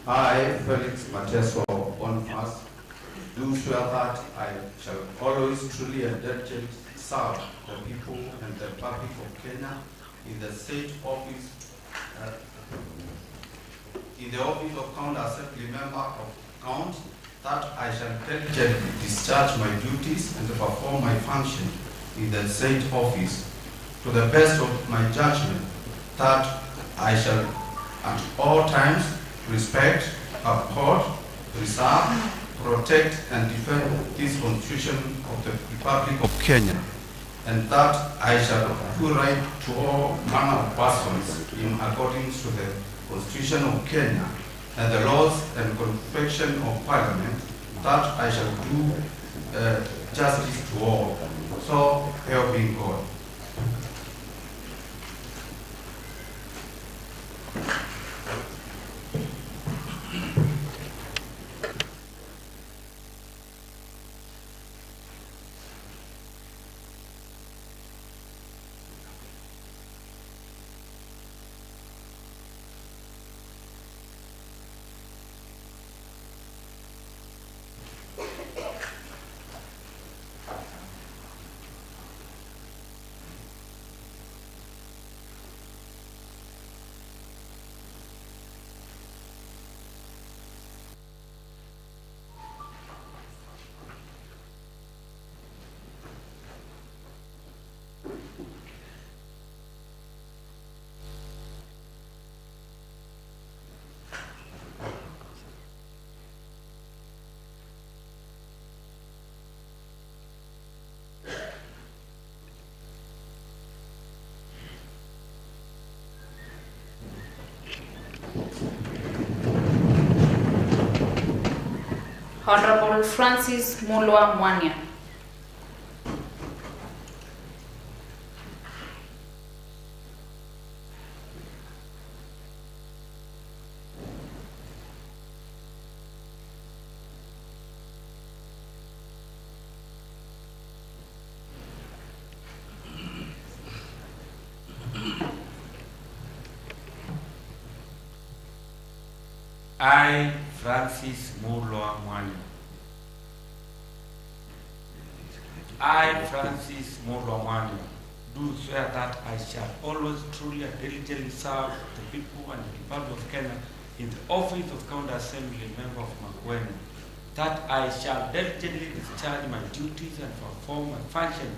I, Felix Mateso Boniface, do swear that I shall always truly and diligently serve the people and the public of Kenya in the state office, in the office of County Assembly Member of County, that I shall diligently discharge my duties and perform my function in the said office to the best of my judgment, that I shall at all times respect, uphold, preserve, protect and defend this Constitution of the Republic of Kenya, and that I shall do right to all manner of persons in accordance to the Constitution of Kenya and the laws and convention of Parliament, that I shall do justice to all. So help me God. Honorable Francis Mulwa Mwanya. I, Francis Mulwa Mwanya. I, Francis Mulwa Mwanya, do swear that I shall always truly and diligently serve the people and the Republic of Kenya in the office of County Assembly Member of Makueni, that I shall diligently discharge my duties and perform my function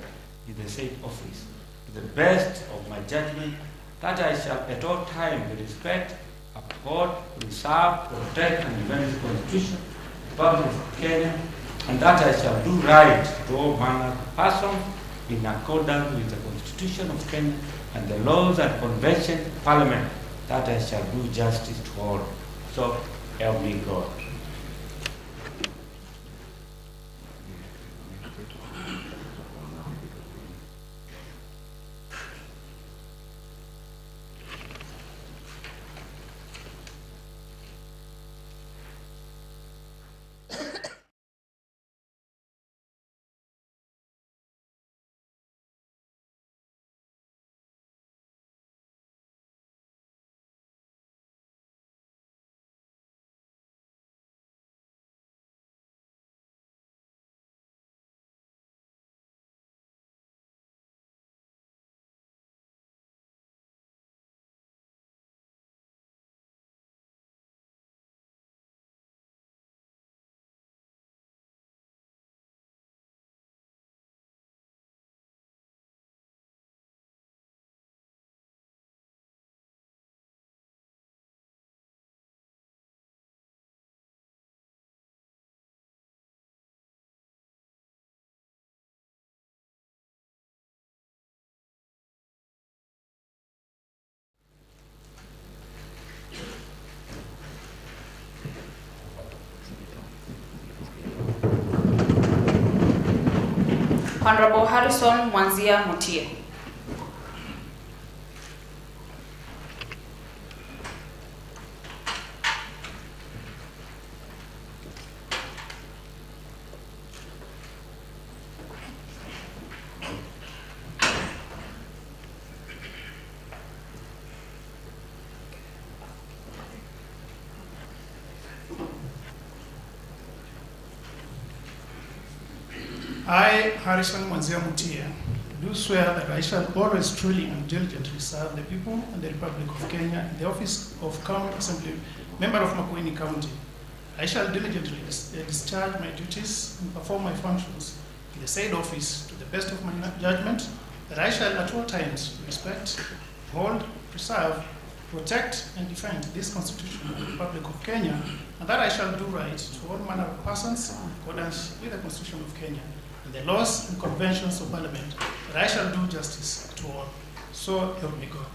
in the said office to the best of my judgment, that I shall at all times respect, uphold, preserve, protect, and defend the Constitution of the Republic of Kenya, and that I shall do right to all manner of persons in accordance with the Constitution of Kenya and the laws and convention of Parliament, that I shall do justice to all. So help me God. Honorable Harrison Mwanzia Mutie. I, Harrison Mwanzia Mutia, do swear that I shall always truly and diligently serve the people and the Republic of Kenya in the office of County Assembly Member of Makueni County. I shall diligently discharge my duties and perform my functions in the said office to the best of my judgment, that I shall at all times respect, hold, preserve, protect, and defend this Constitution of the Republic of Kenya, and that I shall do right to all manner of persons in accordance with the Constitution of Kenya and the laws and conventions of Parliament, that I shall do justice to all. So help me God.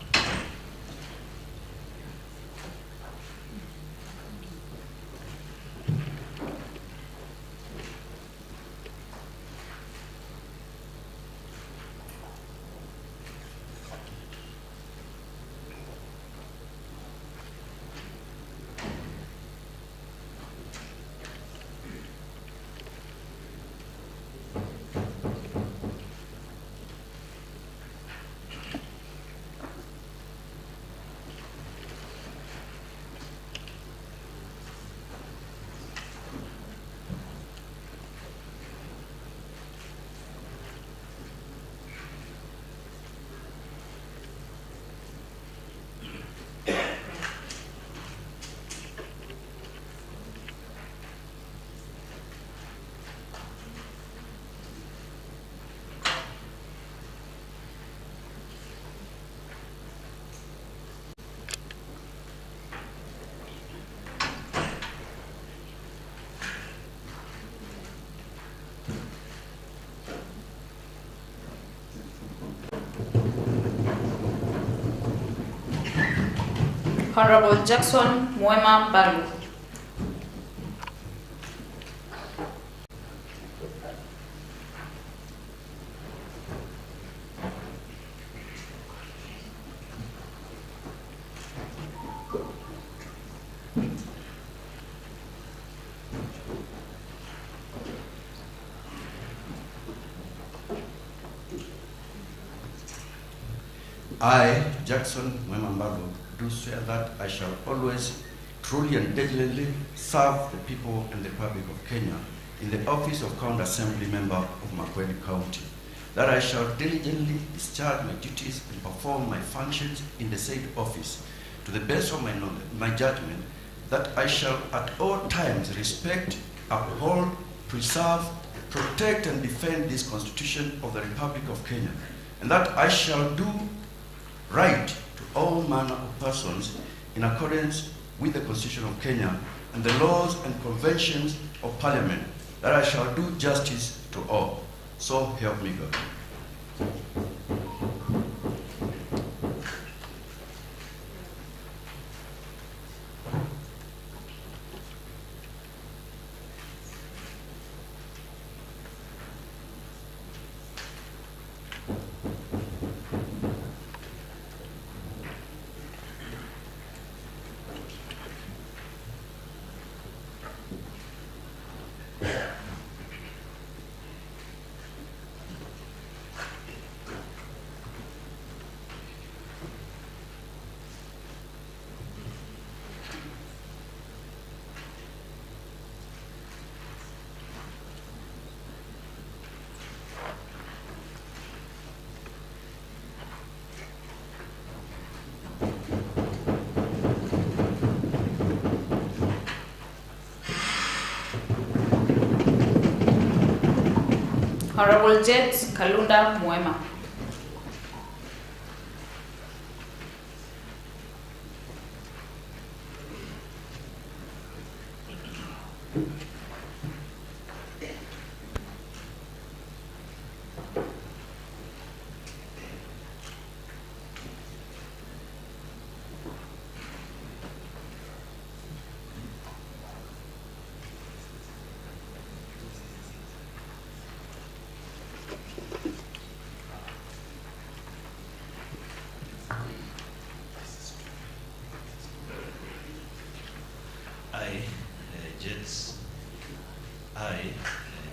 Honorable Jackson Mwema Mbalu. I, Jackson Mwema Mbalu, do swear that I shall always truly and diligently serve the people and the Republic of Kenya in the office of County Assembly Member of Makueni County, that I shall diligently discharge my duties and perform my functions in the said office to the best of my knowledge, my judgment, that I shall at all times respect, uphold, preserve, protect and defend this Constitution of the Republic of Kenya, and that I shall do right to all manner of persons in accordance with the Constitution of Kenya and the laws and conventions of Parliament, that I shall do justice to all. So help me God. Honorable Jet Kalunda Mwema.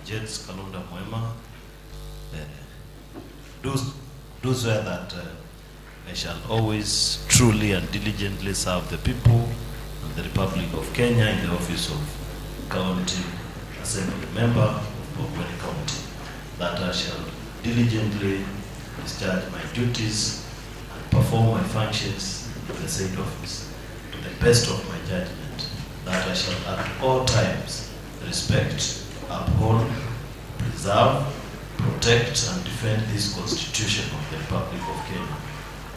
Jets Kalunda Mwema, do swear that I shall always truly and diligently serve the people and the Republic of Kenya in the office of County Assembly Member of Makueni County, that I shall diligently discharge my duties and perform my functions in the said office to the best of my judgment, that I shall at all times respect, uphold, preserve, protect and defend this Constitution of the Republic of Kenya,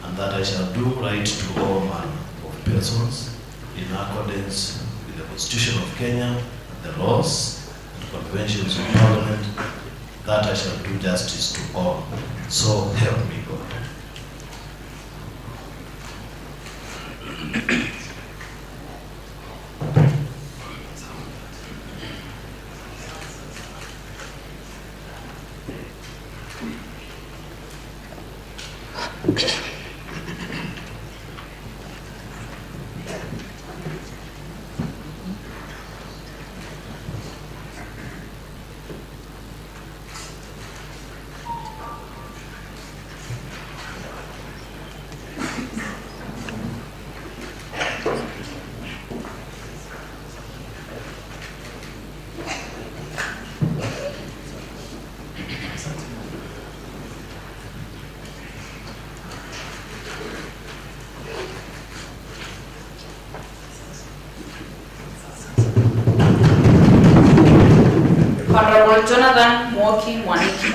and that I shall do right to all manner of persons in accordance with the Constitution of Kenya, the laws and conventions of Parliament, that I shall do justice to all. So help me God. Honorable Jonathan Mwoki Mwaniki.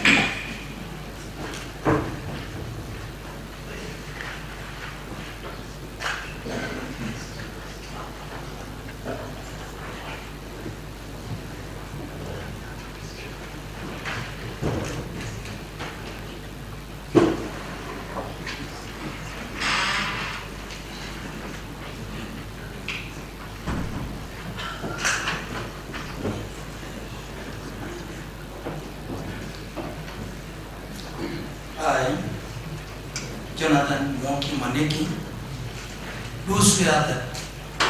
I, Jonathan Mwoki Mwaniki, do swear that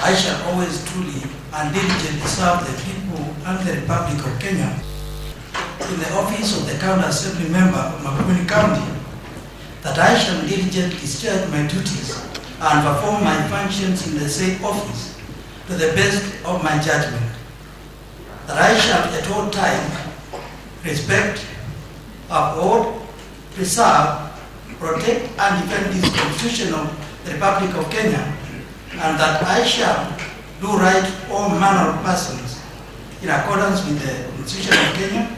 I shall always truly and diligently serve the people and the Republic of Kenya in the office of the County Assembly Member of Makueni County, that I shall diligently discharge my duties and perform my functions in the said office to the best of my judgment, that I shall at all times respect, uphold, preserve, protect and defend this Constitution of the Republic of Kenya, and that I shall do right to all manner of persons in accordance with the Constitution of Kenya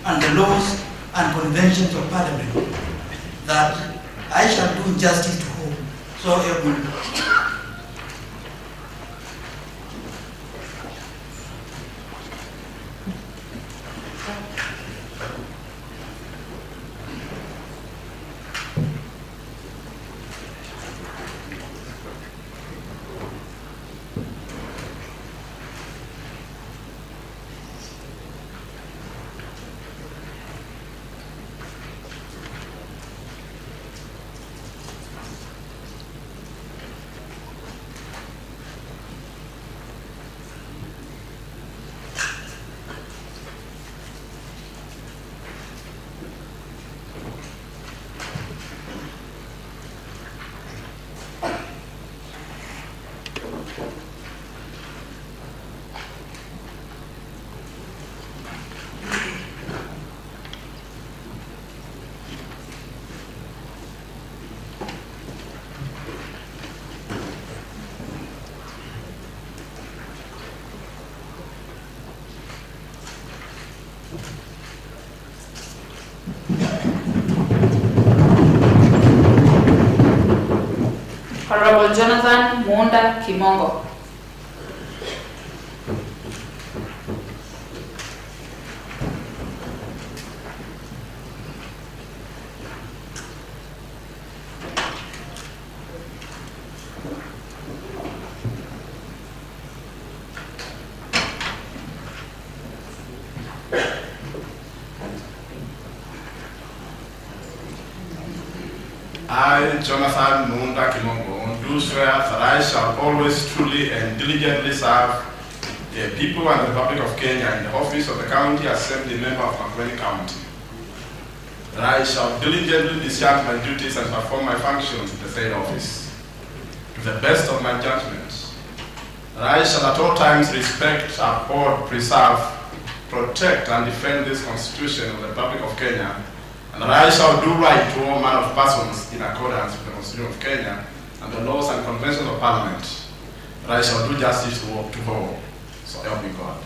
and the laws and conventions of Parliament, that I shall do justice to all. So help me God. Honorable Jonathan Munda Kimongo. I, Jonathan Munda Kimongo, do swear that I shall always truly and diligently serve the people and the Republic of Kenya in the office of the County Assembly Member of Makueni County. That I shall diligently discharge my duties and perform my functions in the said office to the best of my judgment. That I shall at all times respect, uphold, preserve, protect and defend this Constitution of the Republic of Kenya, and that I shall do right to all manner of persons in accordance with the Constitution of Kenya and the laws and conventions of Parliament, that I shall do justice to all. So help me God.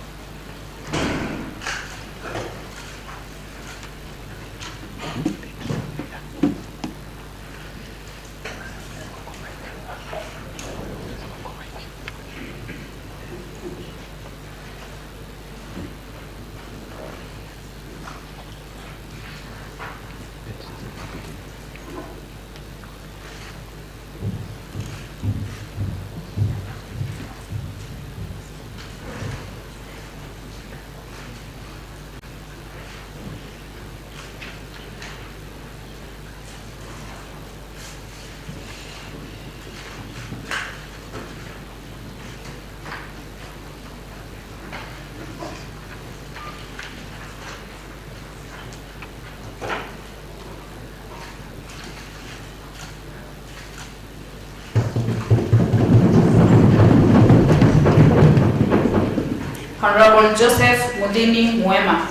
Honorable Joseph Mudini Mwema.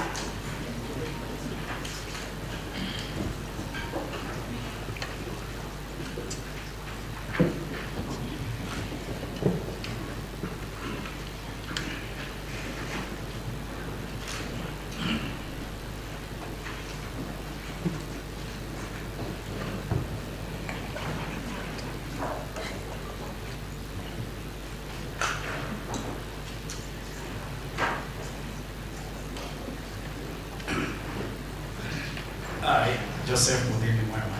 I, Joseph Mudini Mwema,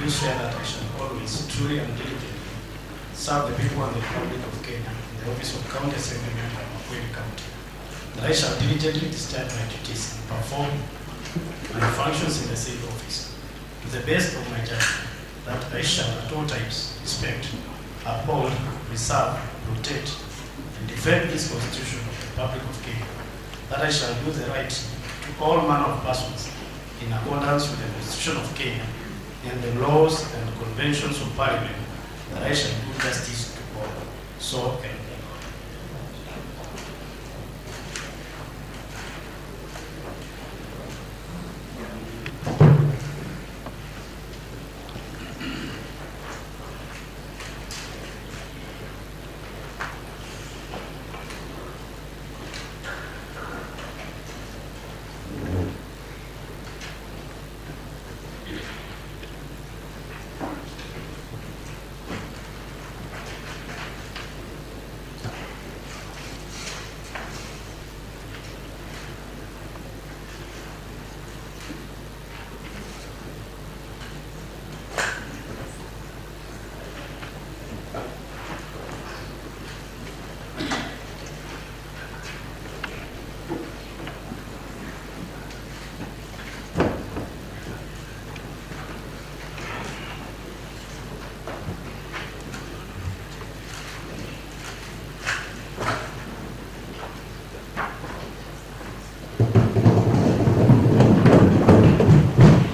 do swear that I shall always truly and diligently serve the people and the Republic of Kenya in the office of County Assembly Member of Makueni County, that I shall diligently discharge my duties and perform my functions in the said office to the best of my judgment, that I shall at all times respect, uphold, preserve, protect, and defend this Constitution of the Republic of Kenya, that I shall do the right to all manner of persons in accordance with the Constitution of Kenya and the laws and conventions of Parliament, that I shall do justice to all. So help me God.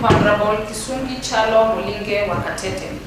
Honorable Kisungi Chalo Mulinge wa Katete.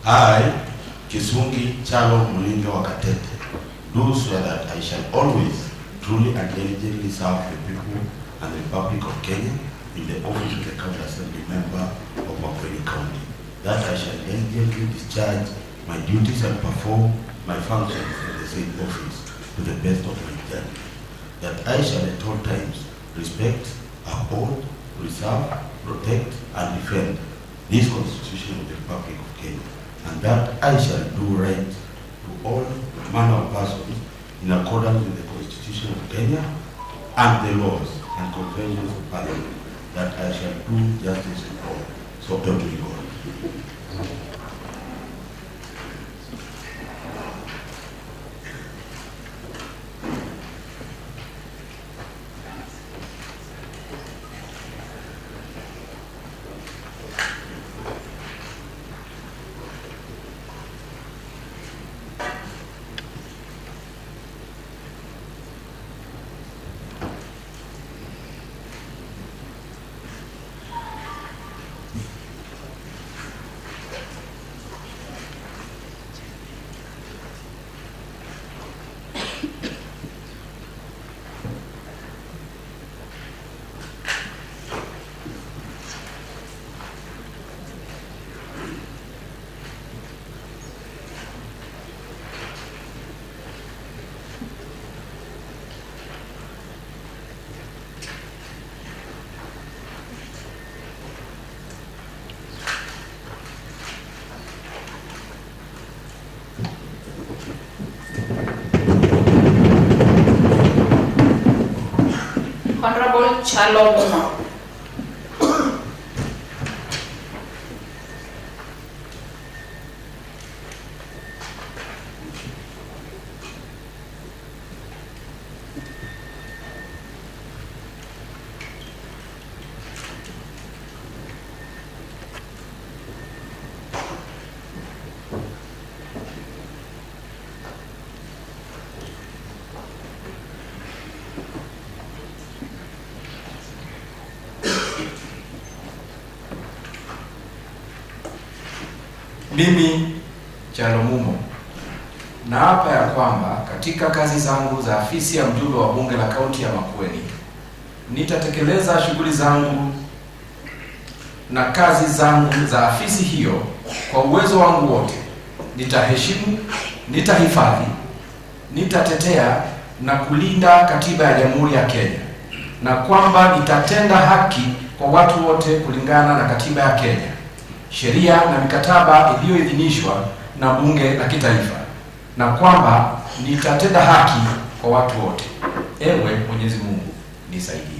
I, Kisungi Chalo Mulinge wa Katete, do swear that I shall always truly and diligently serve the people and the Republic of Kenya in the office of the County Assembly Member of Makueni County, that I shall diligently discharge my duties and perform my functions in the same office to the best of my judgment, that I shall at all times respect, uphold, preserve, protect, and defend this Constitution of the Republic of Kenya, and that I shall do right to all manner of persons in accordance with the Constitution of Kenya and the laws and conventions of Parliament, that I shall do justice to all. So help me God. Honorable Chalo Mumo. Mimi Chalo Mumo naapa ya kwamba katika kazi zangu za afisi ya mjumbe wa bunge la kaunti ya Makueni nitatekeleza shughuli zangu na kazi zangu za afisi hiyo kwa uwezo wangu wote. Nitaheshimu, nitahifadhi, nitatetea na kulinda katiba ya Jamhuri ya Kenya, na kwamba nitatenda haki kwa watu wote kulingana na katiba ya Kenya, sheria na mikataba iliyoidhinishwa na bunge la kitaifa, na kwamba nitatenda haki kwa watu wote. Ewe Mwenyezi Mungu nisaidie.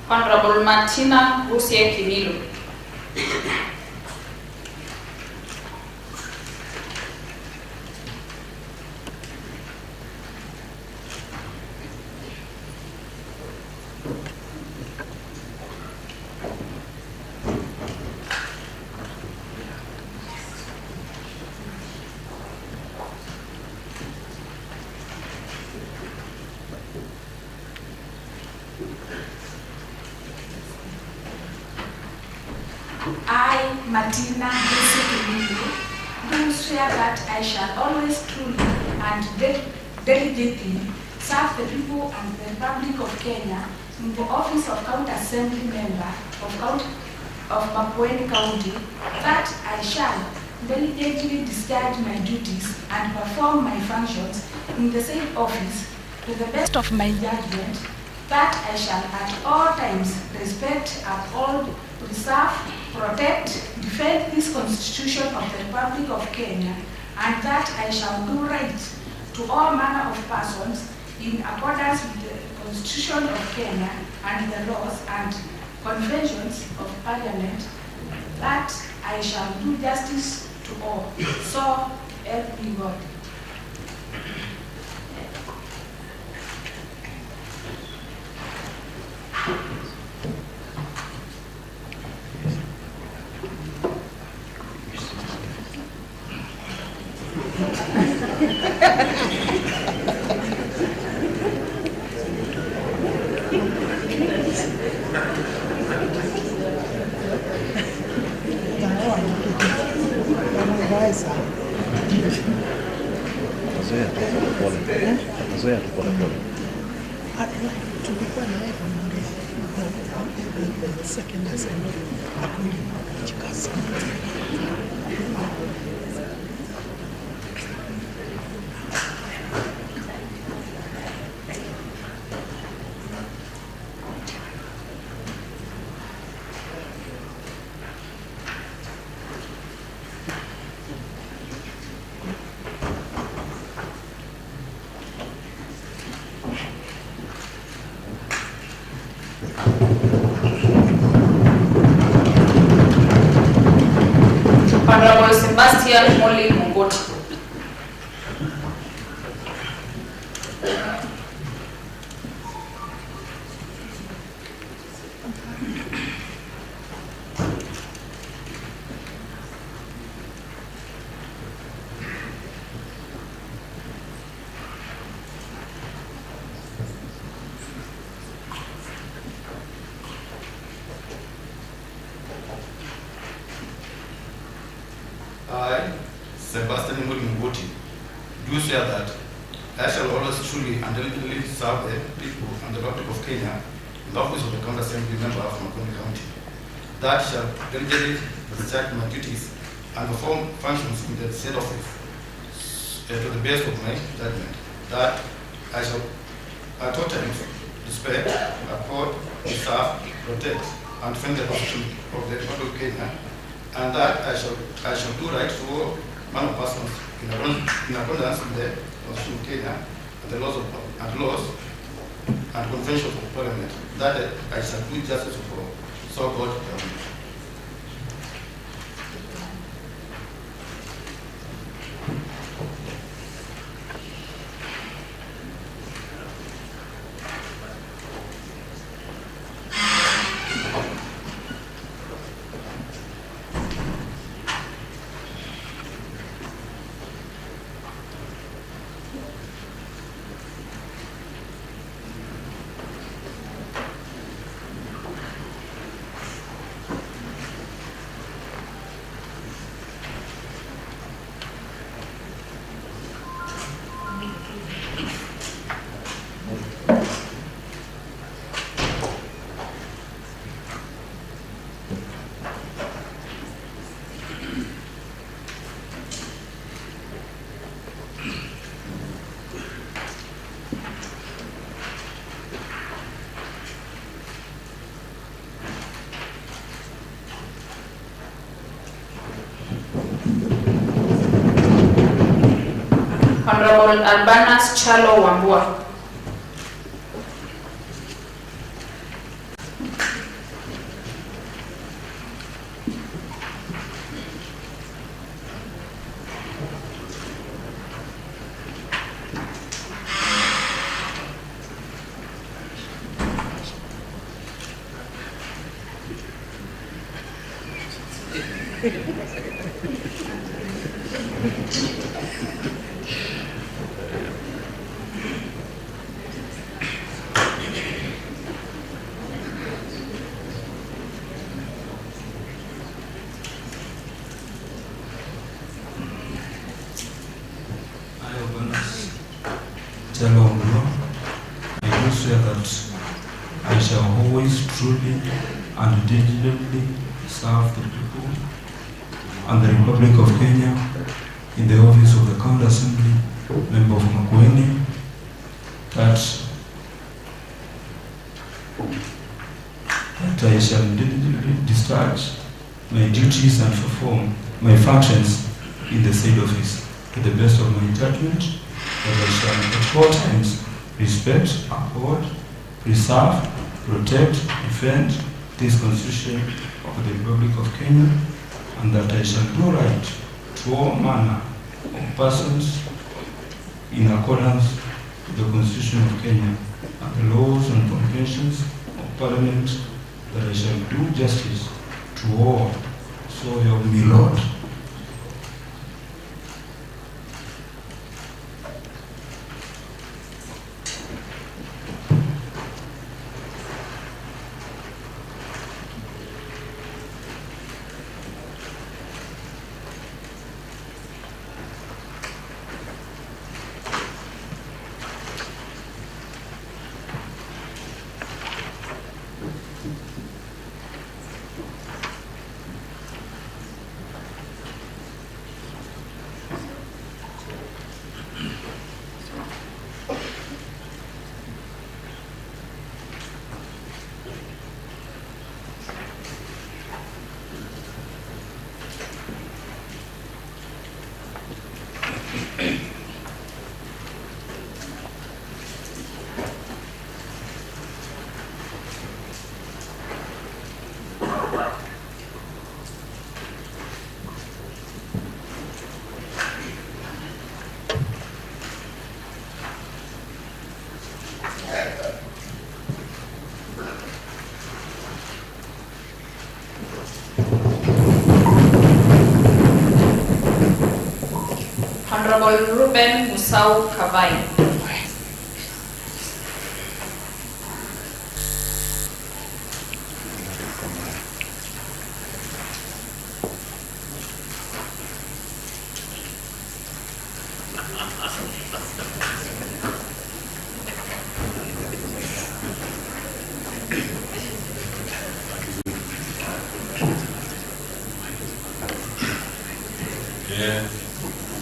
Honorable Martina Busie Kimilu. I, Martina Busie Kimilu, do swear that I shall always truly and diligently serve the people and the Republic of Kenya in the office of County Assembly Member of Makueni County, that I shall diligently discharge my duties and perform my functions in the same office to the best of my judgment, that I shall at all times respect, uphold, preserve, protect, defend this Constitution of the Republic of Kenya, and that I shall do right to all manner of persons in accordance with the Constitution of Kenya and the laws and conventions of Parliament, that I shall do justice to all. So help me God. Honorable Sebastian Moli Mungoti. I, Sebastian Mugoti, do swear that I shall always truly and diligently serve the people and the Republic of Kenya in the office of the County Assembly Member of Makueni County. That shall diligently discharge my duties and perform functions in the said office to the best of my judgment. That I shall totally respect, uphold, preserve, protect, and defend the Constitution of the Republic of Kenya, and that I shall do right to all manner of persons in accordance with the Constitution of Kenya and the laws and conventions of Parliament. That I shall do justice for so God help me. Honorable Albanas Chalo Wambua. I do swear that I shall always truly and diligently serve the people and the Republic of Kenya in the office of the County Assembly Member of Makueni, that I shall diligently discharge my duties and perform my functions in the said office to the best of my judgment, that I shall at all times respect, uphold, preserve, protect, defend this Constitution of the Republic of Kenya, and that I shall do right to all manner of persons in accordance with the Constitution of Kenya and the laws and conventions of Parliament, that I shall do justice to all. So help me, Lord. Honorable Ruben Musau Kavai.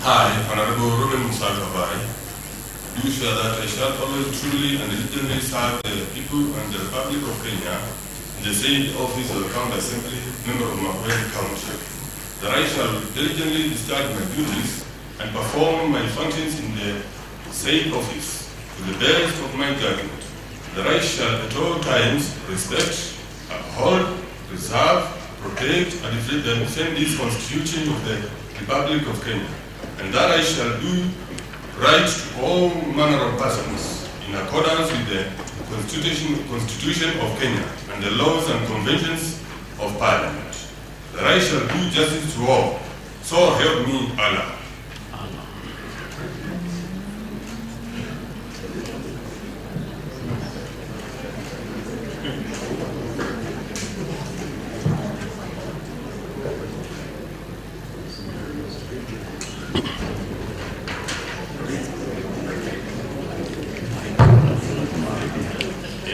Hi, Honorable Ruben Musagabai. Do swear that I shall always truly and diligently serve the people and the Republic of Kenya in the said office of the County Assembly, member of Makueni County. That I shall diligently discharge my duties and perform my functions in the said office to the best of my judgment. That I shall at all times respect, uphold, preserve, protect, and defend this Constitution of the Republic of Kenya, and that I shall do right to all manner of persons in accordance with the Constitution of Kenya and the laws and conventions of Parliament. That I shall do justice to all. So help me Allah.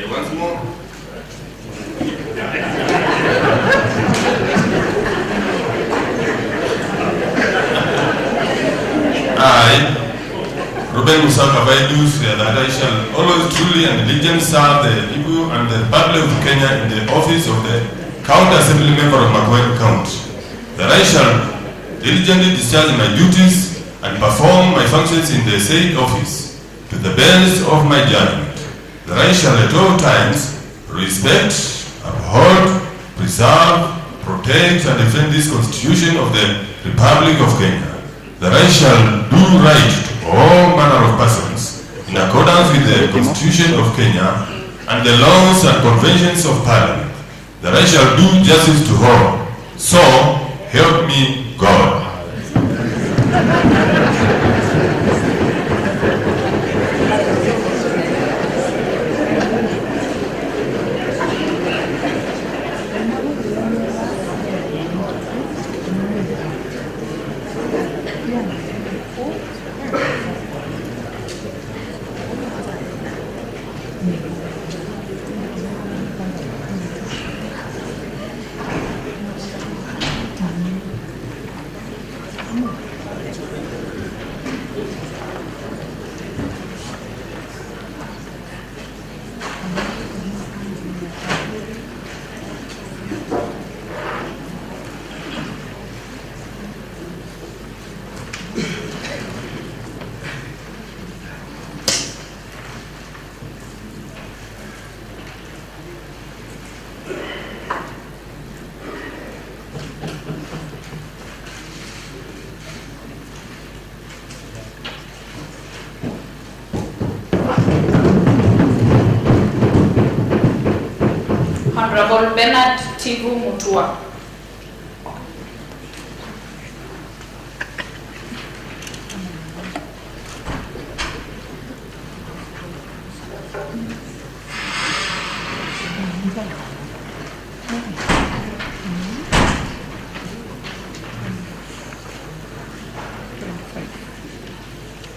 Once more. I, Ruben Musagabai, do swear that I shall always truly and diligently serve the people and the Republic of Kenya in the office of the County Assembly member of Makueni County. That I shall diligently discharge my duties and perform my functions in the said office to the best of my judgment. That I shall at all times respect, uphold, preserve, protect, and defend this Constitution of the Republic of Kenya. That I shall do right to all manner of persons in accordance with the Constitution of Kenya and the laws and conventions of Parliament. That I shall do justice to all. So help me God. Honorable Bernard Tigu Mutua.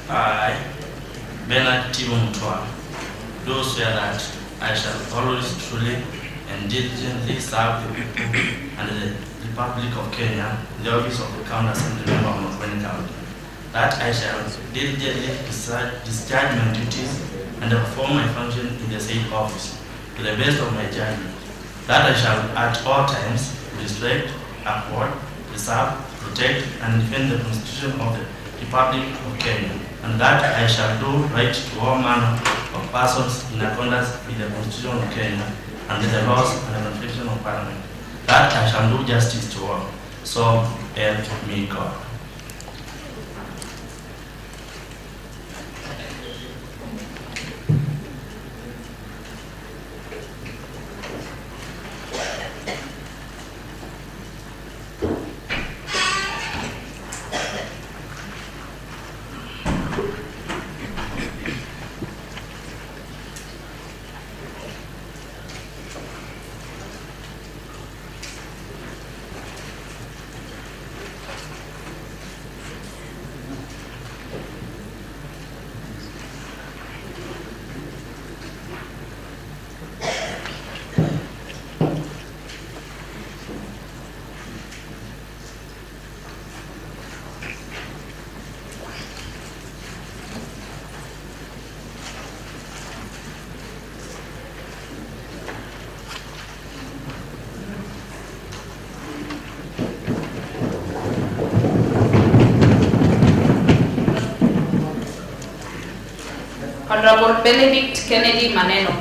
I, Bernard Tigu Mutua, do swear that I shall always truly and diligently serve the people and the Republic of Kenya in the office of the County Assembly member of Makueni County. That I shall diligently discharge my duties and perform my function in the said office to the best of my judgment. That I shall at all times respect, uphold, preserve, protect, and defend the Constitution of the Republic of Kenya, and that I shall do right to all manner of persons in accordance with the Constitution of Kenya and with the laws and the constitution of Parliament. That I shall do justice to all. So help me God. Honorable Benedict Kennedy Maneno.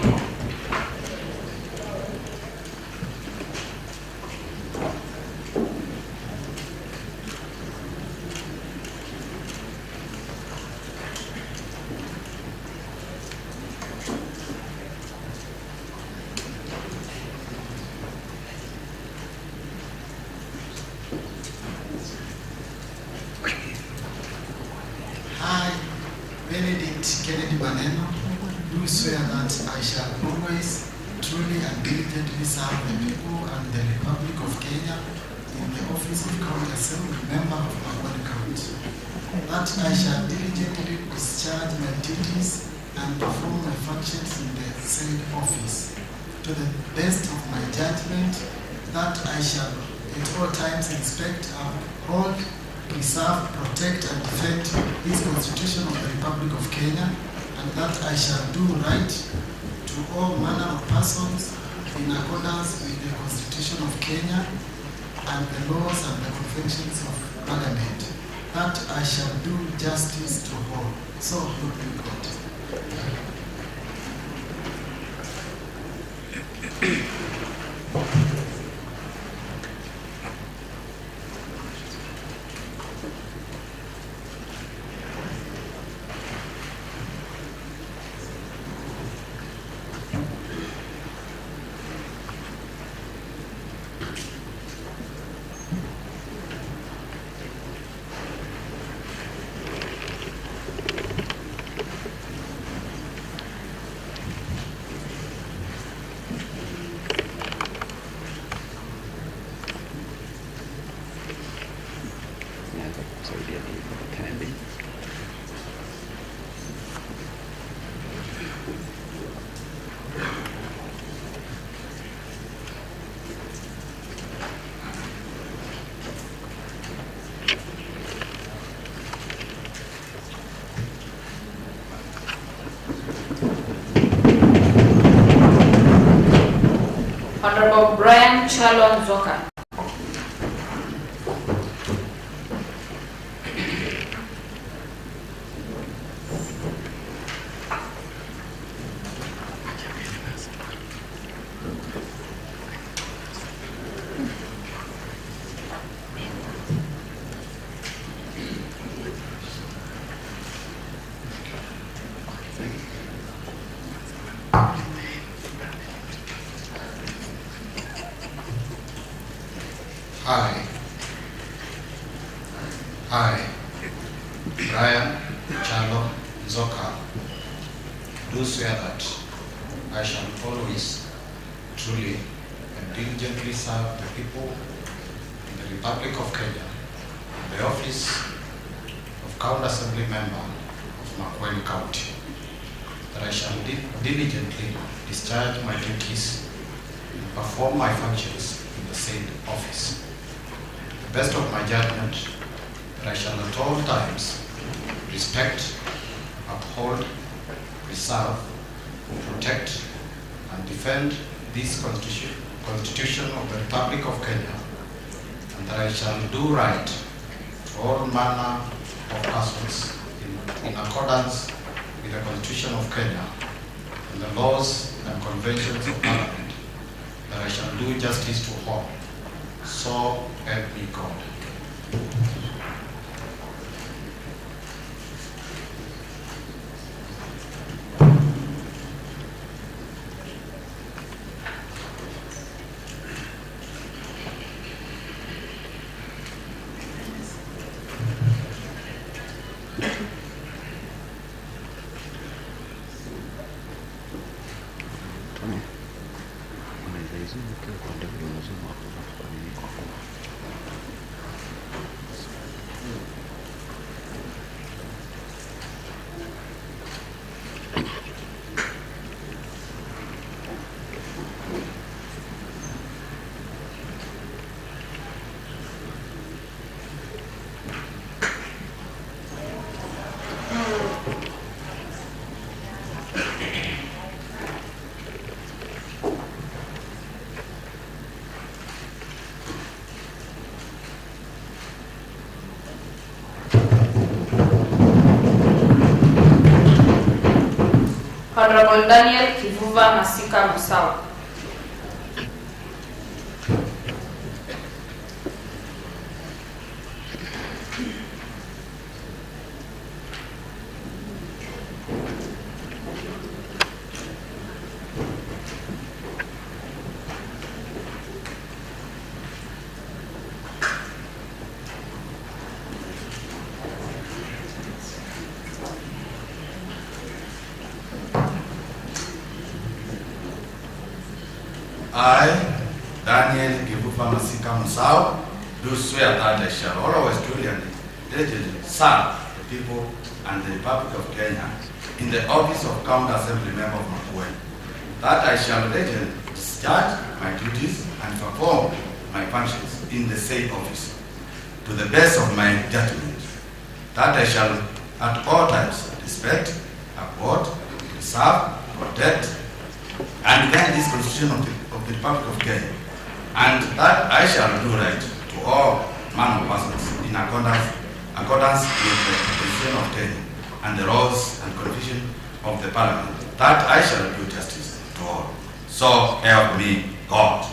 I, Benedict Kennedy Maneno, do swear that I shall always truly and diligently serve the people and the Republic of Kenya in the office of County Assembly Member of Makueni County. That I shall diligently discharge my duties and perform my functions in the said office to the best of my judgment. That I shall at all times inspect, uphold, preserve, protect, and defend this Constitution of the Republic of Kenya, and that I shall do right to all manner of persons in accordance with the Constitution of Kenya and the laws and the conventions of Parliament. That I shall do justice to all. So help me God. Honorable Brian Chalon Zoka. I, Brian Chalo Zoka, do swear that I shall always, truly, and diligently serve the people in the Republic of Kenya in the office of County Assembly Member of Makueni County, that I shall diligently discharge my duties and perform my functions in the said office to the best of my judgment, that I shall at all times respect, uphold, preserve, protect, and defend this Constitution of the Republic of Kenya, and that I shall do right to all manner of persons in accordance with the Constitution of Kenya and the laws and conventions of Parliament, that I shall do justice to all. So help me God. Honorable Daniel Kivuva Masika Musau. I, Daniel Kivuva Masika Musau, do swear that I shall always truly and diligently serve the people and the Republic of Kenya in the office of County Assembly Member of Makueni, that I shall diligently discharge my duties and perform my functions in the said office to the best of my judgment, that I shall at all times respect, uphold, preserve, protect, and defend this Constitution of the Republic of Kenya, and that I shall do right to all man of persons in accordance with the Constitution of Kenya and the laws and constitution of the Parliament, that I shall do justice to all. So help me God.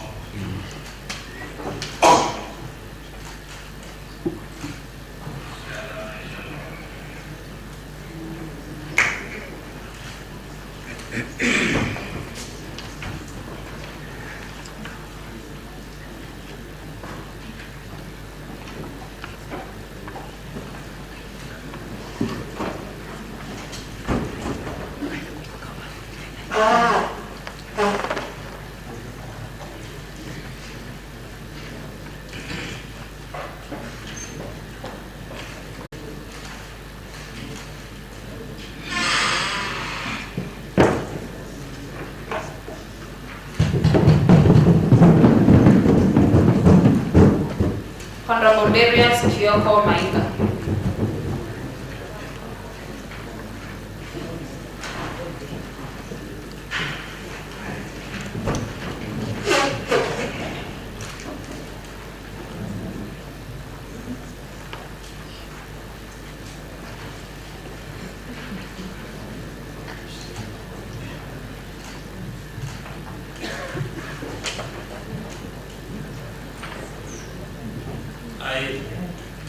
Honorable Darius Kioko Mainga.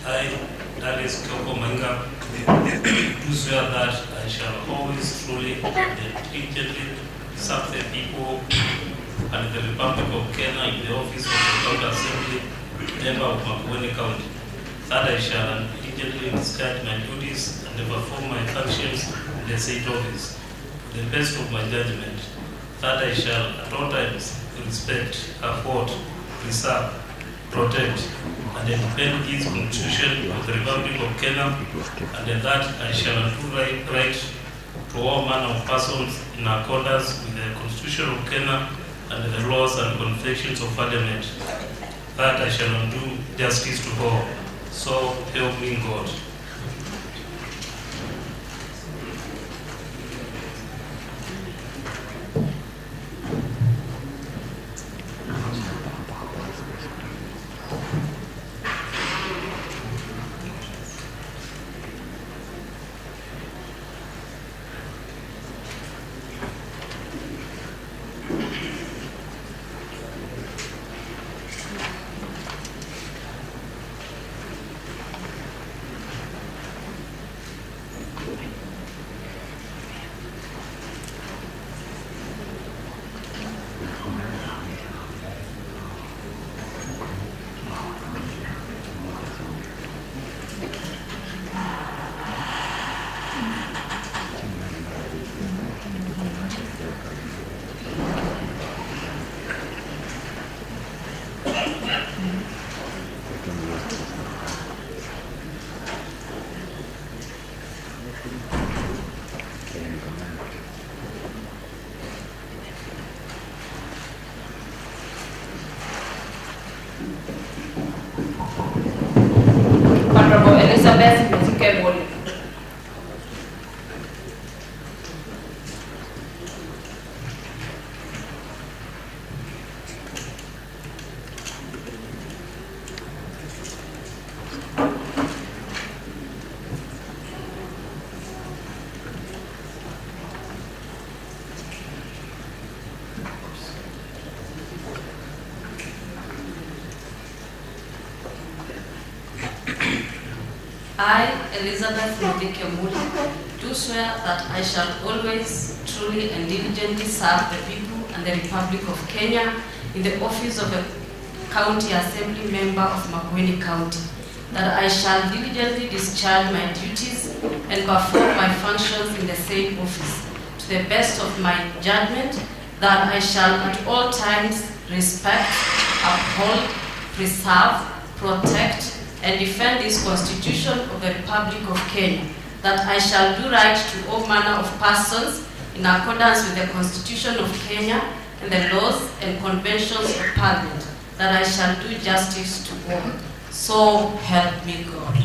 I, Darius Kioko Mainga, do swear that I shall always truly and diligently serve the people and the Republic of Kenya in the office of the County Assembly Member of Makueni County, that I shall diligently discharge my duties and perform my functions in the said office to the best of my judgment, that I shall at all times respect, uphold, preserve, protect, and defend this Constitution of the Republic of Kenya, and that I shall do right to all manner of persons in accordance with the Constitution of Kenya and the laws and conventions of Parliament, that I shall do justice to all. So help me God. Honorable Elizabeth Muzike Mwoli. I, Elizabeth Mudikemuli, do swear that I shall always, truly and diligently serve the people and the Republic of Kenya in the office of a County Assembly Member of Makueni County, that I shall diligently discharge my duties and perform my functions in the same office to the best of my judgment, that I shall at all times respect, uphold, preserve, protect, and defend this Constitution of the Republic of Kenya, that I shall do right to all manner of persons in accordance with the Constitution of Kenya and the laws and conventions of Parliament, that I shall do justice to all. So help me God.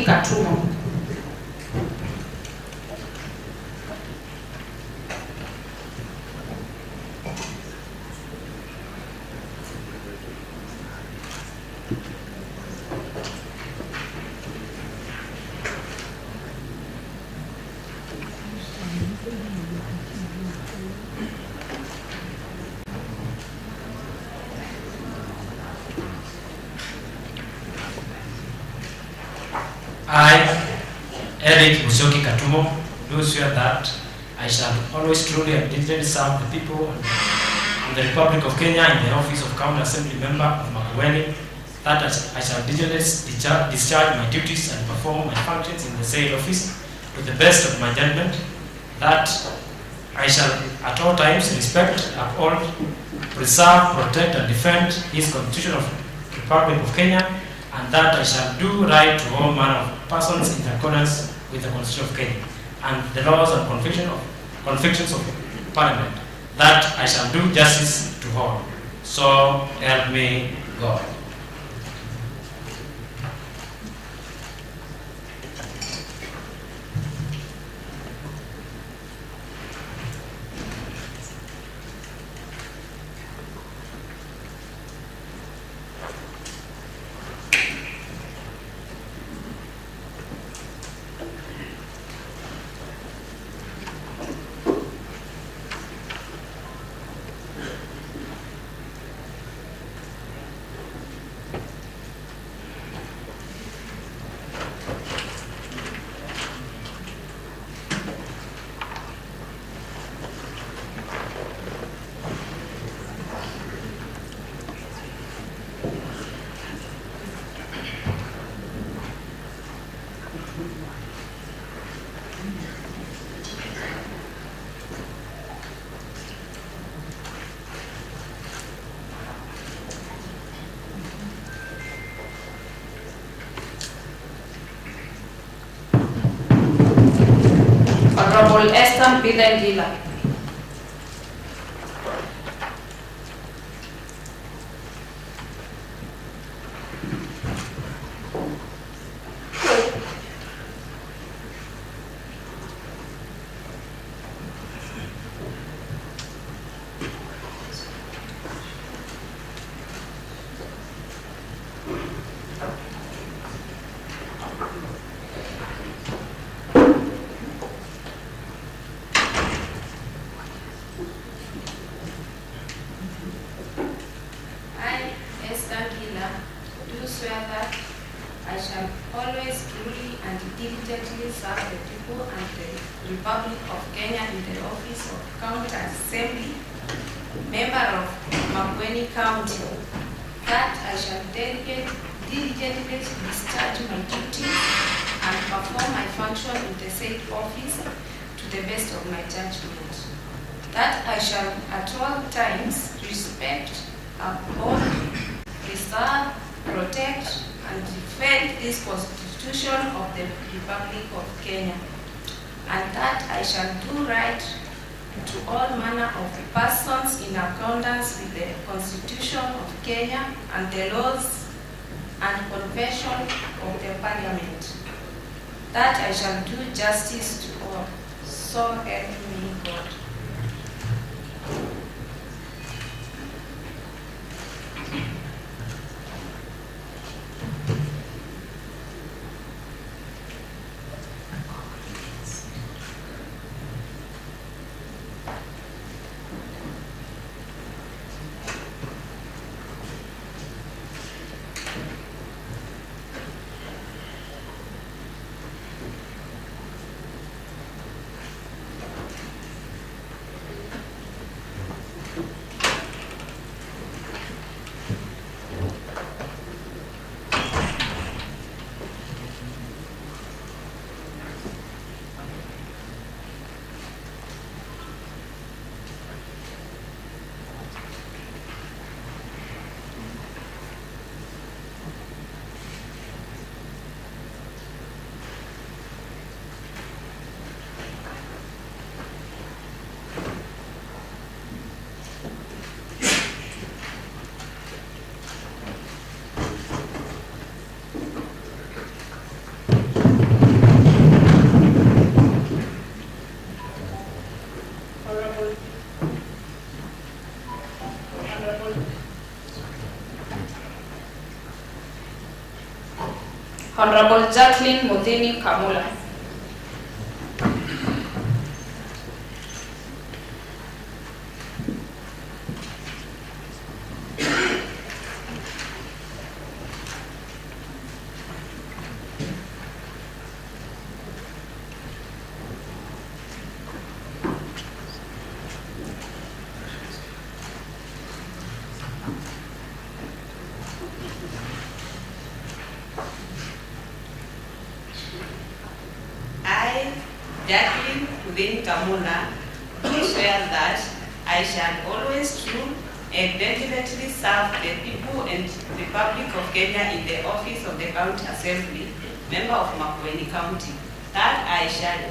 Katumo. I, Eric Musioki Katumo, do swear that I shall always truly and diligently serve the people and the Republic of Kenya in the office of County Assembly Member of Makueni, that I shall diligently discharge my duties and perform my functions in the said office to the best of my judgment, that I shall at all times respect, uphold, preserve, protect, and defend this Constitution of the Republic of Kenya, and that I shall do right to all manner of persons in accordance with the Constitution of Kenya and the laws and convictions of Parliament, that I shall do justice to all. So help me God. Honorable Esther Bidengila. I shall always truly and diligently serve the people and the Republic of Kenya in the office of County Assembly Member of Makueni County, that I shall diligently discharge my duties and perform my function in the said office to the best of my judgment. That I shall at all times respect, uphold, preserve, protect, and defend this Constitution of the Republic of Kenya, and that I shall do right to all manner of persons in accordance with the Constitution of Kenya and the laws and convention of the Parliament. That I shall do justice to all. So help me God. Honorable Jacqueline Muthini Kamula. Jacqueline Muthini Kamula, do swear that I shall always true and diligently serve the people and Republic of Kenya in the office of the County Assembly, member of Makueni County, that I shall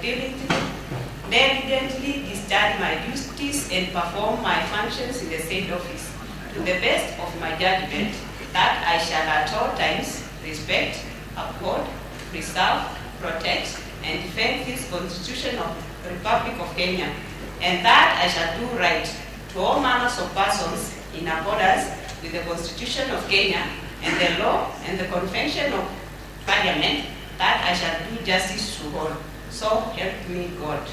diligently discharge my duties and perform my functions in the said office to the best of my judgment, that I shall at all times respect, uphold, preserve, protect, and defend this Constitution of the Republic of Kenya, and that I shall do right to all manners of persons in accordance with the Constitution of Kenya and the law and the convention of Parliament, that I shall do justice to all. So help me God.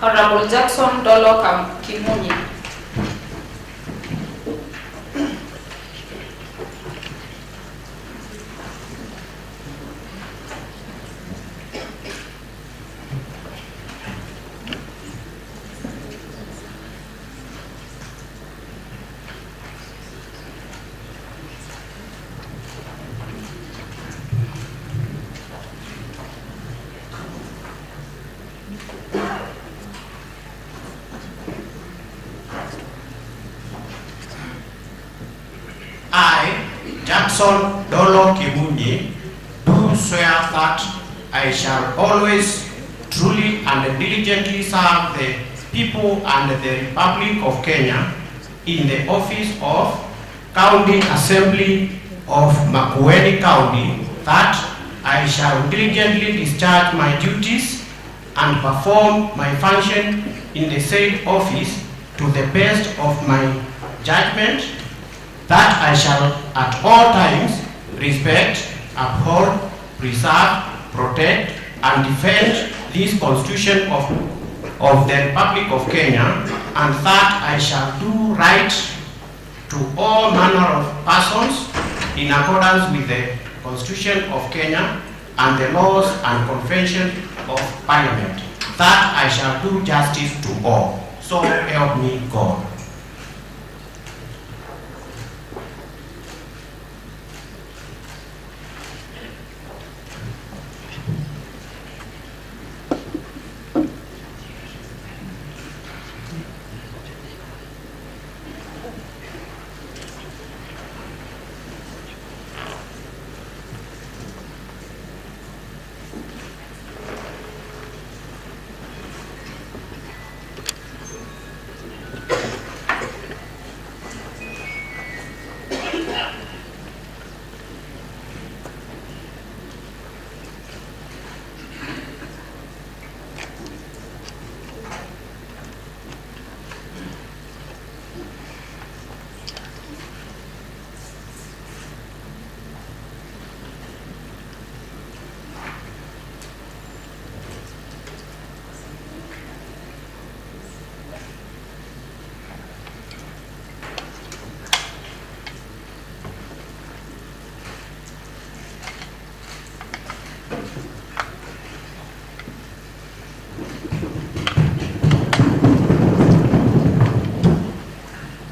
Honorable Jackson Dolo Kimunyi. Jackson Dolo Kimunyi, do swear that I shall always truly and diligently serve the people and the Republic of Kenya in the office of County Assembly of Makueni County, that I shall diligently discharge my duties and perform my function in the said office to the best of my judgment, that I shall at all times respect, uphold, preserve, protect, and defend this Constitution of the Republic of Kenya, and that I shall do right to all manner of persons in accordance with the Constitution of Kenya and the laws and convention of Parliament, that I shall do justice to all. So help me God.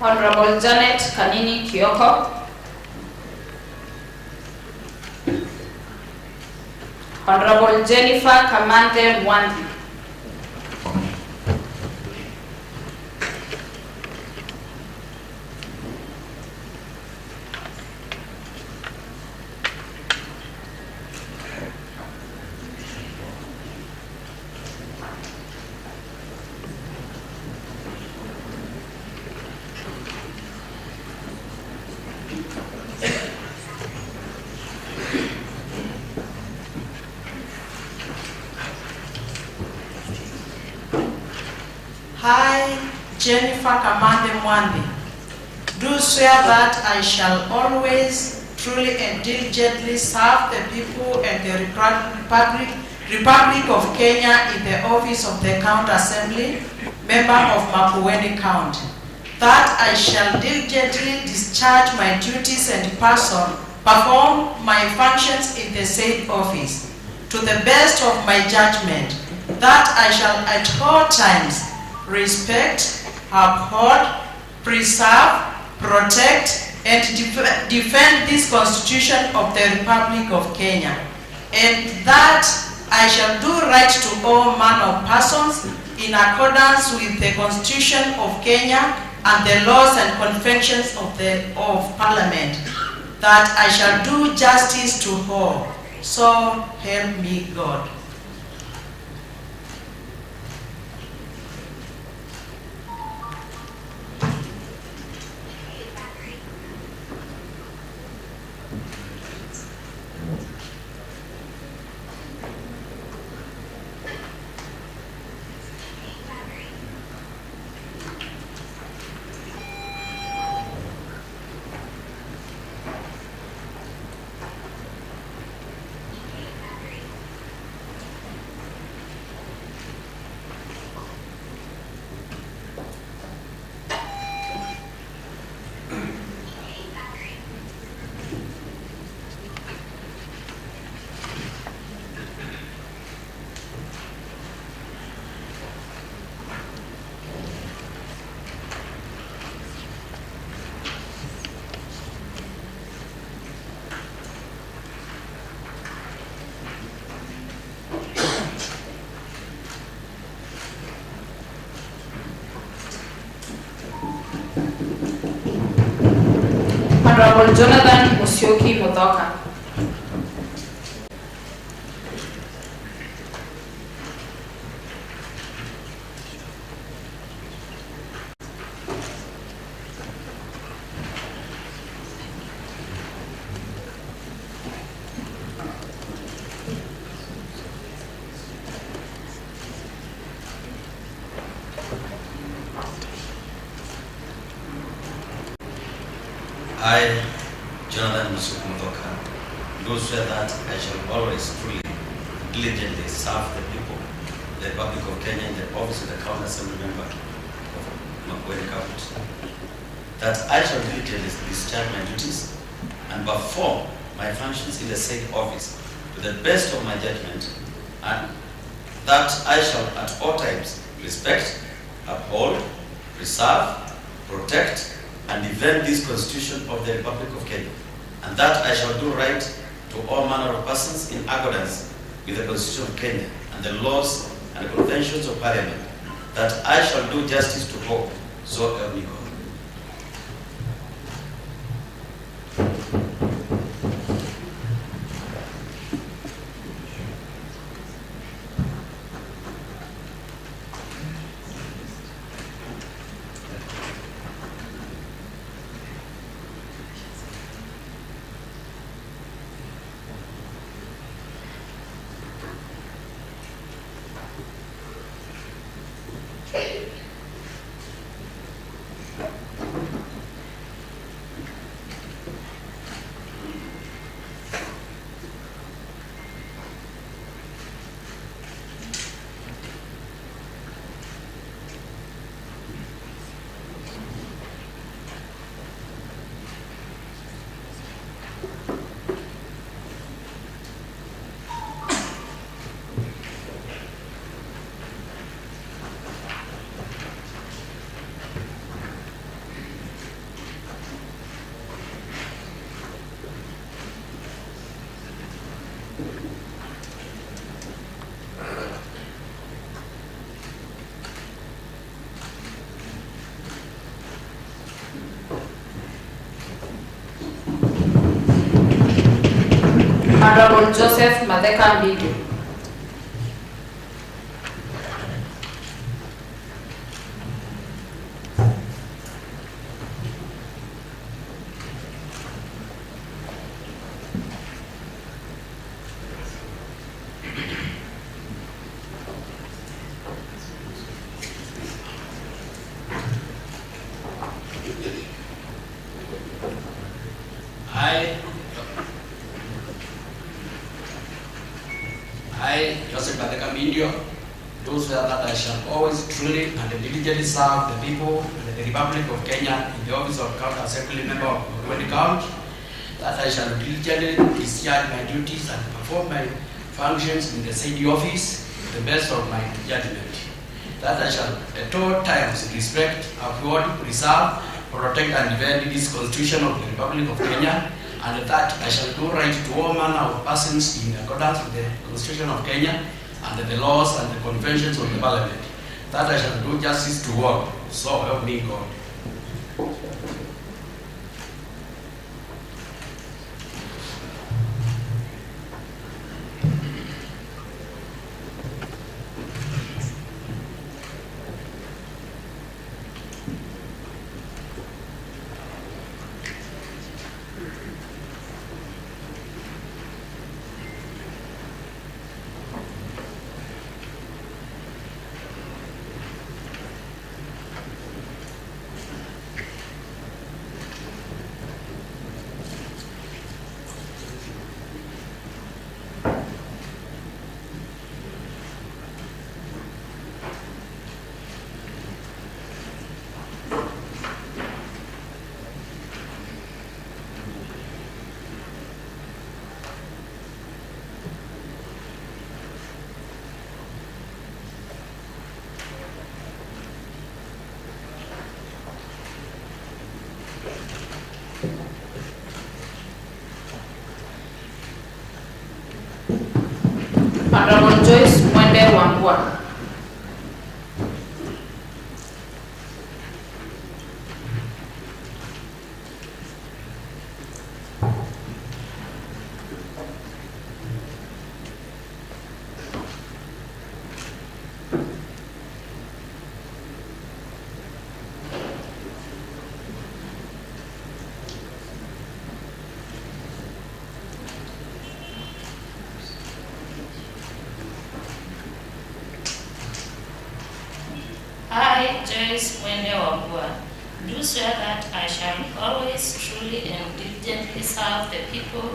Honorable Janet Kanini Kioko. Honorable Jennifer Kamande Mwandi. I, Jennifer Kamande Mwandi, do swear that I shall always, truly and diligently serve the people and the Republic of Kenya in the office of the County Assembly, member of Makueni County, that I shall diligently discharge my duties and perform my functions in the said office to the best of my judgment, that I shall at all times respect, uphold, preserve, protect, and defend this Constitution of the Republic of Kenya, and that I shall do right to all manner of persons in accordance with the Constitution of Kenya and the laws and conventions of Parliament, that I shall do justice to all. So help me God. Honorable Jonathan Musyoki Muthoka. I, Jonathan Musyoki Muthoka, do swear that I shall always truly, diligently serve the people, the Republic of Kenya in the office of the County Assembly Member of Makueni County. That I shall diligently discharge my duties and perform my functions in the said office to the best of my judgment, and that I shall at all times respect, uphold, preserve, protect, and defend this Constitution of the Republic of Kenya, and that I shall do right to all manner of persons in accordance with the Constitution of Kenya and the laws and the conventions of Parliament, that I shall do justice to all, so help me God. Honorable Joseph Madeka Mbidu. I, Joseph Madeka, do swear that I shall always truly and diligently serve the people and the Republic of Kenya in the office of County Assembly Member of Makueni County, that I shall diligently discharge my duties and perform my functions in the said office to the best of my judgment, that I shall at all times respect, uphold, preserve, protect and defend this Constitution of the Republic of Kenya, and that I shall do right to all manner of persons in accordance with the Constitution of Kenya and the laws and the conventions of the Parliament, that I shall do justice to all, so help me God. Honorable Joyce Mwende Wambua. Joyce Mwende Wambua, do swear that I shall always truly and diligently serve the people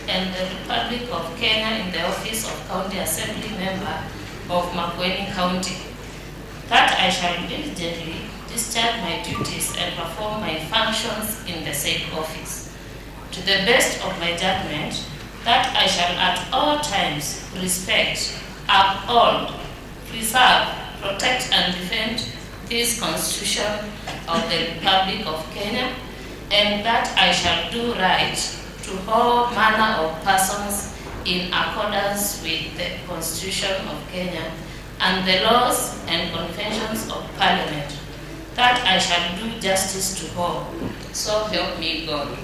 and the Republic of Kenya in the office of County Assembly Member of Makueni County, that I shall diligently discharge my duties and perform my functions in the said office, to the best of my judgment, that I shall at all times respect, uphold, preserve, protect and defend this Constitution of the Republic of Kenya, and that I shall do right to all manner of persons in accordance with the Constitution of Kenya and the laws and conventions of Parliament, that I shall do justice to all. So help me God.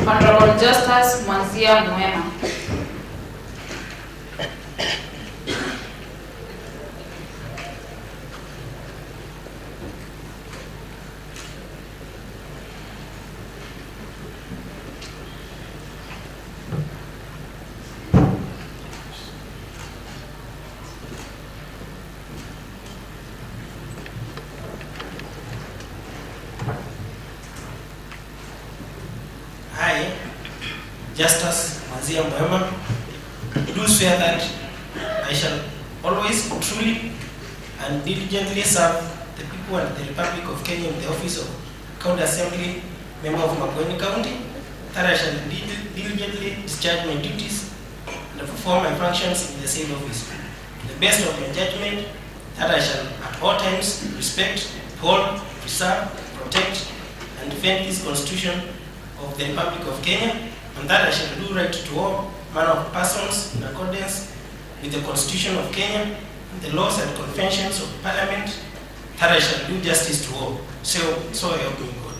Honorable Justice Mwanzia Mwema. I, Justice Mwanzia Mwema, do swear that I shall always truly and diligently serve the people and the Republic of Kenya in the office of County Assembly Member of Makueni County, that I shall diligently discharge my duties and perform my functions in the same office, to the best of my judgment, that I shall at all times respect, hold, preserve, protect, and defend this Constitution of the Republic of Kenya, and that I shall do right to all manner of persons in accordance with the Constitution of Kenya and the laws and conventions of Parliament, that I shall do justice to all. So help me God.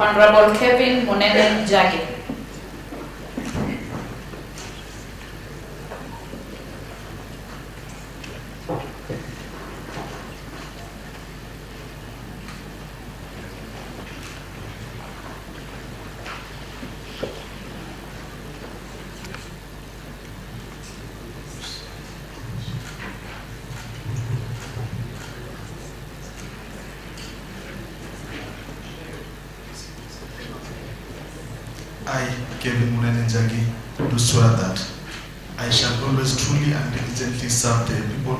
Honorable Kevin Munene Njagi. I, Kevin Munene Njagi, do swear that I shall always truly and diligently serve the people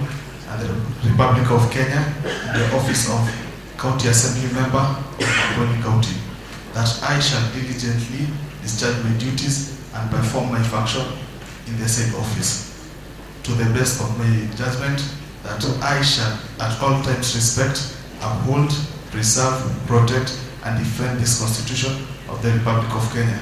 and the Republic of Kenya in the office of County Assembly Member of Makueni County, that I shall diligently discharge my duties and perform my function in the said office to the best of my judgment, that I shall at all times respect, uphold, preserve, protect, and defend this Constitution of the Republic of Kenya,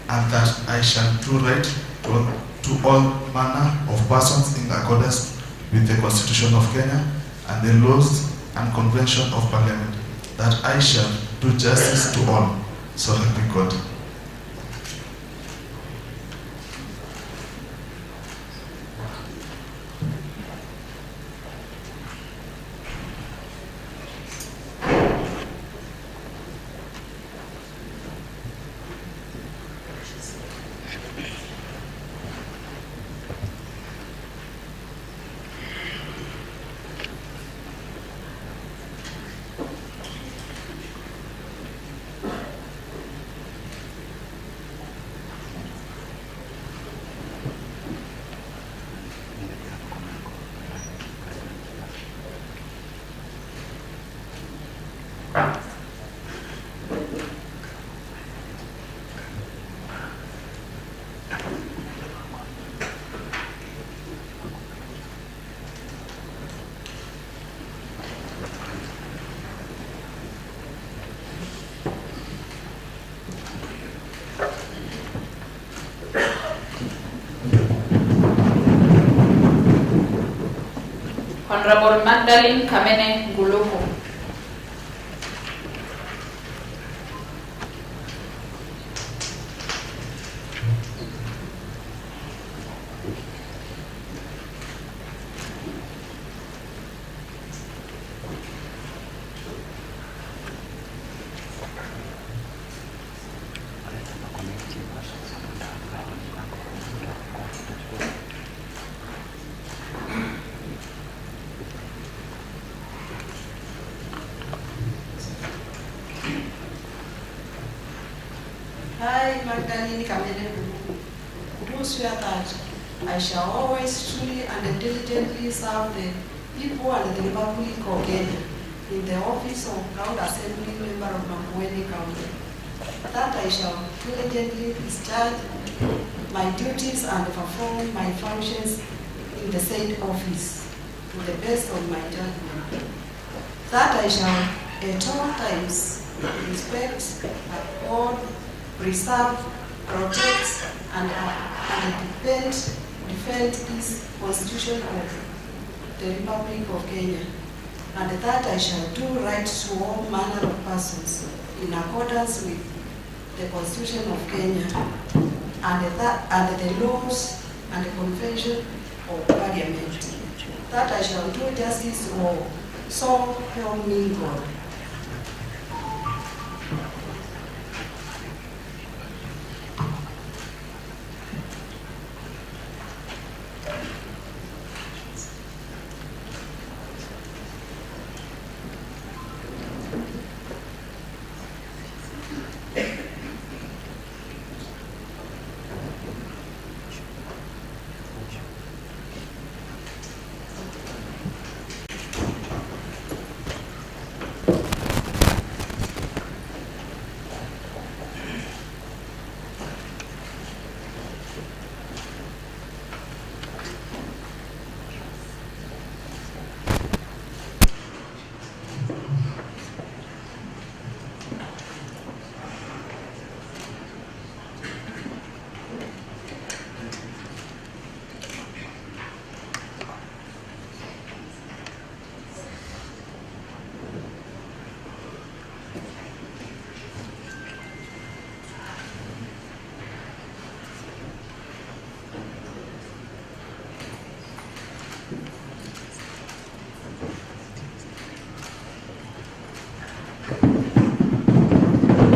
and that I shall do right to all manner of persons in accordance with the Constitution of Kenya and the laws and Convention of Parliament, that I shall do justice to all. So help me God. Honorable Magdalene Kamene Nguluko. I, Magdalene Kamene Nguluko, do swear that I shall always truly and diligently serve the people and the Republic of Kenya in the office of County Assembly Member of Makueni County, that I shall diligently discharge my duties and perform my functions in the said office to the best of my judgment, that I shall at all times respect, uphold, preserve, protect, and defend this Constitution of the Republic of Kenya, and that I shall do right to all manner of persons in accordance with the Constitution of Kenya and the laws and the Convention of Parliament, that I shall do justice to all. So help me God.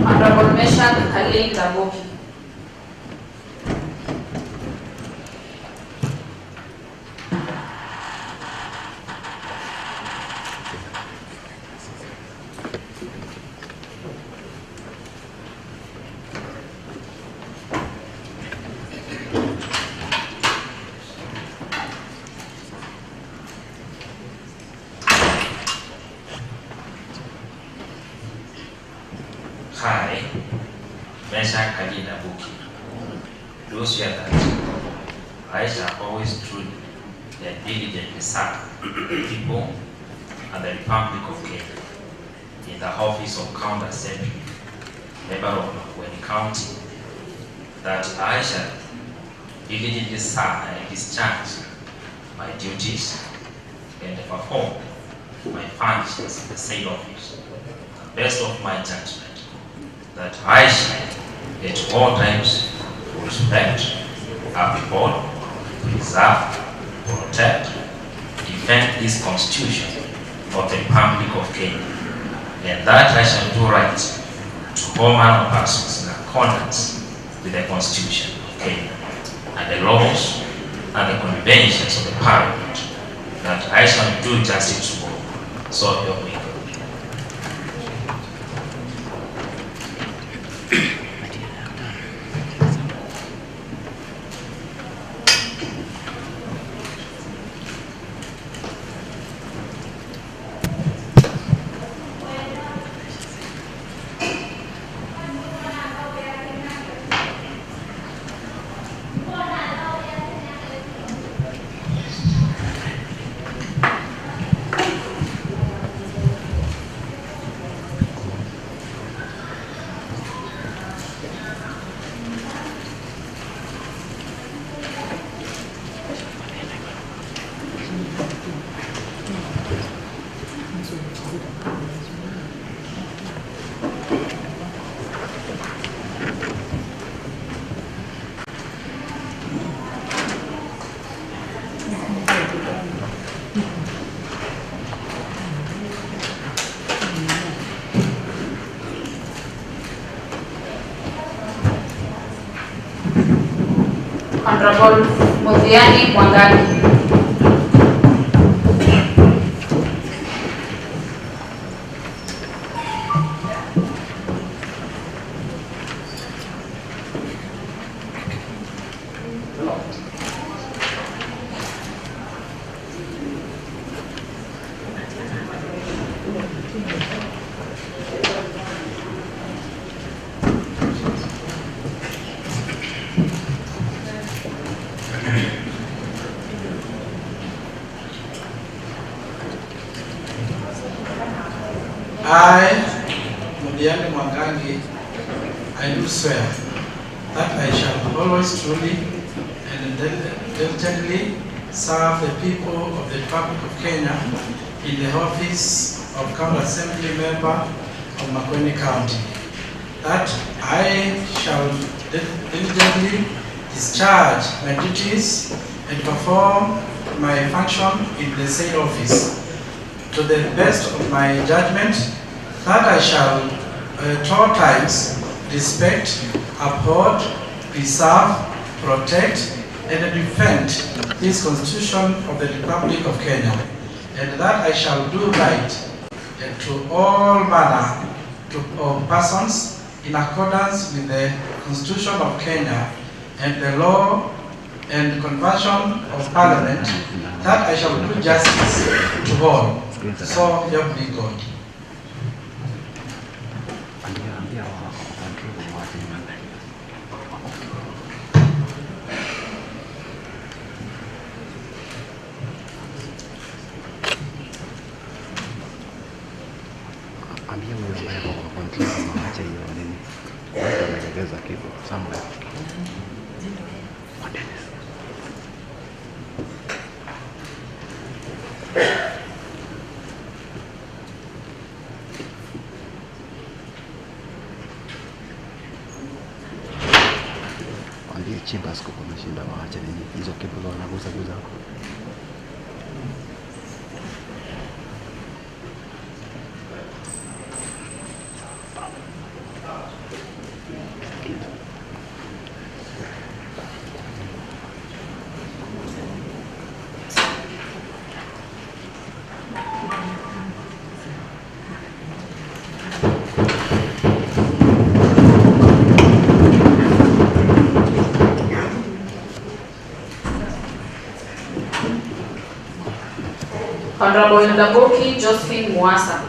Honorable Meshach Halil Gaboki. I, Meshach Kalina Buki, do swear that I shall always truly and diligently serve the people and the Republic of Kenya in the office of County Assembly, member of Makueni County, that I shall diligently serve and discharge my duties and perform my functions in the said office to the best of my judgment, that I shall at all times respect, uphold, preserve, protect, defend this Constitution of the Republic of Kenya, and that I shall do right to all manner of persons in accordance with the Constitution of Kenya and the laws and the conventions of the Parliament, that I shall do justice to all. So help me God. Honorable Muthiani Mwangani. I, Muthiani Mwangani, I do swear that I shall always truly and diligently serve the people of the Republic of Kenya in the office of County Assembly Member of Makueni County, that I shall diligently discharge my duties and perform my function in the said office to the best of my judgment, that I shall at all times respect, uphold, preserve, protect, and defend this Constitution of the Republic of Kenya, and that I shall do right to all manner of persons in accordance with the Constitution of Kenya and the law and conversion of Parliament, that I shall do justice to all. So help me God. Ambia huyo ambaye ako kwa control kama acha hiyo nini. Watu wamelegeza kitu somewhere. Ambia chimba siku kwa mashinda waache nini. Hizo kitu wanaguza guza hapo. Honorable Ndaboki Josephine Mwasa.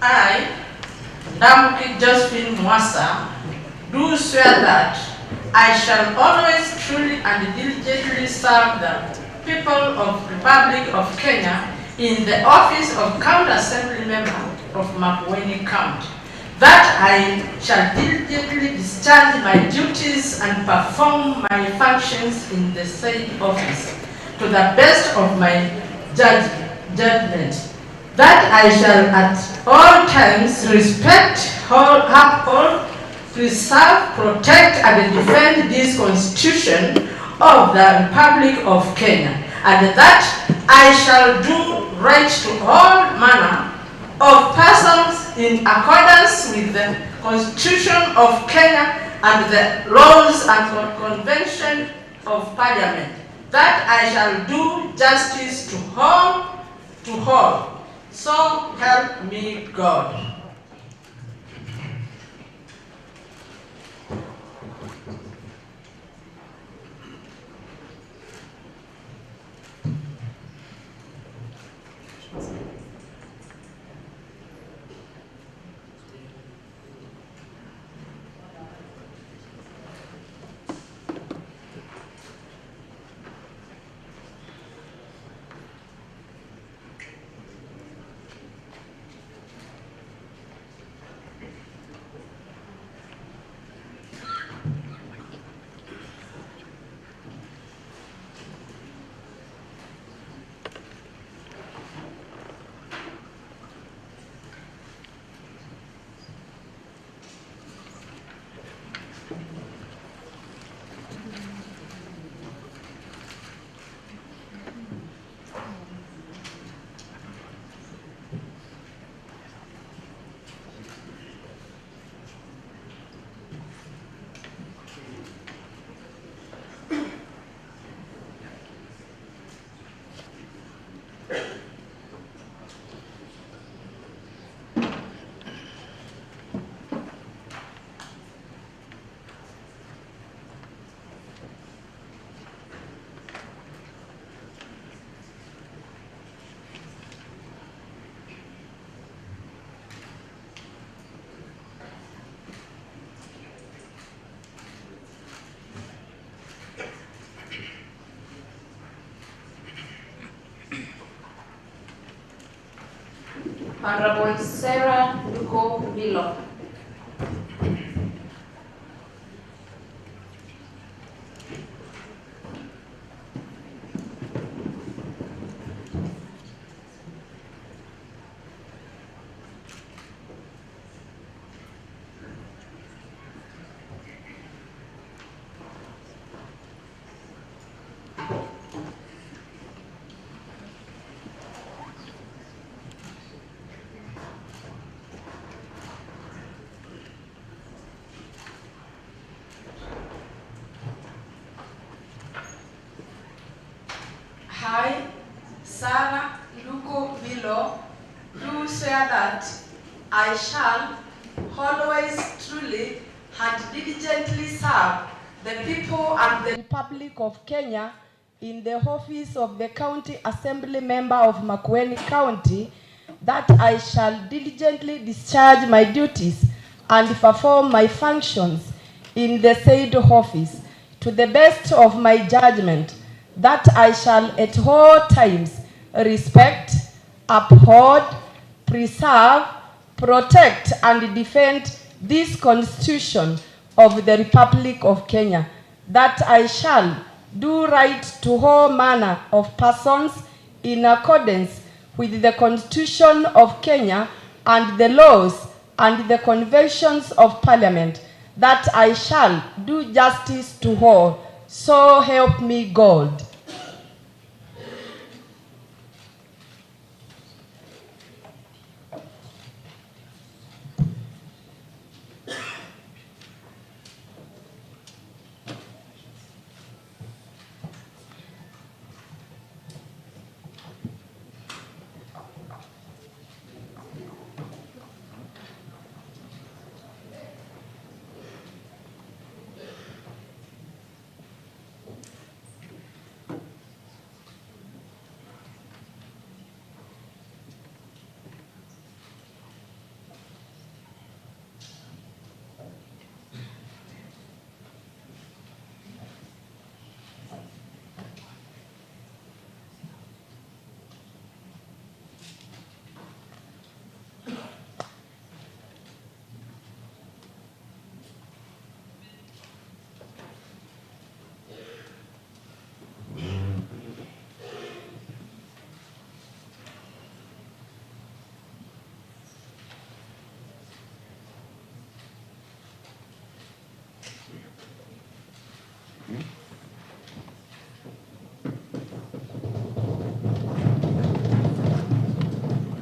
I, Ndamuki Josephine Mwasa, do swear that I shall always truly and diligently serve the people of the Republic of Kenya in the office of County Assembly Member of Makueni County, that I shall diligently discharge my duties and perform my functions in the said office to the best of my judgment, that I shall at all times respect, uphold, preserve, protect, and defend this Constitution of the Republic of Kenya, and that I shall do right to all manner of persons in accordance with the Constitution of Kenya and the laws and convention of Parliament, that I shall do justice to all. So help me God. Honorable Sarah Luko Bilo. I, Sarah Luko Bilo, do swear that I shall always truly and diligently serve the people and the Republic of Kenya in the office of the County Assembly Member of Makueni County, that I shall diligently discharge my duties and perform my functions in the said office to the best of my judgment, that I shall at all times respect, uphold, preserve, protect, and defend this Constitution of the Republic of Kenya, that I shall do right to all manner of persons in accordance with the Constitution of Kenya and the laws and the conventions of Parliament, that I shall do justice to all. So help me God.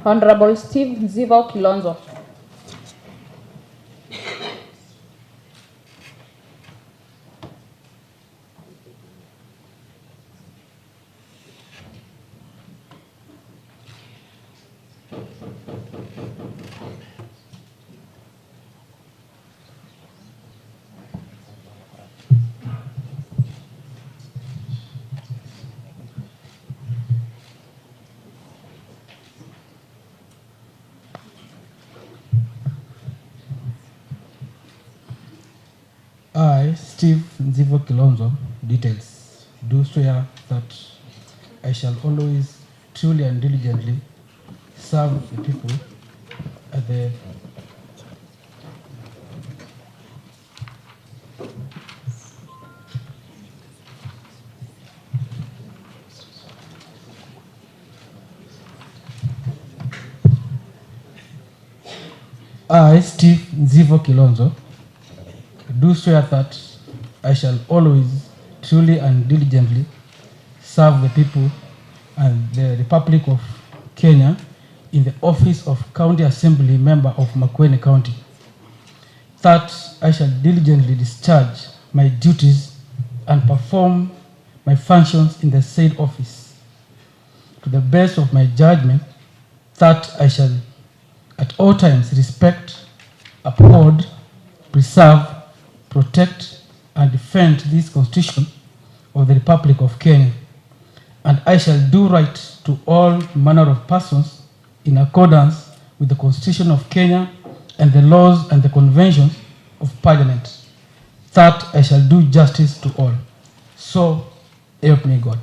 Honorable Steve Nzivo Kilonzo. I, Steve Nzivo Kilonzo, details, do swear that I shall always truly and diligently serve the people at the I, Steve Nzivo Kilonzo, do swear that I shall always truly and diligently serve the people and the Republic of Kenya in the office of County Assembly Member of Makueni County. That I shall diligently discharge my duties and perform my functions in the said office to the best of my judgment. That I shall at all times respect, uphold, preserve, protect, and defend this Constitution of the Republic of Kenya. And I shall do right to all manner of persons in accordance with the Constitution of Kenya and the laws and the conventions of Parliament. That I shall do justice to all. So help me God.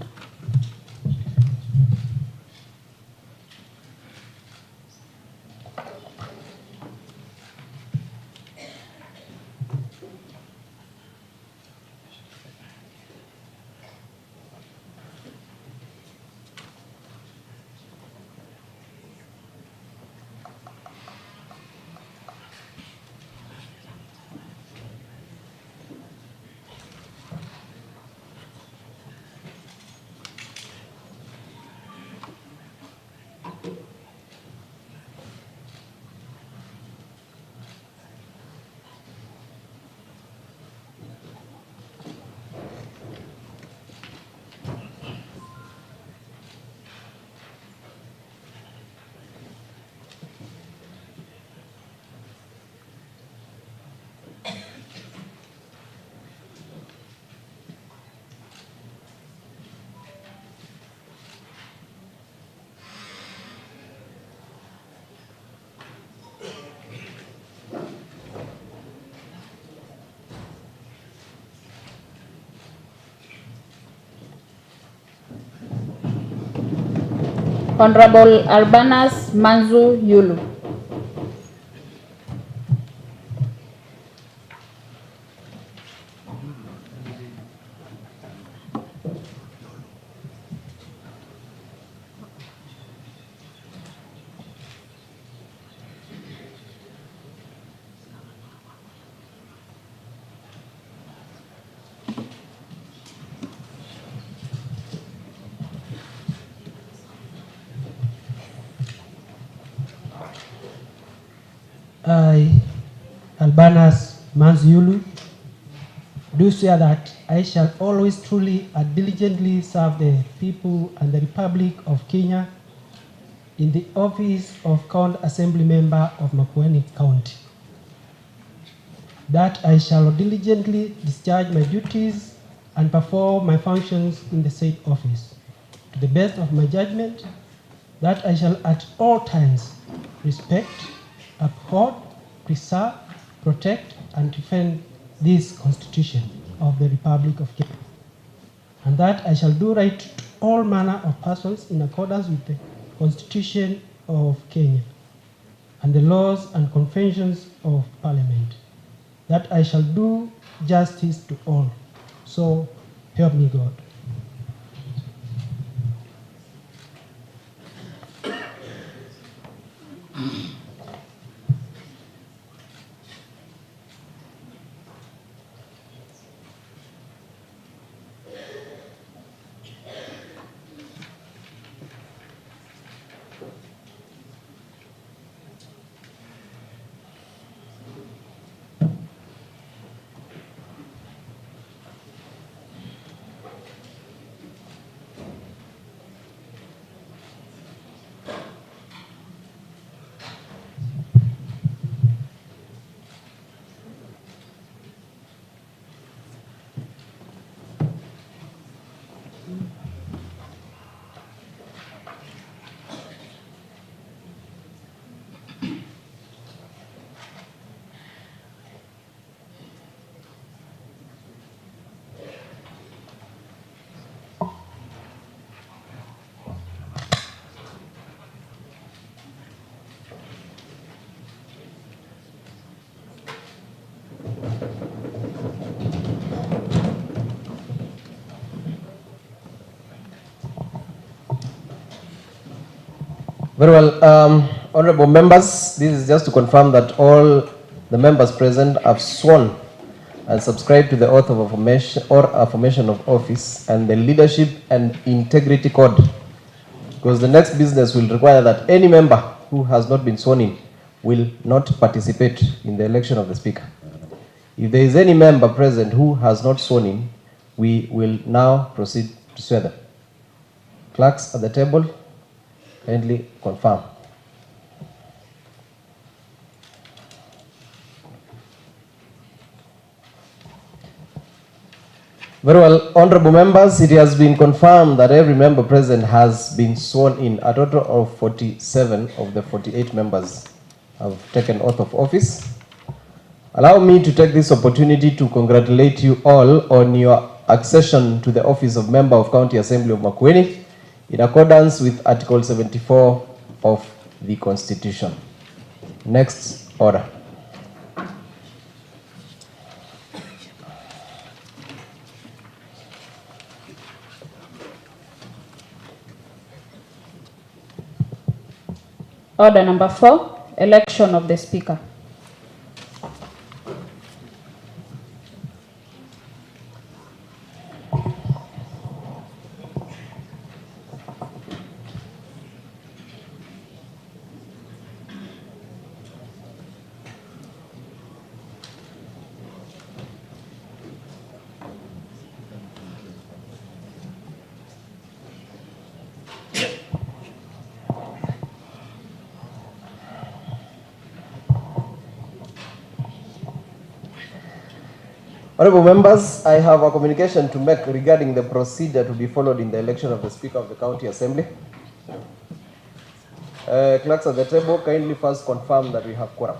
Honorable Albanas Manzu Yulu. I, Albanas Manziulu, do swear that I shall always truly and diligently serve the people and the Republic of Kenya in the office of County Assembly Member of Makueni County. That I shall diligently discharge my duties and perform my functions in the said office to the best of my judgment. That I shall at all times respect, uphold, preserve, protect, and defend this Constitution of the Republic of Kenya. And that I shall do right to all manner of persons in accordance with the Constitution of Kenya and the laws and conventions of Parliament. That I shall do justice to all. So help me God. Very well. Honorable members, this is just to confirm that all the members present have sworn and subscribed to the oath of affirmation or affirmation of office and the leadership and integrity code. Because the next business will require that any member who has not been sworn in will not participate in the election of the speaker. If there is any member present who has not sworn in, we will now proceed to swear them. Clerks at the table, kindly confirm. Very well, honorable members, it has been confirmed that every member present has been sworn in. A total of 47 of the 48 members have taken oath of office. Allow me to take this opportunity to congratulate you all on your accession to the office of Member of County Assembly of Makueni in accordance with Article 74 of the Constitution. Next order. Order number 4, election of the speaker. Honorable members, I have a communication to make regarding the procedure to be followed in the election of the Speaker of the County Assembly. Clerks at the table, kindly first confirm that we have quorum.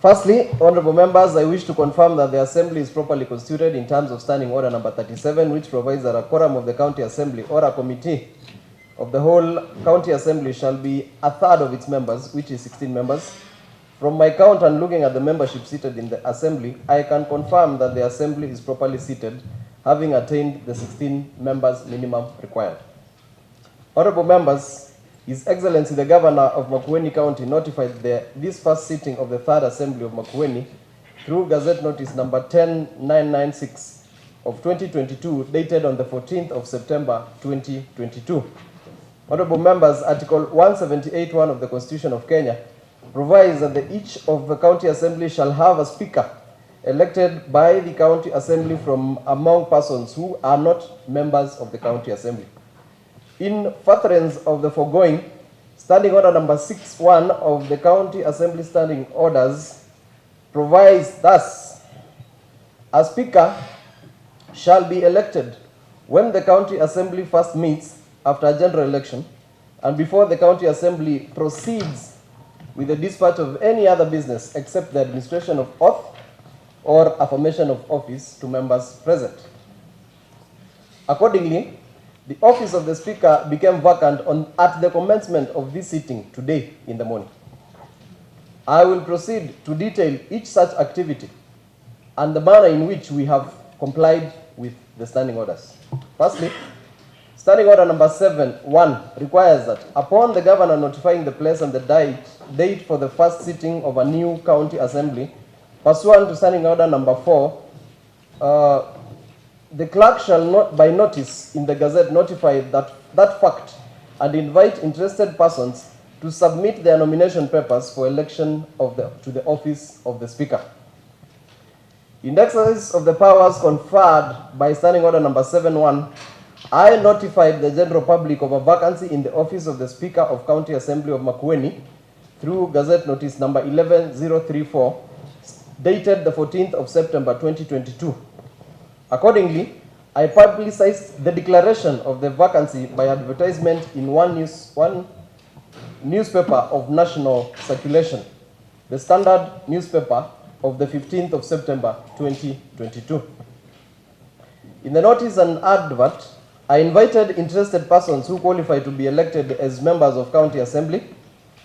Firstly, honorable members, I wish to confirm that the Assembly is properly constituted in terms of Standing Order number 37, which provides that a quorum of the County Assembly or a committee of the whole County Assembly shall be a third of its members, which is 16 members. From my count and looking at the membership seated in the Assembly, I can confirm that the Assembly is properly seated, having attained the 16 members minimum required. Honorable members, His Excellency the Governor of Makueni County notified this first sitting of the Third Assembly of Makueni through Gazette Notice number 10996 of 2022, dated on the 14th of September 2022. Honorable members, Article 178(1) of the Constitution of Kenya provides that each of the County Assembly shall have a speaker elected by the County Assembly from among persons who are not members of the County Assembly. In furtherance of the foregoing, Standing Order number 6(1) of the County Assembly Standing Orders provides thus: a speaker shall be elected when the County Assembly first meets after a general election and before the County Assembly proceeds with the dispatch of any other business except the administration of oath or affirmation of office to members present. Accordingly, the office of the Speaker became vacant at the commencement of this sitting today in the morning. I will proceed to detail each such activity and the manner in which we have complied with the standing orders. Firstly, Standing Order number 7(1) requires that upon the Governor notifying the place and the date for the first sitting of a new County Assembly, pursuant to Standing Order number 4, the clerk shall not, by notice in the Gazette, notify that fact and invite interested persons to submit their nomination papers for election to the office of the Speaker. In exercise of the powers conferred by Standing Order number 7(1), I notified the general public of a vacancy in the office of the Speaker of County Assembly of Makueni through Gazette Notice number 11034, dated the 14th of September 2022. Accordingly, I publicized the declaration of the vacancy by advertisement in one newspaper of national circulation, the Standard newspaper of the 15th of September 2022. In the notice and advert, I invited interested persons who qualify to be elected as members of County Assembly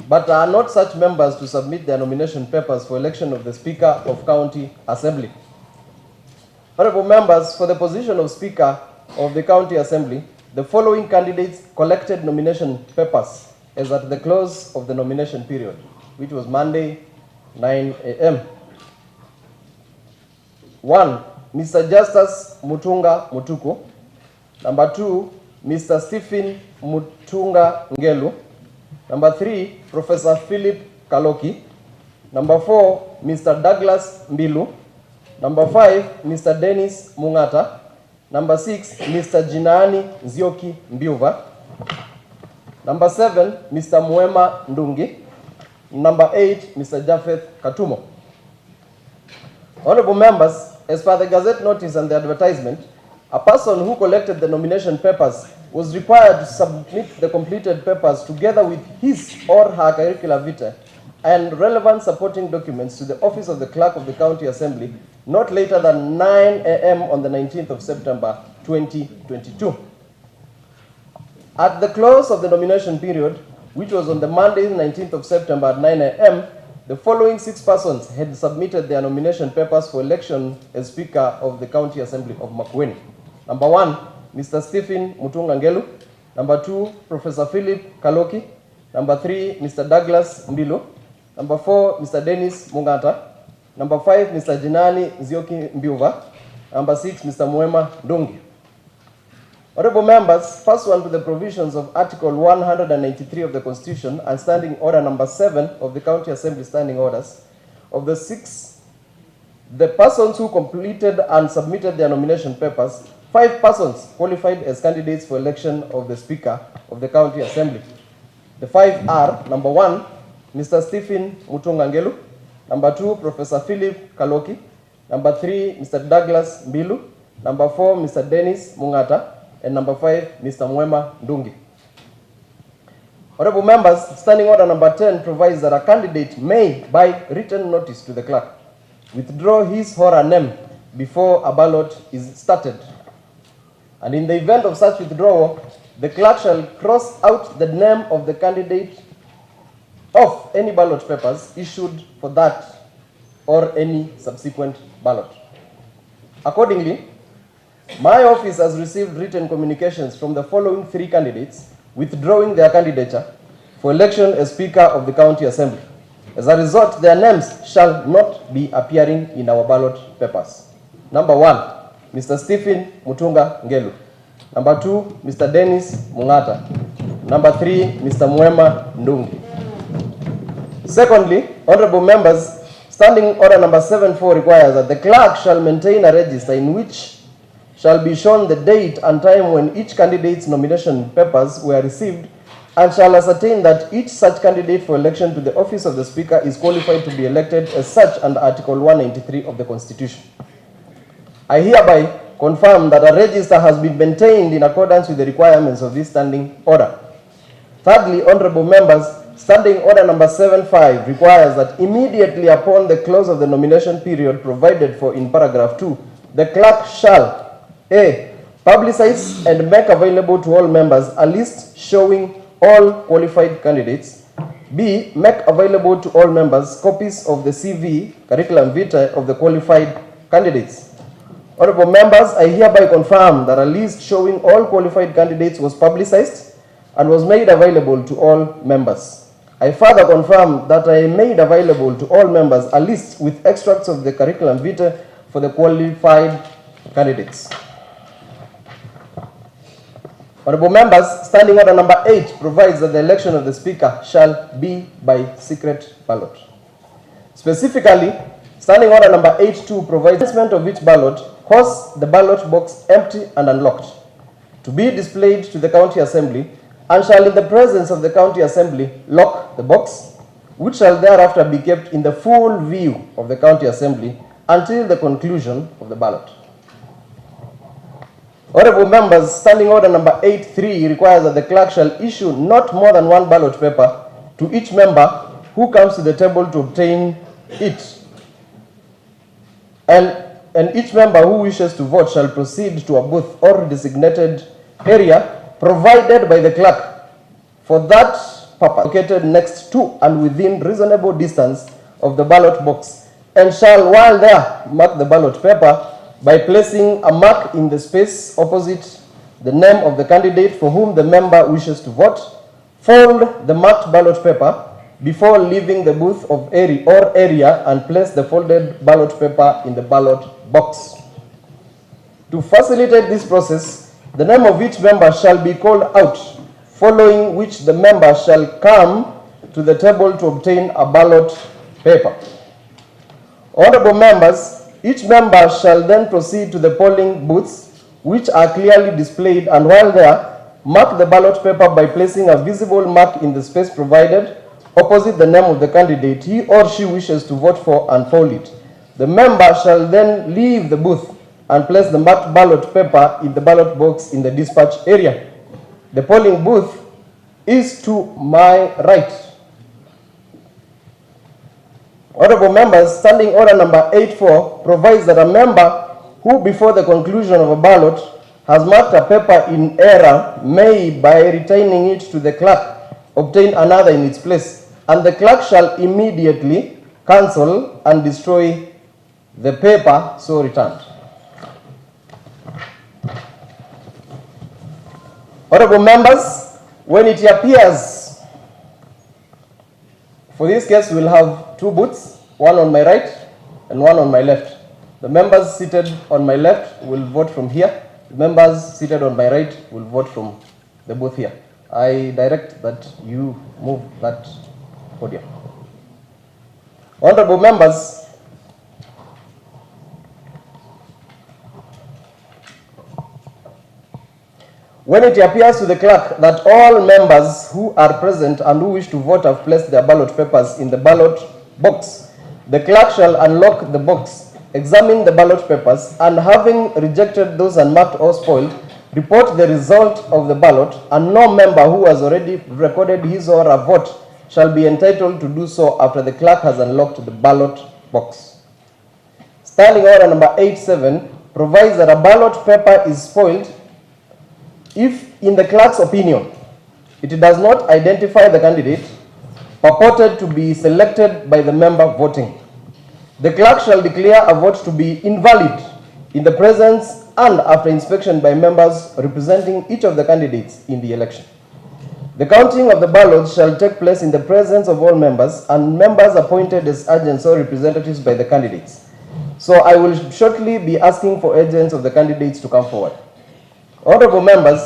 but are not such members to submit their nomination papers for election of the Speaker of County Assembly. Honorable members, for the position of Speaker of the County Assembly, the following candidates collected nomination papers as at the close of the nomination period, which was Monday, 9 a.m. 1. Mr. Justus Mutunga Mutuku. Number 2, Mr. Stephen Mutunga Ngelu. Number 3, Professor Philip Kaloki. Number 4, Mr. Douglas Mbilu. Number 5, Mr. Dennis Mungata. Number 6, Mr. Jinani Nzioki Mbiuva. Number 7, Mr. Mwema Ndungi. Number 8, Mr. Japheth Katumo. Honorable members, as per the Gazette notice and the advertisement, a person who collected the nomination papers was required to submit the completed papers together with his or her curricula vitae and relevant supporting documents to the office of the Clerk of the County Assembly not later than 9 a.m. on the 19th of September 2022. At the close of the nomination period, which was on the Monday, 19th of September at 9 a.m., the following 6 persons had submitted their nomination papers for election as Speaker of the County Assembly of Makueni. Number 1, Mr. Stephen Mutunga Ngelu. Number 2, Professor Philip Kaloki. Number 3, Mr. Douglas Mbilu. Number 4, Mr. Dennis Mungata. Number 5, Mr. Jinani Nzioki Mbiuva. Number 6, Mr. Mwema Ndungi. Honorable members, pursuant to the provisions of Article 193 of the Constitution and Standing Order number 7 of the County Assembly Standing Orders, of the 6, the persons who completed and submitted their nomination papers, 5 persons qualified as candidates for election of the Speaker of the County Assembly. The 5 are, number 1, Mr. Stephen Mutunga Ngelu. Number 2, Professor Philip Kaloki. Number 3, Mr. Douglas Mbilu. Number 4, Mr. Dennis Mungata. And number 5, Mr. Mwema Ndungi. Honorable members, Standing Order number 10 provides that a candidate may, by written notice to the clerk, withdraw his or her name before a ballot is started. And in the event of such withdrawal, the clerk shall cross out the name of the candidate of any ballot papers issued for that or any subsequent ballot. Accordingly, my office has received written communications from the following 3 candidates withdrawing their candidature for election as Speaker of the County Assembly. As a result, their names shall not be appearing in our ballot papers. Number 1, Mr. Stephen Mutunga Ngelu. Number 2, Mr. Dennis Mungata. Number 3, Mr. Mwema Ndungi. Secondly, honorable members, Standing Order number 7.4 requires that the clerk shall maintain a register in which shall be shown the date and time when each candidate's nomination papers were received, and shall ascertain that each such candidate for election to the office of the Speaker is qualified to be elected as such under Article 193 of the Constitution. I hereby confirm that a register has been maintained in accordance with the requirements of this Standing Order. Thirdly, honorable members, Standing Order number 7.5 requires that immediately upon the close of the nomination period provided for in paragraph 2, the clerk shall A. Publicize and make available to all members a list showing all qualified candidates. B. Make available to all members copies of the CV, curriculum vitae of the qualified candidates. Honorable members, I hereby confirm that a list showing all qualified candidates was publicized and was made available to all members. I further confirm that I made available to all members a list with extracts of the curriculum vitae for the qualified candidates. Honorable members, Standing Order number 8 provides that the election of the Speaker shall be by secret ballot. Specifically, Standing Order number 8.2 provides placement of each ballot cause the ballot box empty and unlocked to be displayed to the County Assembly, and shall in the presence of the County Assembly lock the box, which shall thereafter be kept in the full view of the County Assembly until the conclusion of the ballot. Honorable members, Standing Order number 8.3 requires that the clerk shall issue not more than 1 ballot paper to each member who comes to the table to obtain it. And each member who wishes to vote shall proceed to a booth or designated area provided by the clerk for that purpose located next to and within reasonable distance of the ballot box, and shall, while there, mark the ballot paper by placing a mark in the space opposite the name of the candidate for whom the member wishes to vote, fold the marked ballot paper before leaving the booth or area and place the folded ballot paper in the ballot box. To facilitate this process, the name of each member shall be called out, following which the member shall come to the table to obtain a ballot paper. Honorable members, each member shall then proceed to the polling booths, which are clearly displayed, and while there, mark the ballot paper by placing a visible mark in the space provided opposite the name of the candidate he or she wishes to vote for, and fold it. The member shall then leave the booth and place the marked ballot paper in the ballot box in the dispatch area. The polling booth is to my right. Honorable members, Standing Order number 84 provides that a member who, before the conclusion of a ballot, has marked a paper in error may, by returning it to the clerk, obtain another in its place, and the clerk shall immediately cancel and destroy the paper so returned. Honorable members, when it appears, for this case, we'll have two booths, one on my right and one on my left. The members seated on my left will vote from here. The members seated on my right will vote from the booth here. I direct that you move that podium. Honorable members, when it appears to the clerk that all members who are present and who wish to vote have placed their ballot papers in the ballot box, the clerk shall unlock the box, examine the ballot papers, and having rejected those unmarked or spoiled, report the result of the ballot, and no member who has already recorded his or her vote shall be entitled to do so after the clerk has unlocked the ballot box. Standing Order number 87 provides that a ballot paper is spoiled if, in the clerk's opinion, it does not identify the candidate purported to be selected by the member voting. The clerk shall declare a vote to be invalid in the presence and after inspection by members representing each of the candidates in the election. The counting of the ballots shall take place in the presence of all members and members appointed as agents or representatives by the candidates. So I will shortly be asking for agents of the candidates to come forward. Honorable members,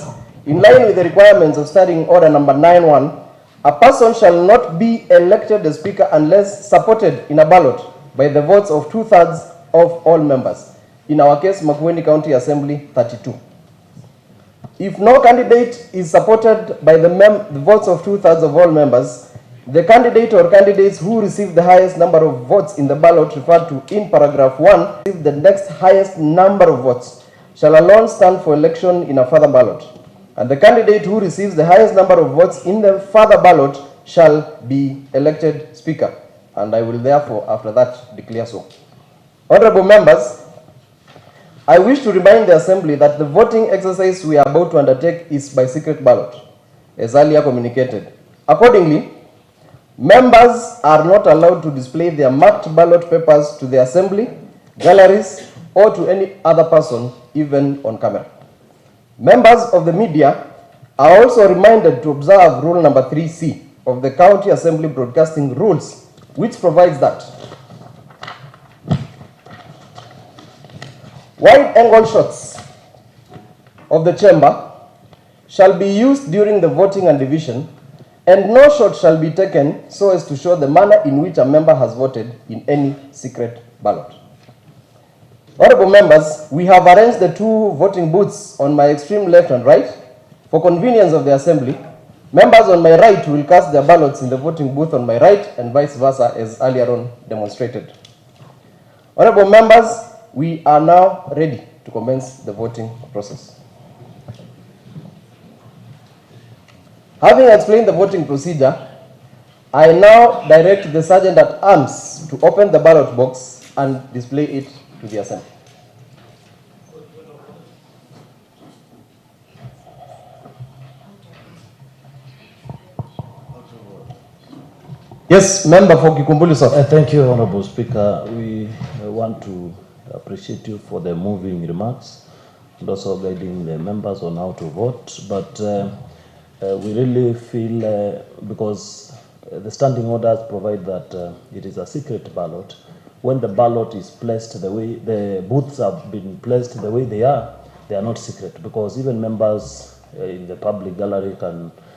in line with the requirements of Standing Order number 91, a person shall not be elected as Speaker unless supported in a ballot by the votes of 2/3 of all members. In our case, Makueni County Assembly 32. If no candidate is supported by the votes of 2/3 of all members, the candidate or candidates who receive the highest number of votes in the ballot referred to in paragraph 1 receive the next highest number of votes shall alone stand for election in a further ballot, and the candidate who receives the highest number of votes in the further ballot shall be elected Speaker, and I will therefore after that declare so. Honorable members, I wish to remind the Assembly that the voting exercise we are about to undertake is by secret ballot, as earlier communicated. Accordingly, members are not allowed to display their marked ballot papers to the Assembly, galleries, or to any other person, even on camera. Members of the media are also reminded to observe Rule number 3C of the County Assembly Broadcasting Rules, which provides that wide-angle shots of the chamber shall be used during the voting and division, and no shot shall be taken so as to show the manner in which a member has voted in any secret ballot. Honorable members, we have arranged the two voting booths on my extreme left and right for convenience of the Assembly. Members on my right will cast their ballots in the voting booth on my right and vice versa as earlier on demonstrated. Honorable members, we are now ready to commence the voting process. Having explained the voting procedure, I now direct the Sergeant at Arms to open the ballot box and display it to the Assembly. Yes, member for Kikumbulu, sir. Thank you, Honorable Speaker. We want to appreciate you for the moving remarks and also guiding the members on how to vote. But we really feel, because the standing orders provide that it is a secret ballot. When the ballot is placed the way, the booths have been placed the way they are not secret, because even members in the public gallery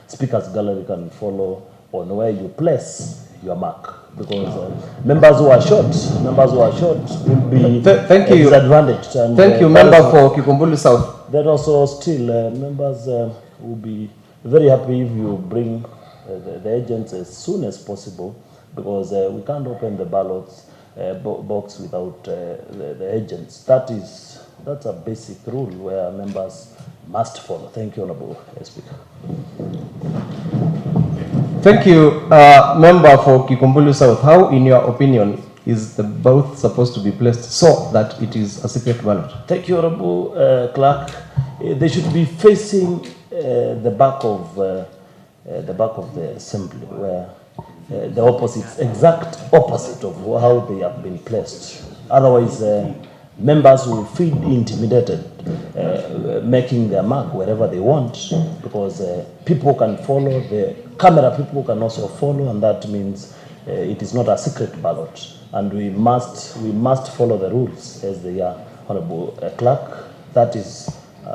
speakers gallery can follow on where you place your mark, because members who are short will be disadvantaged. And, thank you, member for Kikumbulu South. Then also still members will be very happy if you bring the agents as soon as possible, because we can't open the ballots box without the agents. That's a basic rule where members must follow. Thank you, Honorable Speaker. Thank you, member for Kikumbulu South. How, in your opinion, is the booth supposed to be placed so that it is a secret ballot? Thank you, Honorable Clerk. They should be facing the back of the assembly, where the exact opposite of how they have been placed. Otherwise, members will feel intimidated, making their mark wherever they want, because people can follow, the camera people can also follow, and that means it is not a secret ballot. And we must follow the rules as they are, Honorable Clerk. That is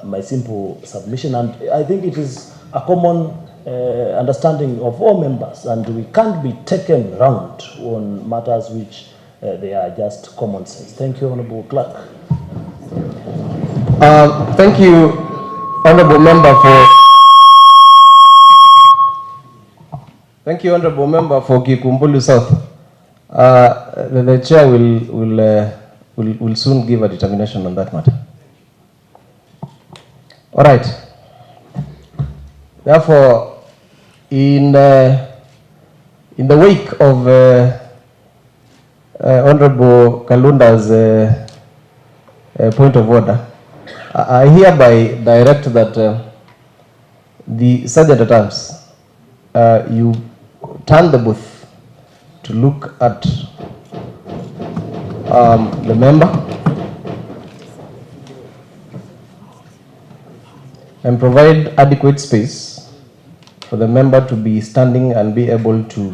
my simple submission, and I think it is a common understanding of all members, and we can't be taken round on matters which they are just common sense. Thank you, Honorable Clerk. Thank you, Honorable Member for. Thank you, Honorable Member for Kikumbulu South. The chair will soon give a determination on that matter. All right. Therefore, in the wake of Honorable Kalunda's point of order, I hereby direct that the Sergeant at Arms, you turn the booth to look at the member and provide adequate space for the member to be standing and be able to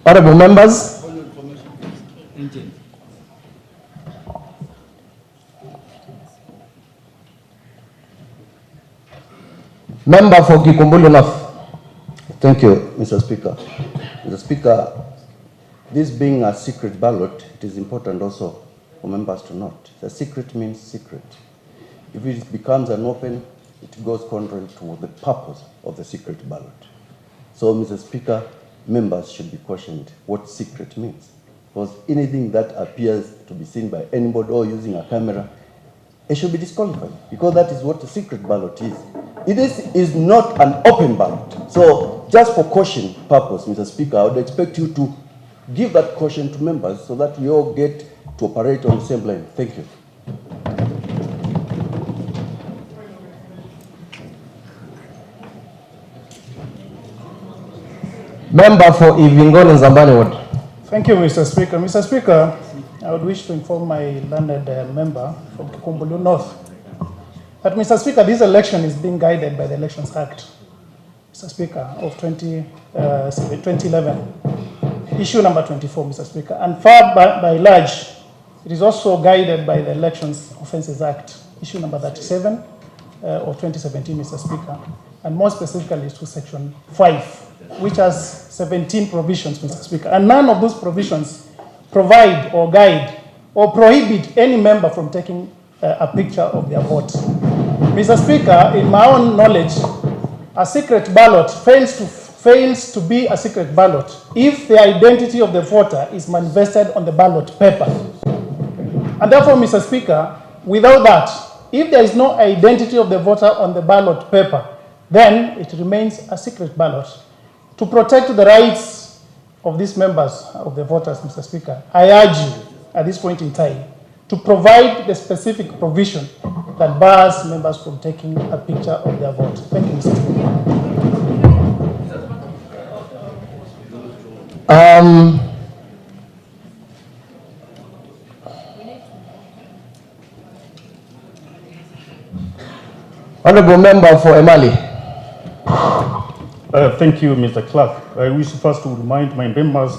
Honorable members, member for Kikumbulu North. Thank you, Mr. Speaker. Mr. Speaker, this being a secret ballot, it is important also for members to note. The secret means secret. If it becomes an open, it goes contrary to the purpose of the secret ballot. So, Mr. Speaker, members should be cautioned what secret means. Because anything that appears to be seen by anybody or using a camera, it should be disqualified, because that is what a secret ballot is. It is not an open ballot. So, just for caution purpose, Mr. Speaker, I would expect you to give that caution to members so that we all get to operate on the same line. Thank you. Member for Ivingoni Zambani Ward. Thank you, Mr. Speaker. Mr. Speaker, I would wish to inform my learned member from Kikumbulu North that, Mr. Speaker, this election is being guided by the Elections Act, Mr. Speaker, of 2011, issue number 24, Mr. Speaker. And far by large, it is also guided by the Elections Offences Act, issue number 37 of 2017, Mr. Speaker, and more specifically to section 5, which has 17 provisions, Mr. Speaker. And none of those provisions provide or guide or prohibit any member from taking a picture of their vote. Mr. Speaker, in my own knowledge, a secret ballot fails to be a secret ballot if the identity of the voter is manifested on the ballot paper. And therefore, Mr. Speaker, without that, if there is no identity of the voter on the ballot paper, then it remains a secret ballot. To protect the rights of these members, of the voters, Mr. Speaker, I urge you at this point in time to provide the specific provision that bars members from taking a picture of their vote. Thank you, Mr. Speaker. Honorable Member for Emali. Thank you, Mr. Clerk. I wish first to remind my members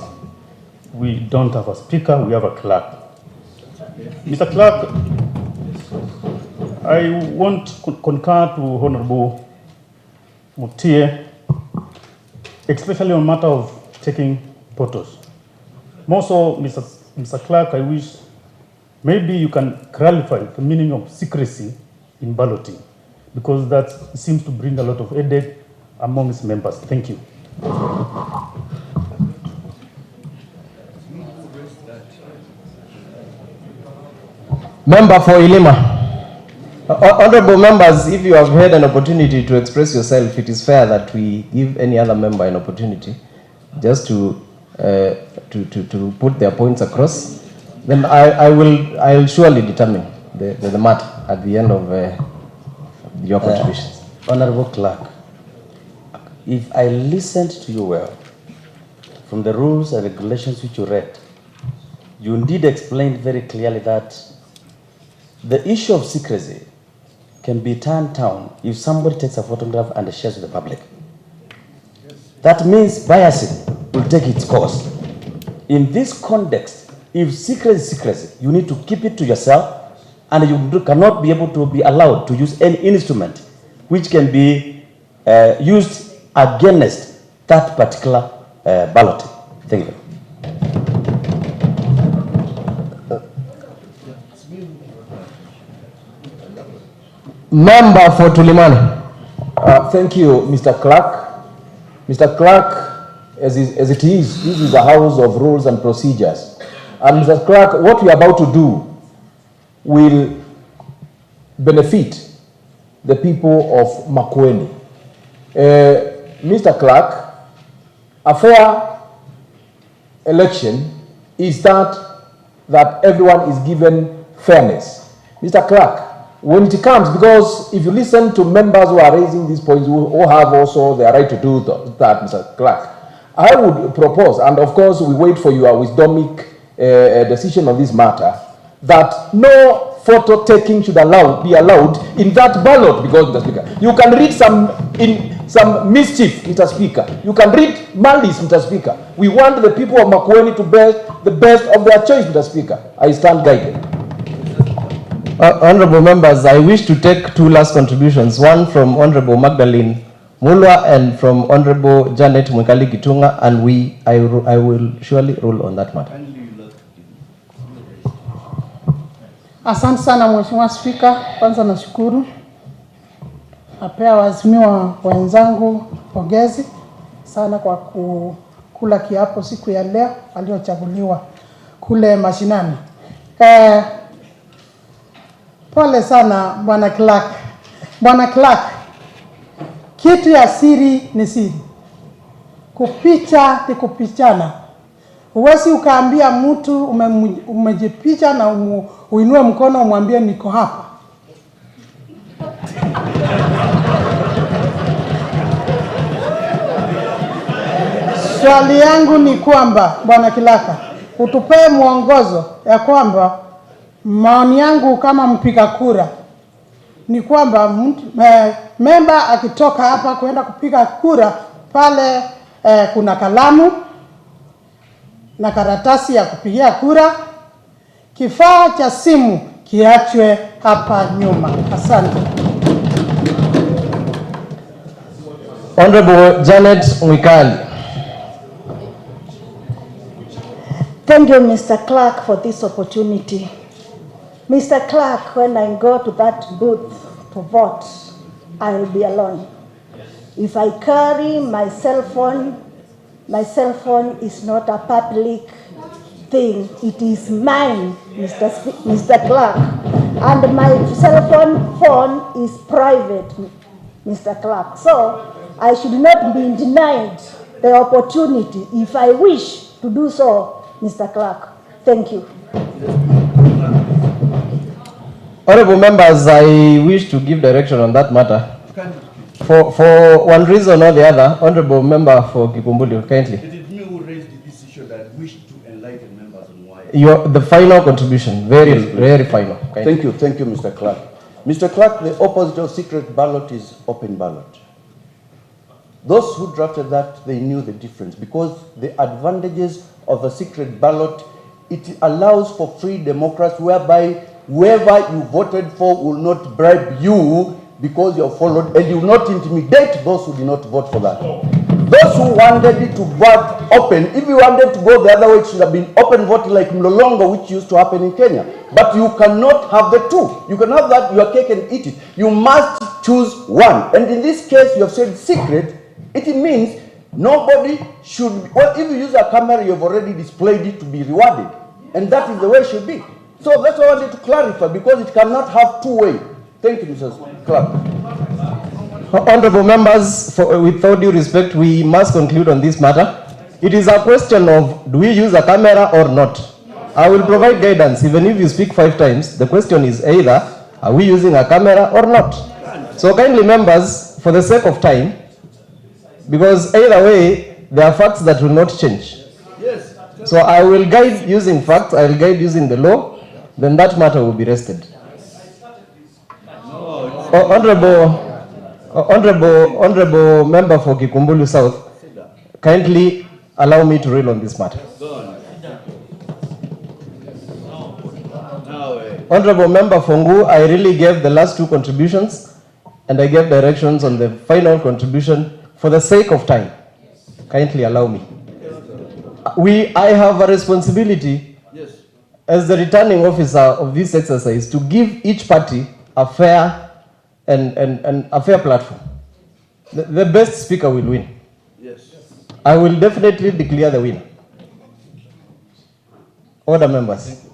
we don't have a speaker, we have a clerk. Mr. Clerk, I want to concur to Honorable Mutie, especially on matter of taking photos. More so, Mr. Clerk, I wish maybe you can clarify the meaning of secrecy in balloting, because that seems to bring a lot of headache amongst members. Thank you. Member for Ilima. Honorable members, if you have had an opportunity to express yourself, it is fair that we give any other member an opportunity just to put their points across. Then I'll surely determine the matter at the end of your contributions. Honorable Clerk, if I listened to you well, from the rules and regulations which you read, you indeed explained very clearly that the issue of secrecy can be turned down if somebody takes a photograph and shares with the public. That means biasing will take its course. In this context, if secrecy is secrecy, you need to keep it to yourself, and you cannot be able to be allowed to use any instrument which can be used against that particular ballot. Thank you. Member for Tulimani. Thank you, Mr. Clerk. Mr. Clerk, as it is, this is a house of rules and procedures. And Mr. Clerk, what we are about to do will benefit the people of Makueni. Mr. Clerk, a fair election is that everyone is given fairness. Mr. Clerk, when it comes, because if you listen to members who are raising these points, who have also the right to do that, Mr. Clerk, I would propose, and of course we wait for your wisdomic decision on this matter, that no photo taking should be allowed in that ballot, because, Mr. Speaker, you can read some mischief, Mr. Speaker. You can read malice, Mr. Speaker. We want the people of Makueni to bear the best of their choice, Mr. Speaker. I stand guided. Honorable members, I wish to take two last contributions, one from Honorable Magdalene Mulwa and from Honorable Janet Mwikali Gitunga, and I will surely rule on that matter. Asante sana Mheshimiwa Spika, kwanza nashukuru. Napea waheshimiwa wenzangu pongezi sana kwa kula kiapo siku ya leo waliochaguliwa kule mashinani. Pole sana Bwana Clerk. Bwana Clerk, kitu ya siri ni siri. Kupicha ni kupichana. Huwezi ukaambia mtu umejipicha na uinue mkono umwambie niko hapa. Swali yangu ni kwamba Bwana Kilaka, utupee mwongozo ya kwamba maoni yangu kama mpiga kura ni kwamba memba akitoka hapa kwenda kupiga kura pale kuna kalamu na karatasi ya kupigia kura, kifaa cha simu kiachwe hapa nyuma. Asante. Honorable Janet Mwikali. Thank you, Mr. Clerk, for this opportunity. Mr. Clerk, when I go to that booth to vote, I will be alone. If I carry my cell phone is not a public thing. It is mine, Mr. Clerk. And my cell phone is private, Mr. Clerk. So I should not be denied the opportunity if I wish to do so, Mr. Clerk. Thank you. Honorable members, I wish to give direction on that matter. For one reason or the other, Honorable Member for Kikumbuli, kindly. It is me who raised this issue that wish to enlighten members on why. The final contribution, very final. Thank you, Mr. Clerk. Mr. Clerk, the opposite of secret ballot is open ballot. Those who drafted that, they knew the difference because the advantages of a secret ballot, it allows for free democracy whereby whoever you voted for will not bribe you because you are followed, and you will not intimidate those who did not vote for that. Those who wanted it to vote open, if you wanted to go the other way, it should have been open voting like Mlolongo, which used to happen in Kenya. But you cannot have the two. You can have that, your cake and eat it. You must choose one. And in this case, you have said secret. It means nobody should, well, if you use a camera, you have already displayed it to be rewarded. And that is the way it should be. So that's what I wanted to clarify, because it cannot have two-way. Thank you, Mr. Clerk. Honorable members, with all due respect, we must conclude on this matter. It is a question of, do we use a camera or not? I will provide guidance. Even if you speak 5 times, the question is either, are we using a camera or not? So kindly members, for the sake of time, because either way, there are facts that will not change. Yes. So I will guide using facts, I will guide using the law, then that matter will be rested. Honorable Member for Kikumbulu South, kindly allow me to rule on this matter. Honorable Member Fongu, I really gave the last 2 contributions and I gave directions on the final contribution for the sake of time. Kindly allow me. I have a responsibility as the returning officer of this exercise to give each party a fair and a fair platform. The best speaker will win. Yes. I will definitely declare the winner. Order, members.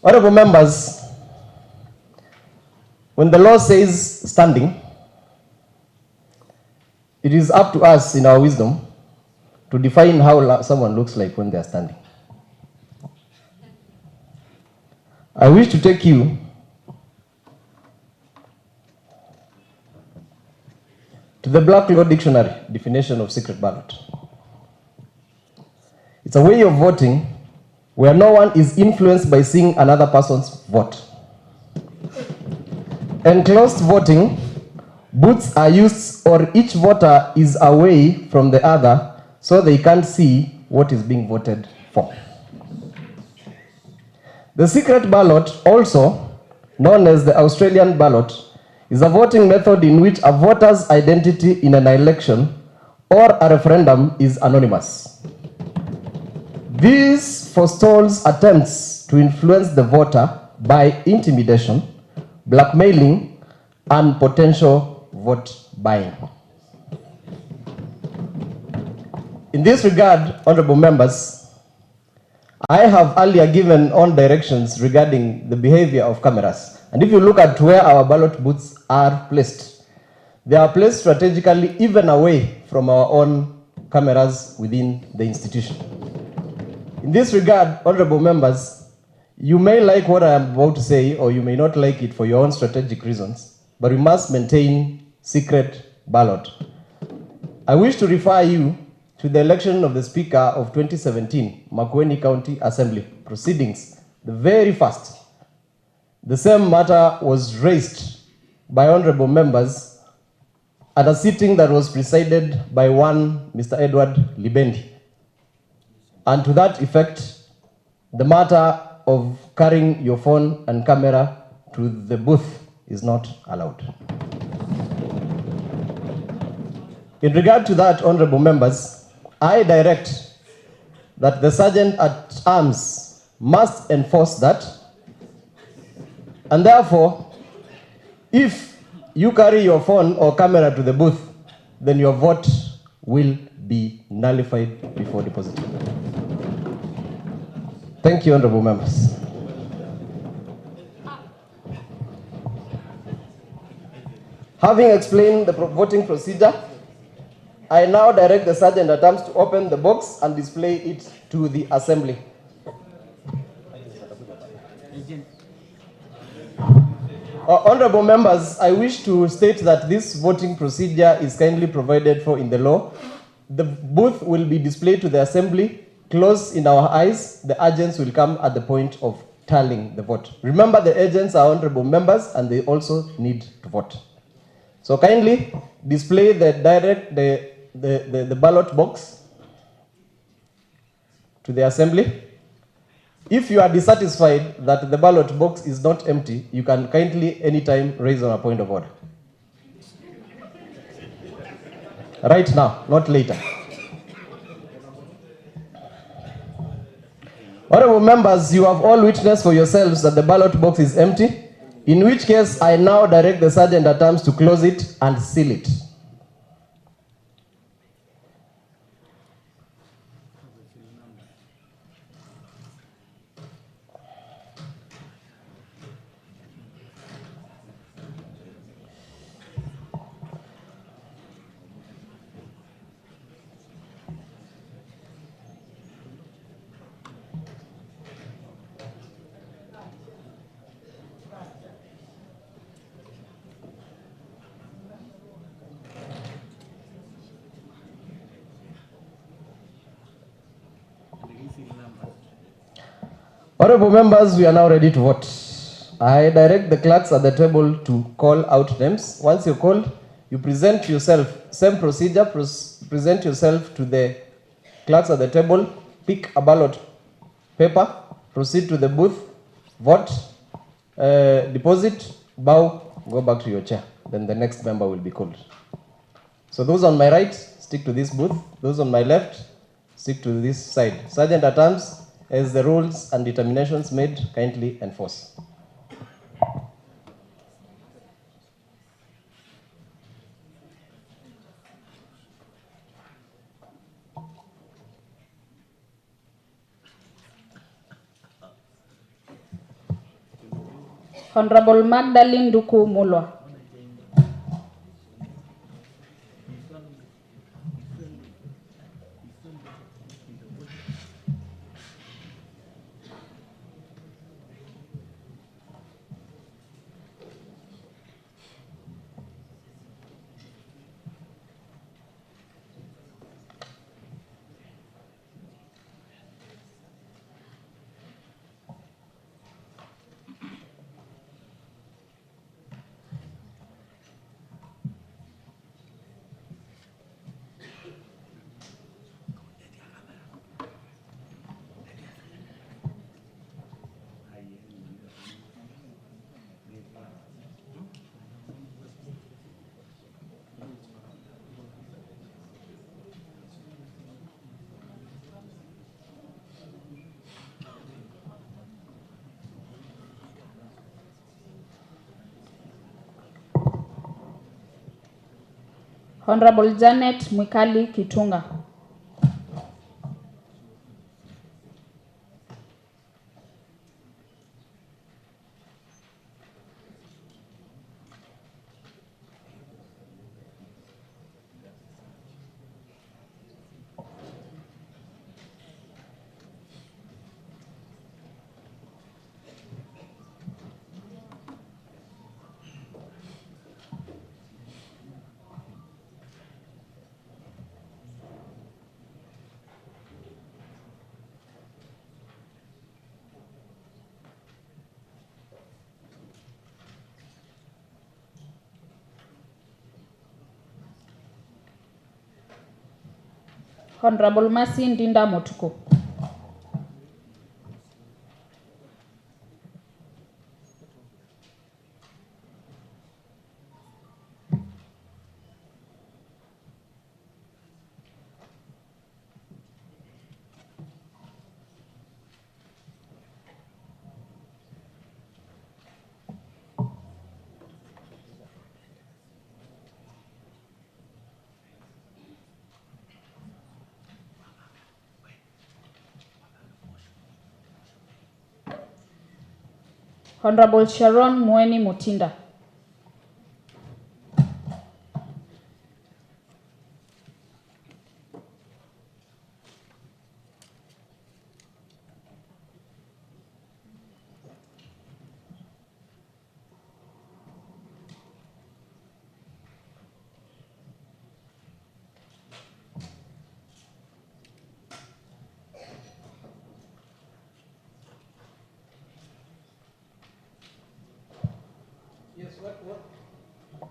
Honorable members, when the law says standing, it is up to us in our wisdom to define how someone looks like when they are standing. I wish to take you to the Black Law Dictionary definition of secret ballot. It's a way of voting where no one is influenced by seeing another person's vote. Enclosed voting, booths are used or each voter is away from the other so they can't see what is being voted for. The secret ballot, also known as the Australian ballot, is a voting method in which a voter's identity in an election or a referendum is anonymous. This forestalls attempts to influence the voter by intimidation, blackmailing, and potential vote buying. In this regard, honorable members, I have earlier given on directions regarding the behavior of cameras. And if you look at where our ballot booths are placed, they are placed strategically even away from our own cameras within the institution. In this regard, honorable members, you may like what I am about to say, or you may not like it for your own strategic reasons, but we must maintain secret ballot. I wish to refer you to the election of the Speaker of 2017, Makueni County Assembly proceedings, the very first. The same matter was raised by honorable members at a sitting that was presided by one Mr. Edward Libendi. And to that effect, the matter of carrying your phone and camera to the booth is not allowed. In regard to that, honorable members, I direct that the Sergeant at Arms must enforce that, and therefore, if you carry your phone or camera to the booth, then your vote will be nullified before depositing. Thank you, honorable members. Having explained the voting procedure, I now direct the Sergeant at Arms to open the box and display it to the assembly. Honorable members, I wish to state that this voting procedure is kindly provided for in the law. The booth will be displayed to the assembly. Close in our eyes, the agents will come at the point of tallying the vote. Remember, the agents are honorable members and they also need to vote. So kindly display the ballot box to the assembly. If you are dissatisfied that the ballot box is not empty, you can kindly anytime raise on a point of order. Right now, not later. Honorable members, you have all witnessed for yourselves that the ballot box is empty, in which case I now direct the Sergeant at Arms to close it and seal it. Honorable members, we are now ready to vote. I direct the clerks at the table to call out names. Once you're called, you present yourself. Same procedure, present yourself to the clerks at the table, pick a ballot paper, proceed to the booth, vote, deposit, bow, go back to your chair. Then the next member will be called. So those on my right, stick to this booth. Those on my left, stick to this side. Sergeant at Arms, as the rules and determinations made, kindly enforce. Honorable Magdalene Duku Mulwa. Honorable Janet Mwikali Kitunga. Honorable Mercy Ndinda Motuko. Honorable Sharon Mueni Mutinda.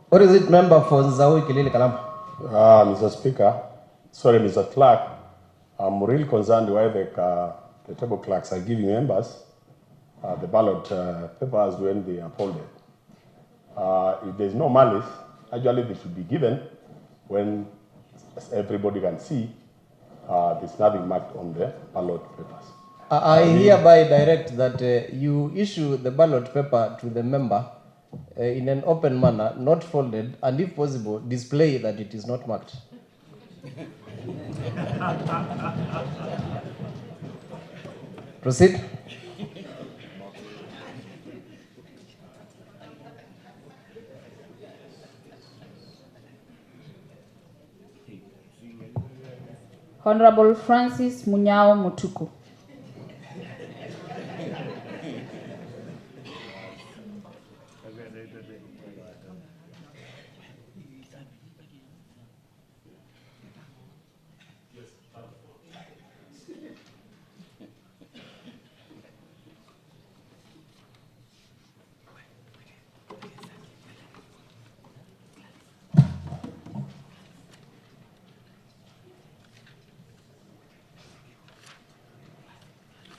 What is it, member for Nzawi Kilili Kalamba? Mr. Speaker, sorry, Mr. Clerk, I'm really concerned why the table clerks are giving members the ballot papers when they are folded. If there's no malice, actually they should be given when everybody can see there's nothing marked on the ballot papers. I hereby direct that you issue the ballot paper to the member in an open manner, not folded, and if possible, display that it is not marked. Proceed. Honorable Francis Munyao Mutuku.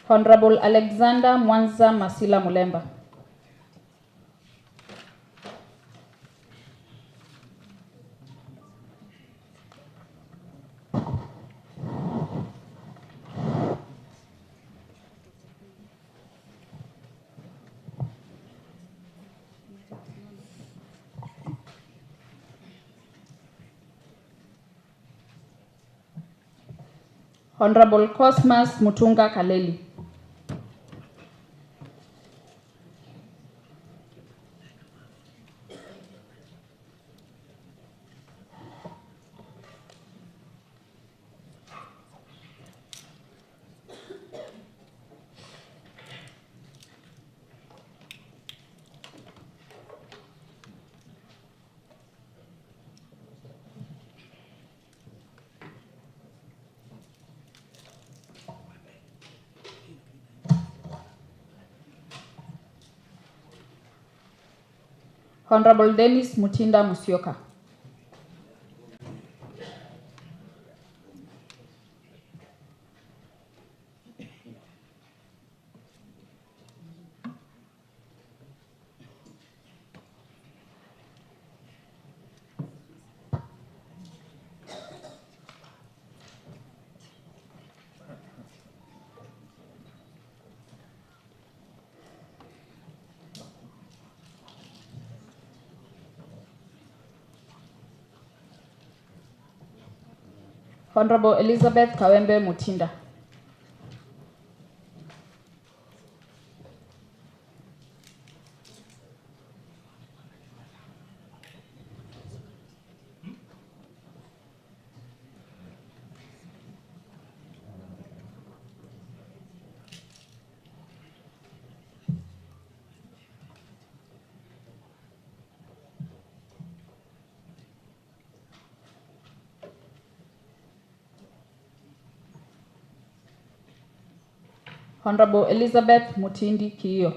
Honorable Alexander Mwanza Masila Mulemba. Honorable Cosmas Mutunga Kaleli. Honorable Dennis Mutinda Musyoka. Honorable Elizabeth Kawembe Mutinda. Honorable Elizabeth Mutindi Kiyo.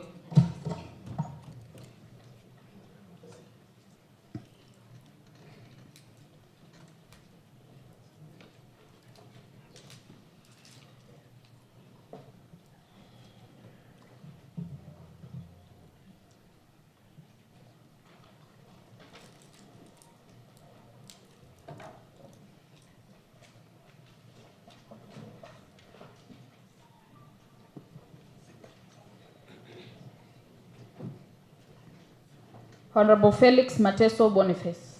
Honorable Felix Mateso Boniface.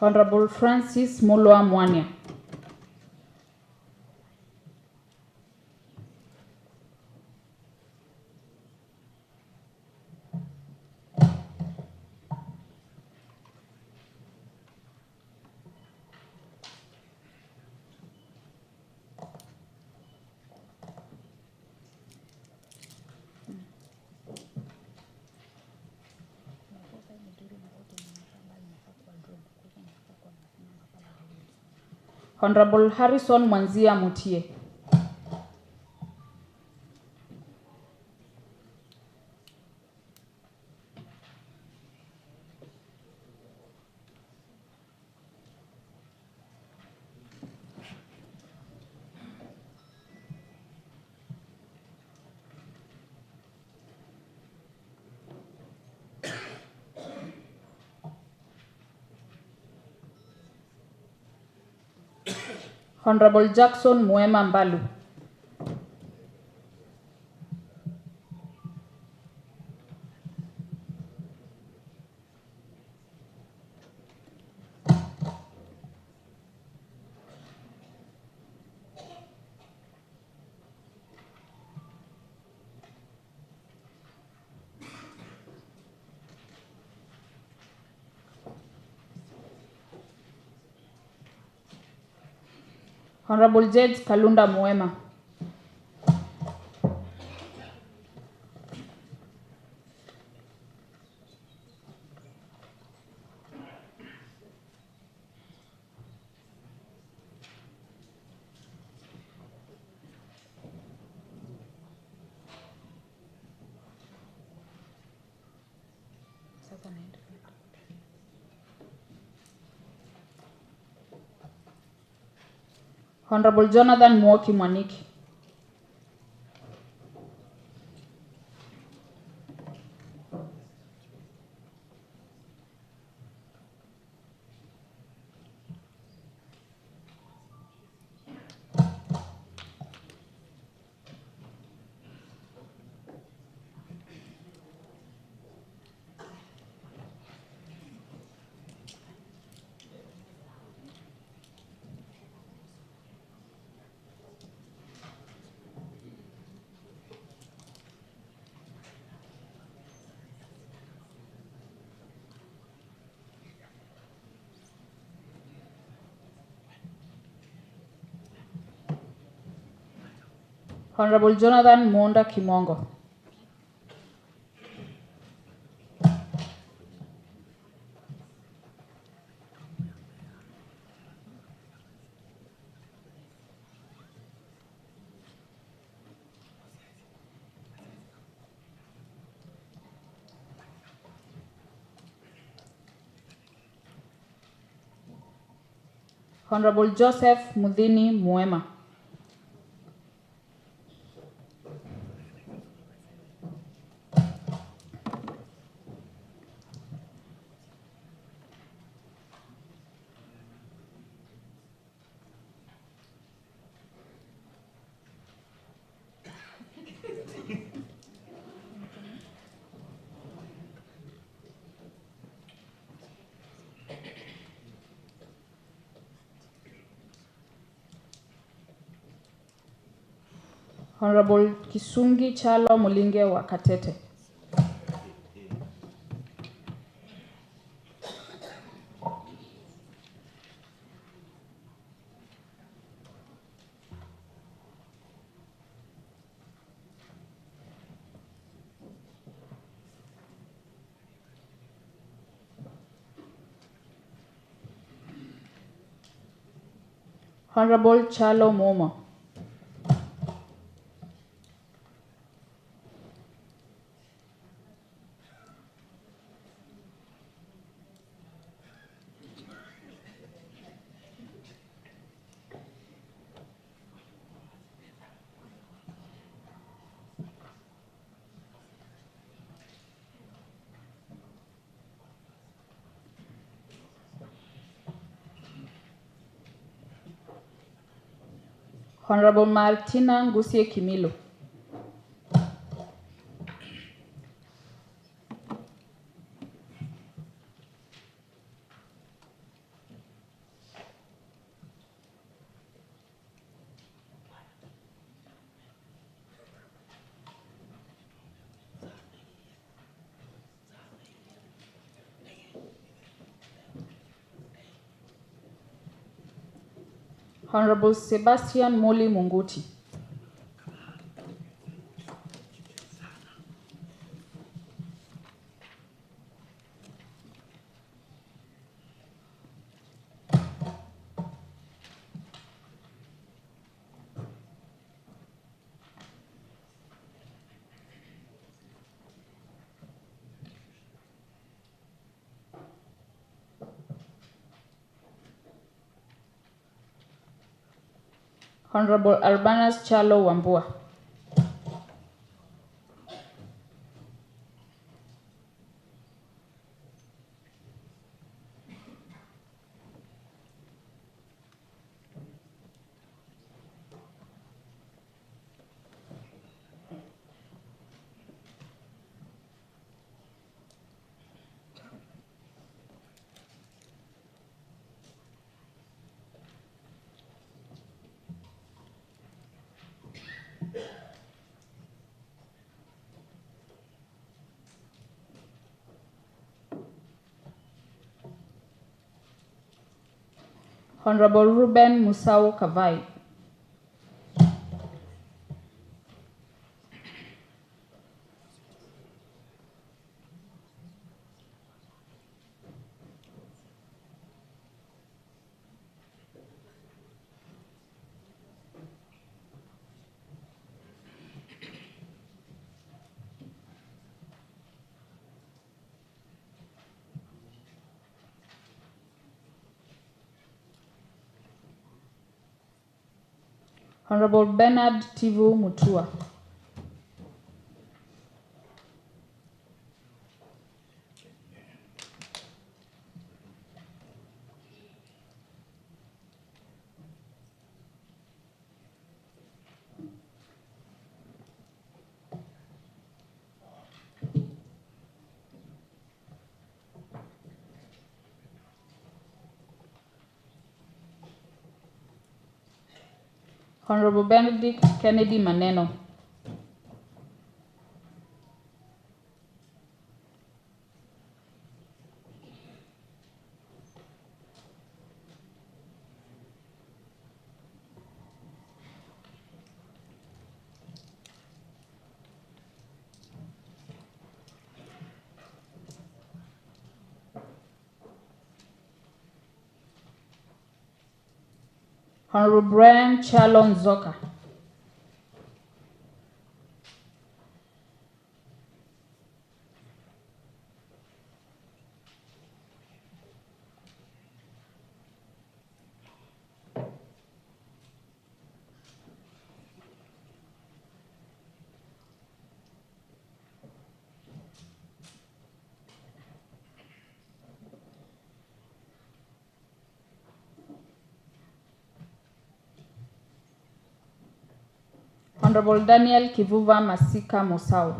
Honorable Francis Mulwa Mwania. Honorable Harrison Mwanzia Mutie. Honorable Jackson Muema Mbalu. Honorable Judge Kalunda Muema. Honorable Jonathan Mwoki Mwaniki. Honorable Jonathan Monda Kimongo. Honorable Joseph Mudhini Muema. Honorable Kisungi Chalo Mulinge wa Katete. Honorable Chalo Momo. Honorable Martina Ngusie Kimilo. Honorable Sebastian Moli Munguti. Honorable Urbanus Chalo Wambua. Honorable Ruben Musau Kavai. Honorable Bernard Tivu Mutua. Honorable Benedict Kennedy Maneno. Honorable Brian Chalon Zoka. Honorable Daniel Kivuva Masika Musau.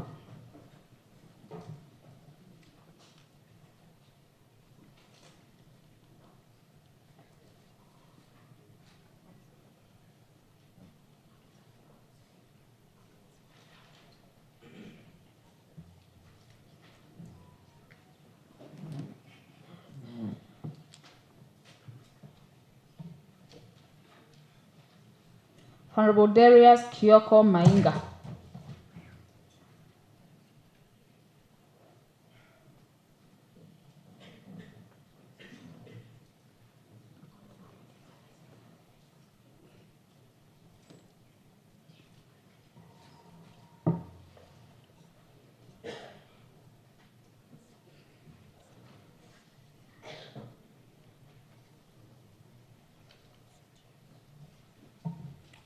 Honorable Darius Kioko Mainga.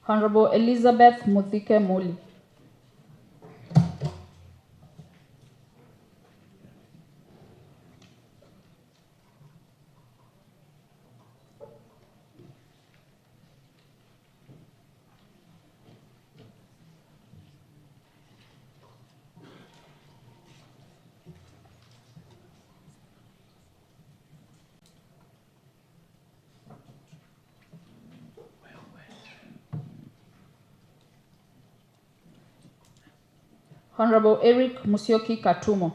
Honorable Elizabeth Muthike Muli. Honorable Eric Musyoki Katumo.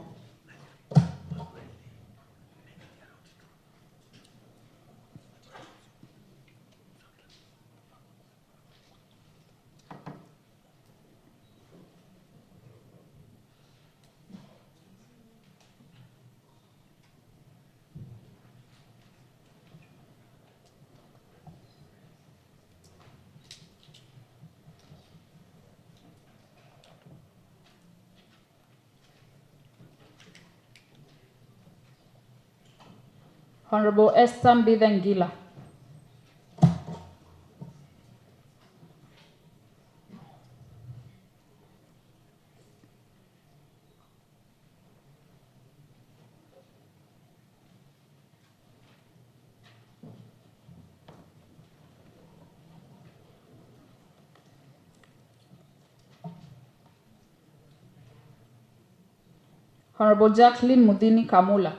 Honorable Esther Mbithengila. Honorable Jacqueline Mudhini Kamula.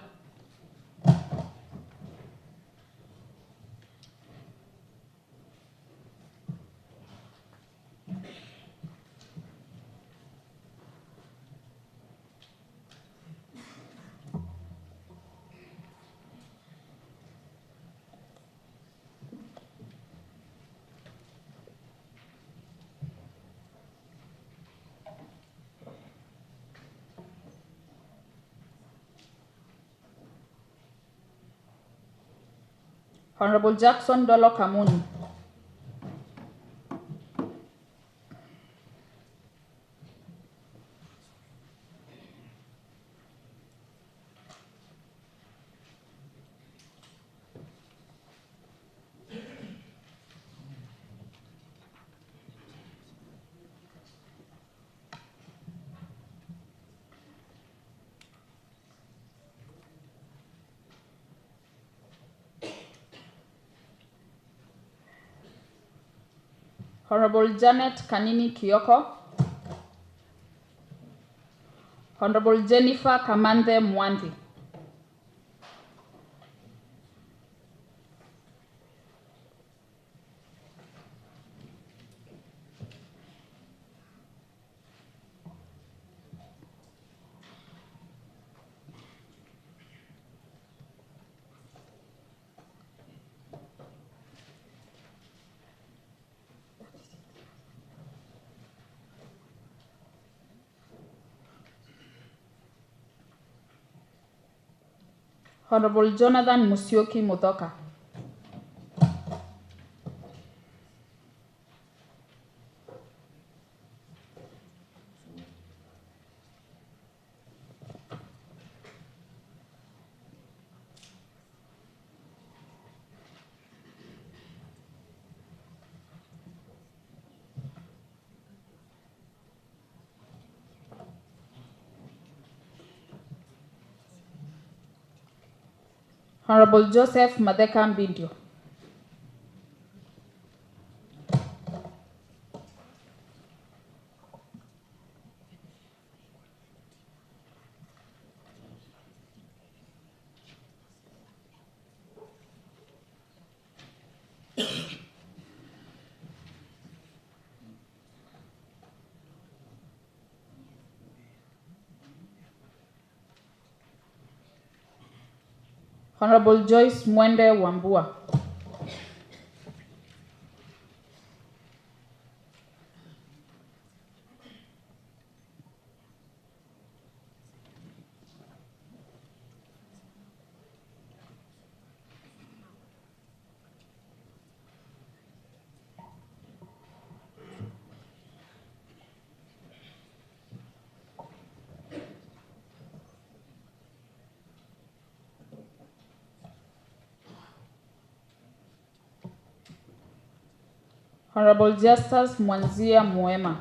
Honorable Jackson Dolo Kamuni. Honorable Janet Kanini Kioko. Honorable Jennifer Kamande Mwandi. Honorable Jonathan Musyoki Muthoka. Honorable Joseph Madeka Mbindio. Honorable Joyce Mwende Wambua. Honorable Justus Mwanzia Muema.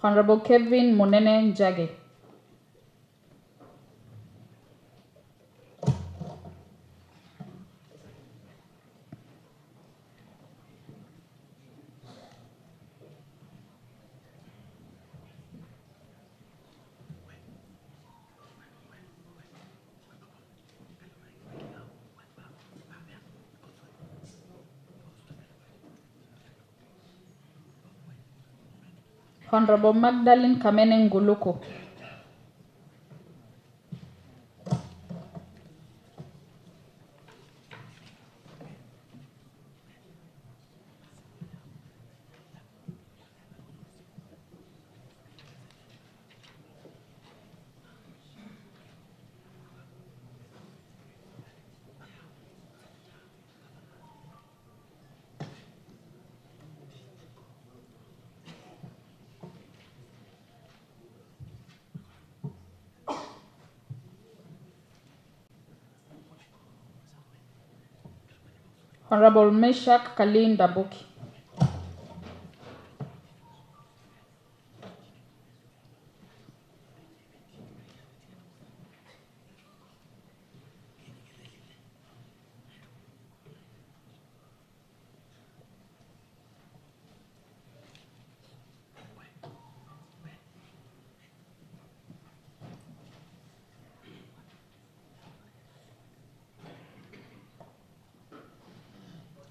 Honorable Kevin Monene Njage. Honorable Magdalene Kamene Nguluko. Honorable Meshak Kalin Dabuki.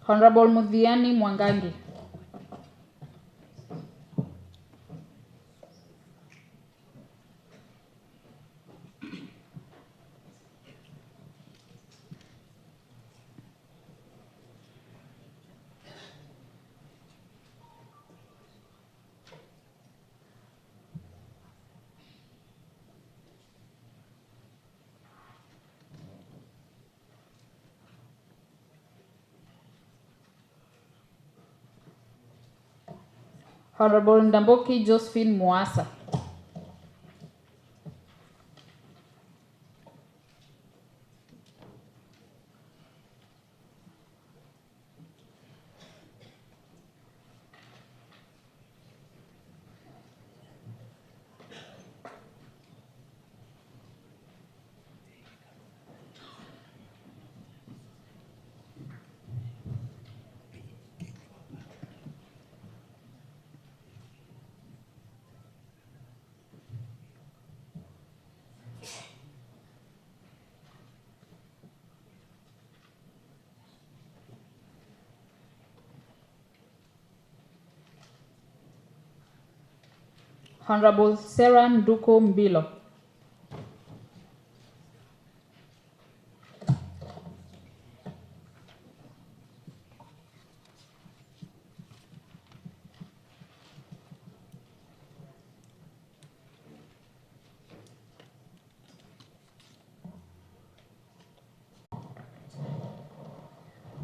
Honorable Mudhiani Mwangangi. Honorable Ndamboki Josephine Mwasa. Honorable Sarah Nduko Mbilo.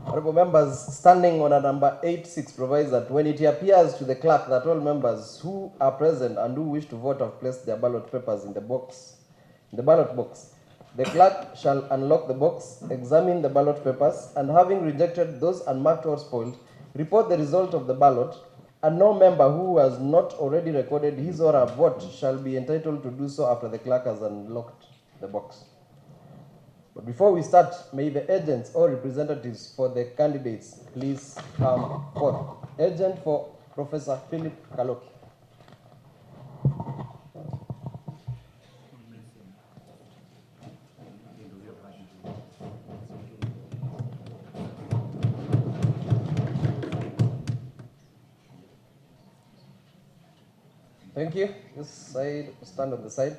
Honorable members, standing on a number 8.6 provides that when it appears to the clerk that all members who are present and who wish to vote have placed their ballot papers in the ballot box, the clerk shall unlock the box, examine the ballot papers, and having rejected those unmarked or spoiled, report the result of the ballot, and no member who has not already recorded his or her vote shall be entitled to do so after the clerk has unlocked the box. But before we start, may the agents or representatives for the candidates please come forth. Agent for Professor Philip Kaloki. Thank you. This side, stand on the side.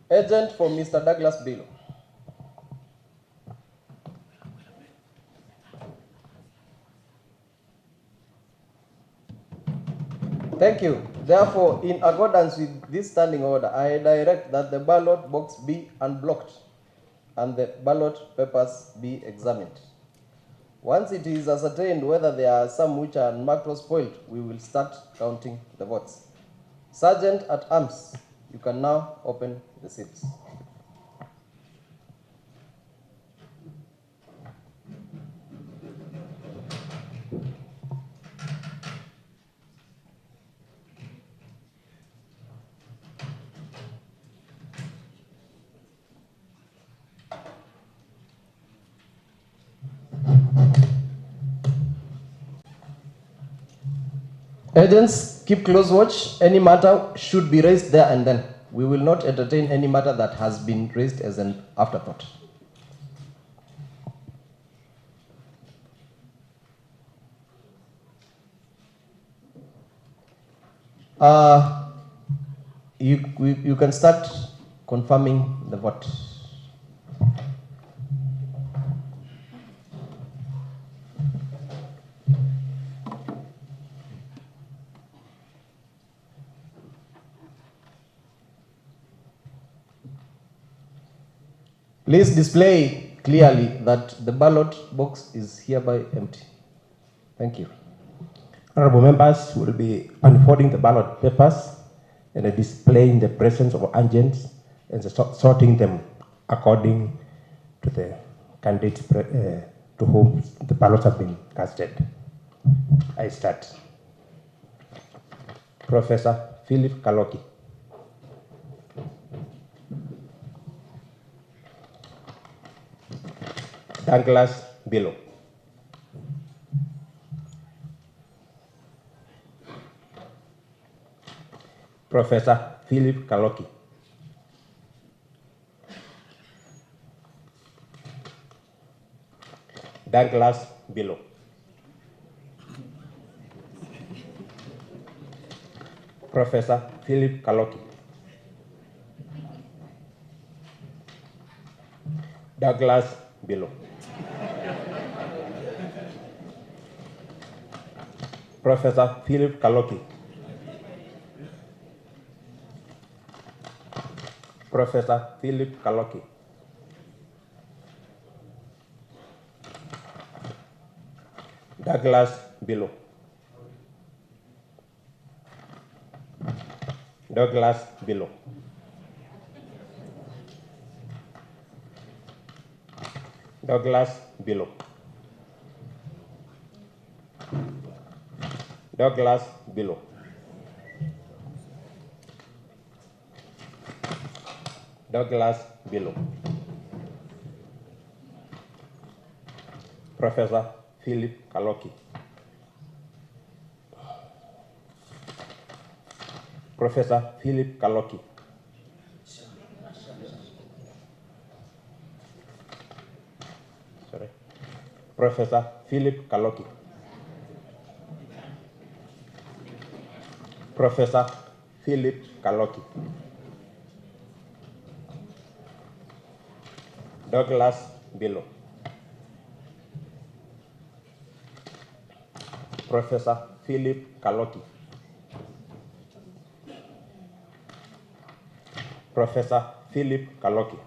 Agent for Mr. Douglas Bilo. Thank you. Therefore, in accordance with this standing order, I direct that the ballot box be unblocked and the ballot papers be examined. Once it is ascertained whether there are some which are unmarked or spoiled, we will start counting the votes. Sergeant at Arms, you can now open the seats. Agents, keep close watch. Any matter should be raised there and then. We will not entertain any matter that has been raised as an afterthought. You can start confirming the vote. Please display clearly that the ballot box is hereby empty. Thank you. Honorable members will be unfolding the ballot papers and displaying the presence of agents and sorting them according to the candidate's to whom the ballots have been casted. I start. Professor Philip Kaloki. Douglas Bilo. Professor Philip Kaloki. Douglas Bilo. Professor Philip Kaloki. Douglas Bilo. Professor Philip Kaloki. Professor Philip Kaloki. Douglas Bilo. Douglas Bilo. Douglas Bilo. Douglas Bilo. Douglas Bilo. Professor Philip Kaloki. Professor Philip Kaloki. Sorry. Professor Philip Kaloki. Professor Philip Kaloki. Douglas Bilo. Professor Philip Kaloki. Professor Philip Kaloki.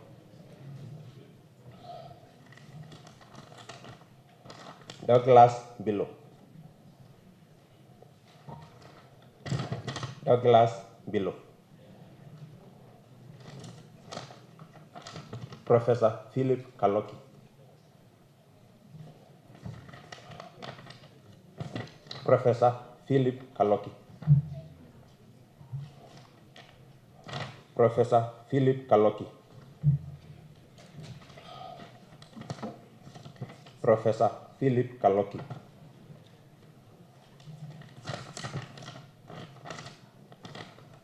Douglas Bilo. Douglas Bilo. Professor Philip Kaloki. Professor Philip Kaloki. Professor Philip Kaloki. Professor Philip Kaloki.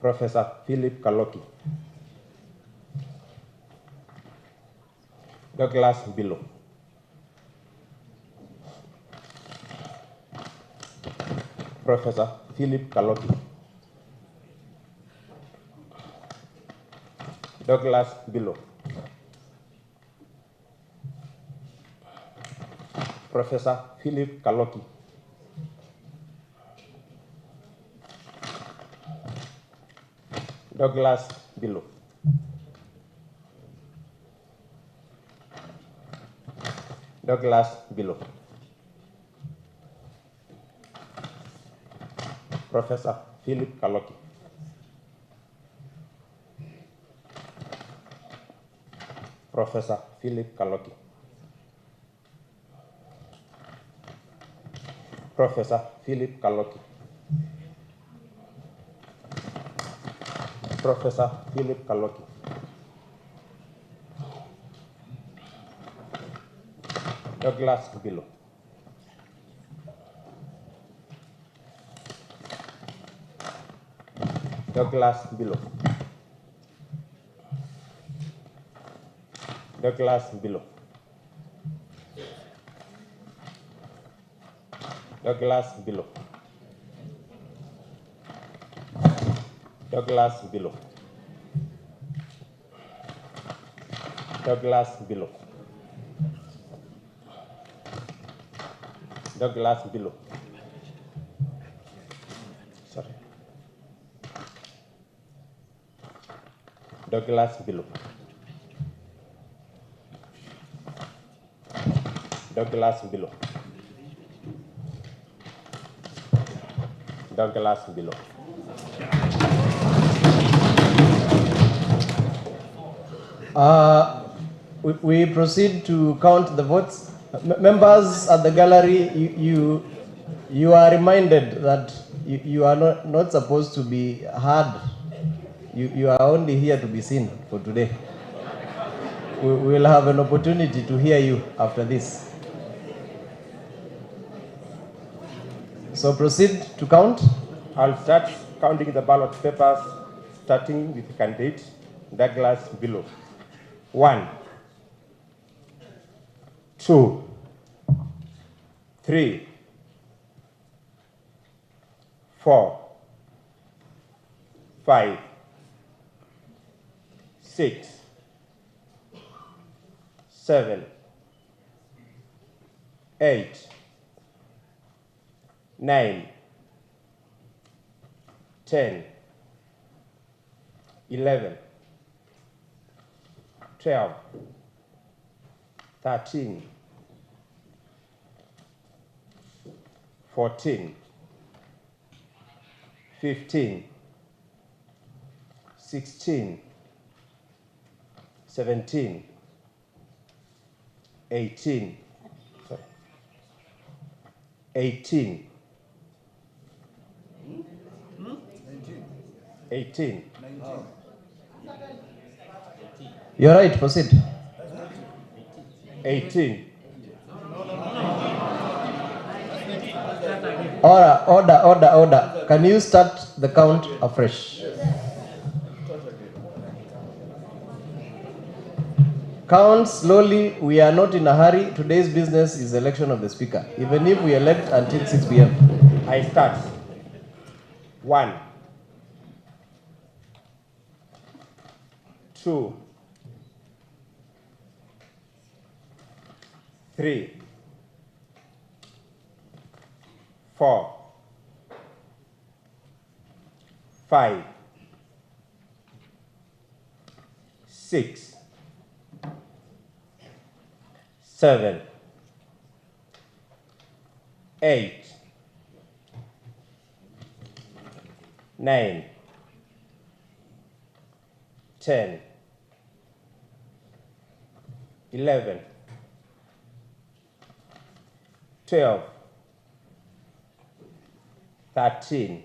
Professor Philip Kaloki. Douglas Bilo. Professor Philip Kaloki. Douglas Bilo. Professor Philip Kaloki. Douglas Bilo. Douglas Bilo. Professor Philip Kaloki. Professor Philip Kaloki. Professor Philip Kaloki. Professor Philip Kaloki. Douglas Bilo. Douglas Bilo. Douglas Bilo. Douglas Bilo. Douglas Bilo. Douglas Bilo. Douglas Bilo. Sorry. Douglas Bilo. Douglas Bilo. Douglas Bilo. We proceed to count the votes. Members at the gallery, you are reminded that you are not supposed to be heard. You are only here to be seen for today. We will have an opportunity to hear you after this. So proceed to count. I'll start counting the ballot papers, starting with candidate Douglas below. 1, 2, 3, 4, 5, 6, 7, 8, 9, 10, 11, 12, 13, 14, 15, 16, 17, 18, 18, 18. You're right, proceed. 18. Order. Can you start the count afresh? Count slowly. We are not in a hurry. Today's business is election of the speaker. Even if we elect until 6 p.m. I start. 1, 2, 3, 4, 5, 6, 7, 8, 9, 10, 11, 12, 13,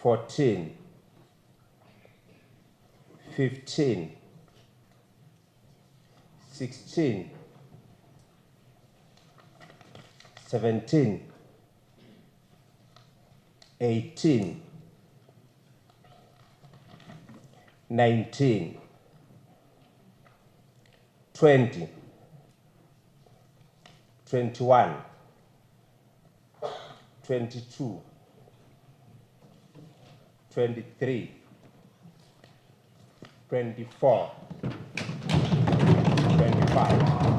14, 15, 16, 17, 18, 19, 20, 21, 22, 23, 24, 25.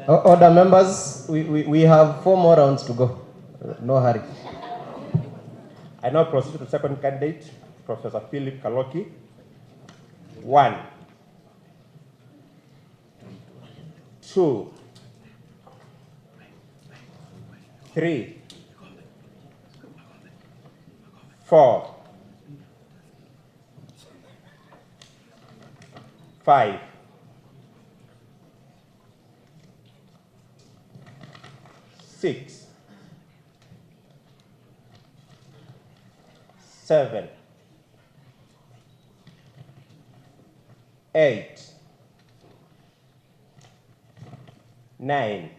Order, members, we have 4 more rounds to go. No hurry. I now proceed to the second candidate, Professor Philip Kaloki. 1, 2, 3, 4, 5, 6, 7, 8, 9,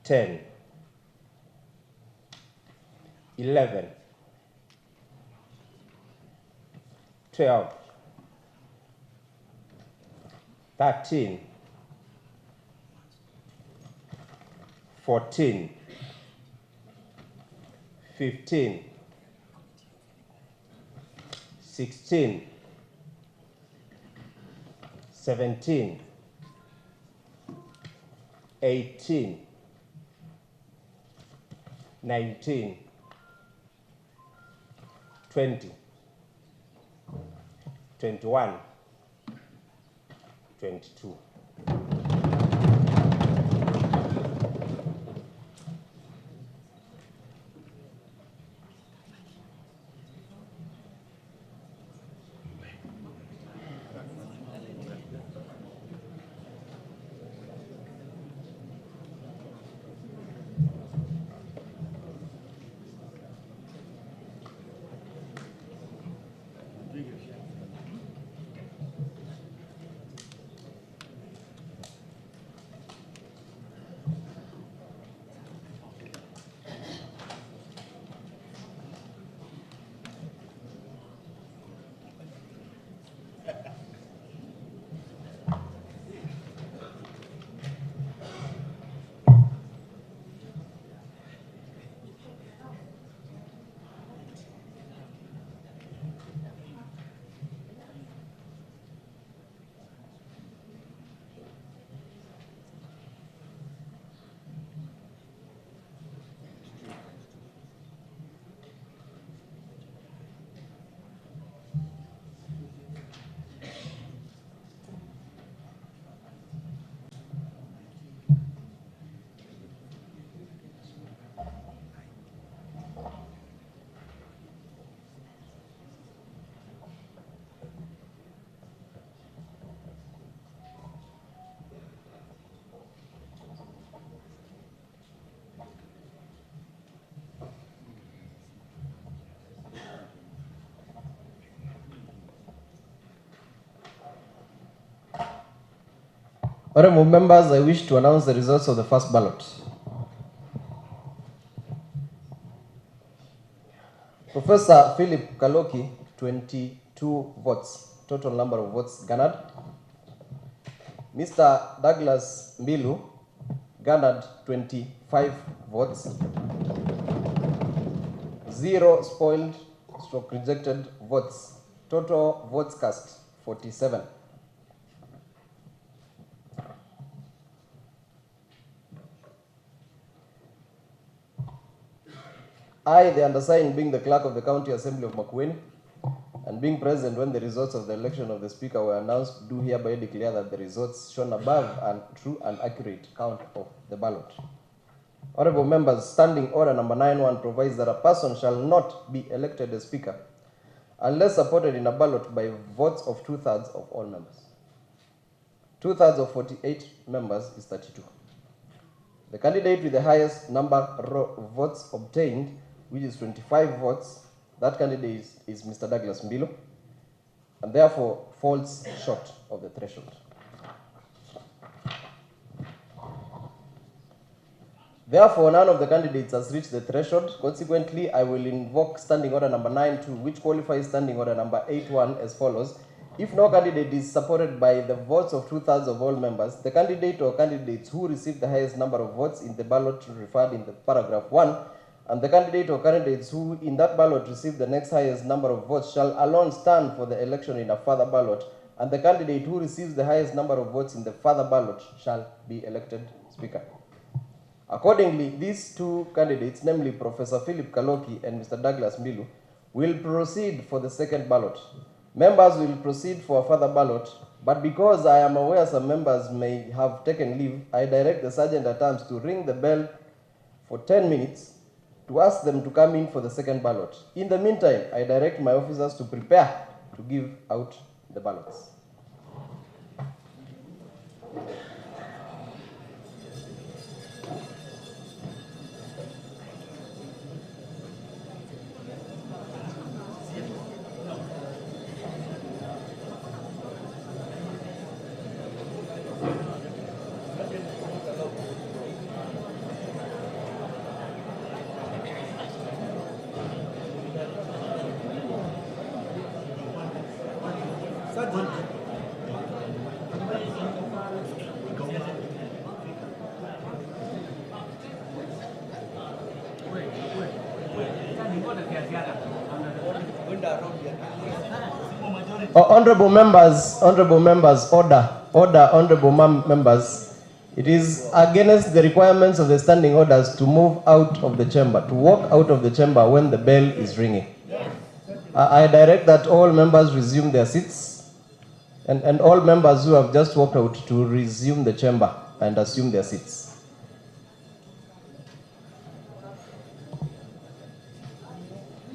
10, 11, 12, 13, 14, 15, 16, 17, 18, 19, 20, 21, 22. Honorable members, I wish to announce the results of the first ballot. Professor Philip Kaloki, 22 votes. Total number of votes garnered. Mr. Douglas Mbilu garnered 25 votes. 0 spoiled / rejected votes. Total votes cast 47. I, the undersigned, being the clerk of the County Assembly of Makueni, and being present when the results of the election of the Speaker were announced, do hereby declare that the results shown above are true and accurate count of the ballot. Honorable members, Standing Order number 9.1 provides that a person shall not be elected as Speaker unless supported in a ballot by votes of 2/3 of all members. 2/3 of 48 members is 32. The candidate with the highest number of votes obtained, which is 25 votes, that candidate is Mr. Douglas Mbilu, and therefore falls short of the threshold. Therefore, none of the candidates has reached the threshold. Consequently, I will invoke Standing Order number 9.2, which qualifies Standing Order number 8.1 as follows. If no candidate is supported by the votes of 2/3 of all members, the candidate or candidates who receive the highest number of votes in the ballot referred in the paragraph 1, and the candidate or candidates who in that ballot receive the next highest number of votes shall alone stand for the election in a further ballot, and the candidate who receives the highest number of votes in the further ballot shall be elected Speaker. Accordingly, these two candidates, namely Professor Philip Kaloki and Mr. Douglas Mbilu, will proceed for the second ballot. Members will proceed for a further ballot, but because I am aware some members may have taken leave, I direct the Sergeant at Arms to ring the bell for 10 minutes to ask them to come in for the second ballot. In the meantime, I direct my officers to prepare to give out the ballots. Honorable members, order, honorable members. It is against the requirements of the standing orders to move out of the chamber, to walk out of the chamber when the bell is ringing. I direct that all members resume their seats, and all members who have just walked out to resume the chamber and assume their seats.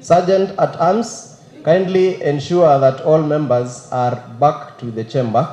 Sergeant at Arms, kindly ensure that all members are back to the chamber.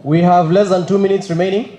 We have less than 2 minutes remaining.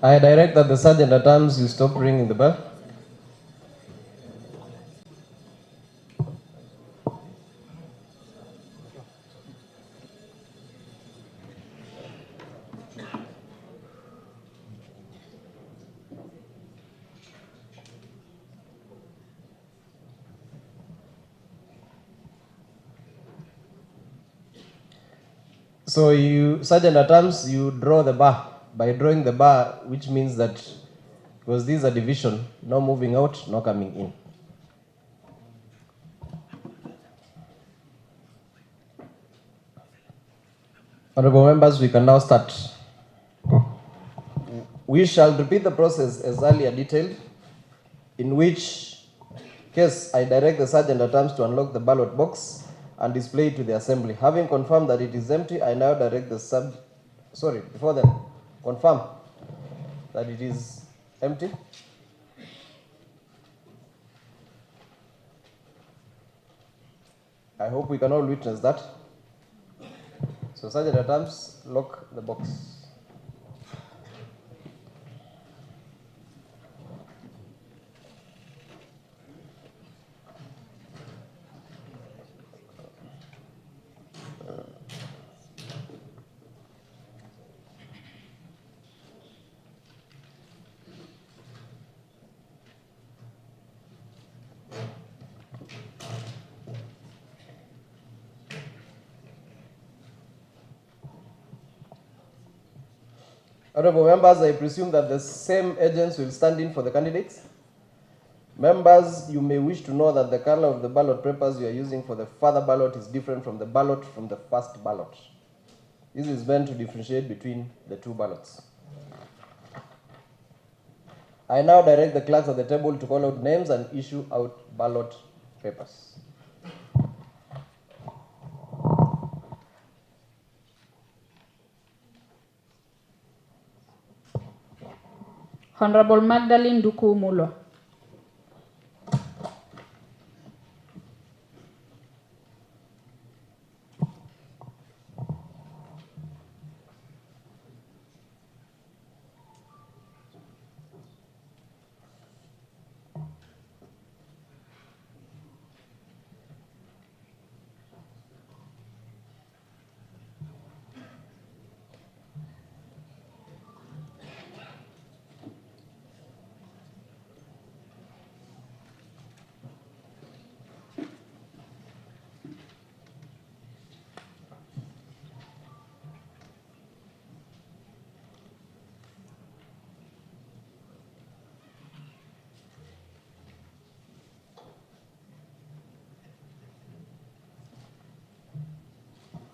I direct that the sergeant at arms you stop ringing the bell. So you, Sergeant at Arms, you draw the bar. By drawing the bar, which means that because this is a division, no moving out, no coming in. Honorable members, we can now start. We shall repeat the process as earlier detailed, in which case I direct the Sergeant at Arms to unlock the ballot box and display it to the assembly. Having confirmed that it is empty, I now direct the before then, confirm that it is empty. I hope we can all witness that. So Sergeant at Arms, lock the box. Honorable members, I presume that the same agents will stand in for the candidates. Members, you may wish to know that the color of the ballot papers you are using for the further ballot is different from the ballot from the first ballot. This is meant to differentiate between the two ballots. I now direct the clerks at the table to call out names and issue out ballot papers. Honorable Magdalene Duku Mulo.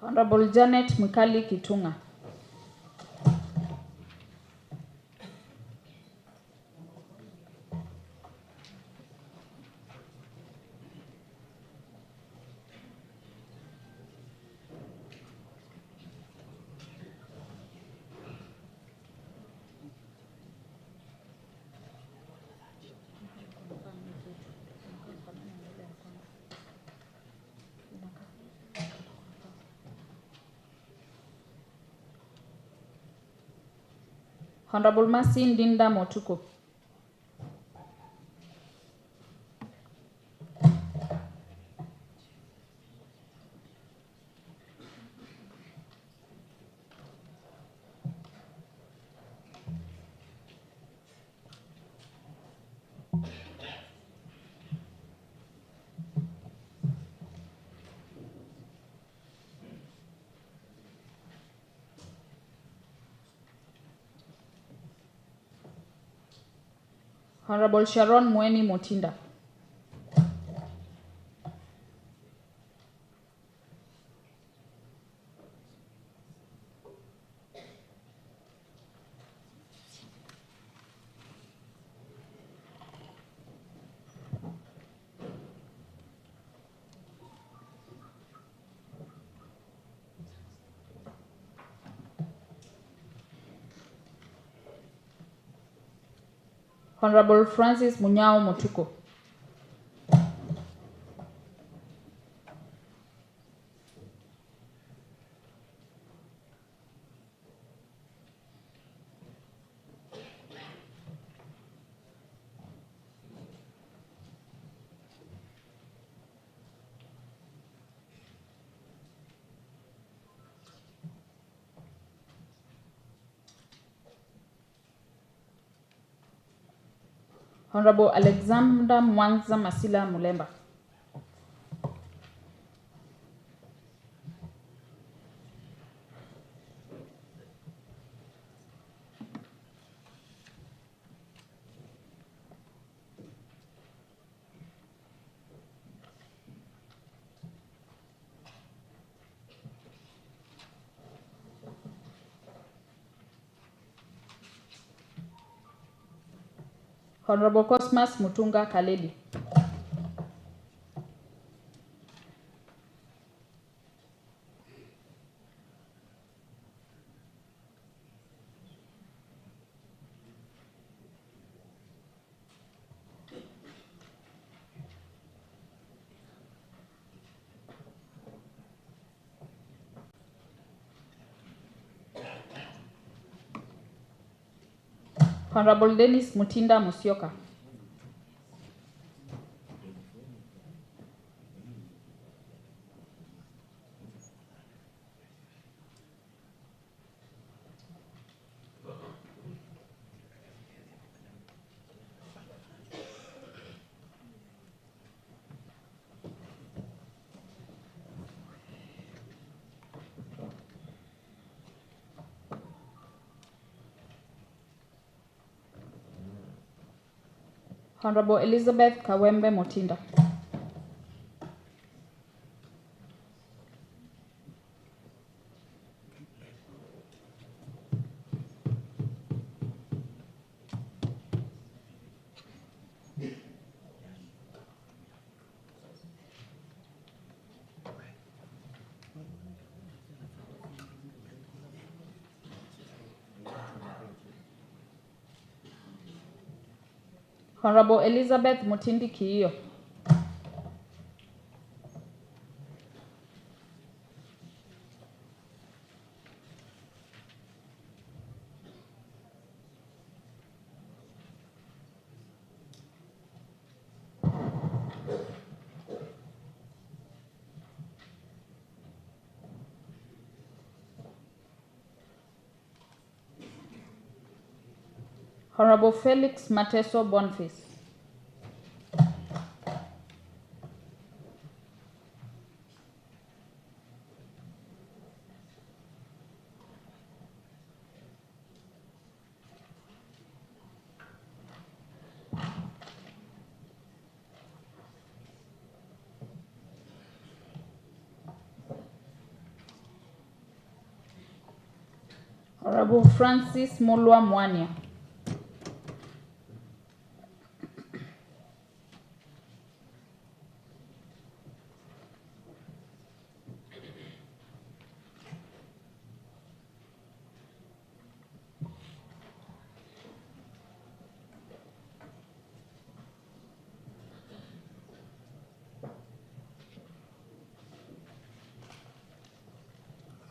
Honorable Janet Mukali Kitunga. Honorable Masin Dinda Motuko. Honorable Sharon Mweni Motinda. Honorable Francis Munyao Motuko. Honorable Alexander Mwanza Masila Mulemba. Honorable Cosmas Mutunga Kaleli. Honorable Dennis Mutinda Musyoka. Honorable Elizabeth Kawembe Mutinda. Honorable Elizabeth Mutindi Kiyo. Honorable Felix Mateso Boniface. Honorable Francis Mulwa Mwania.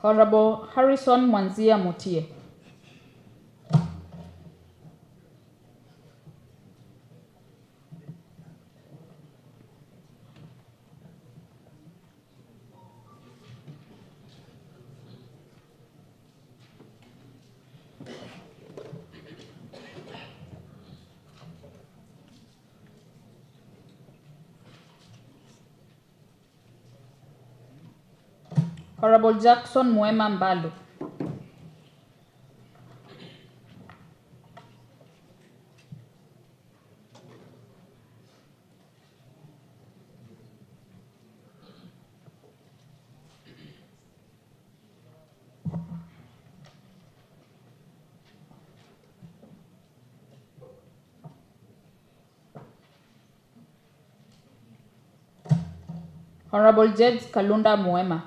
Honorable Harrison Mwanzia Mutie. Honorable Jackson Mwema Mbalu. Honorable Judge Kalunda Mwema.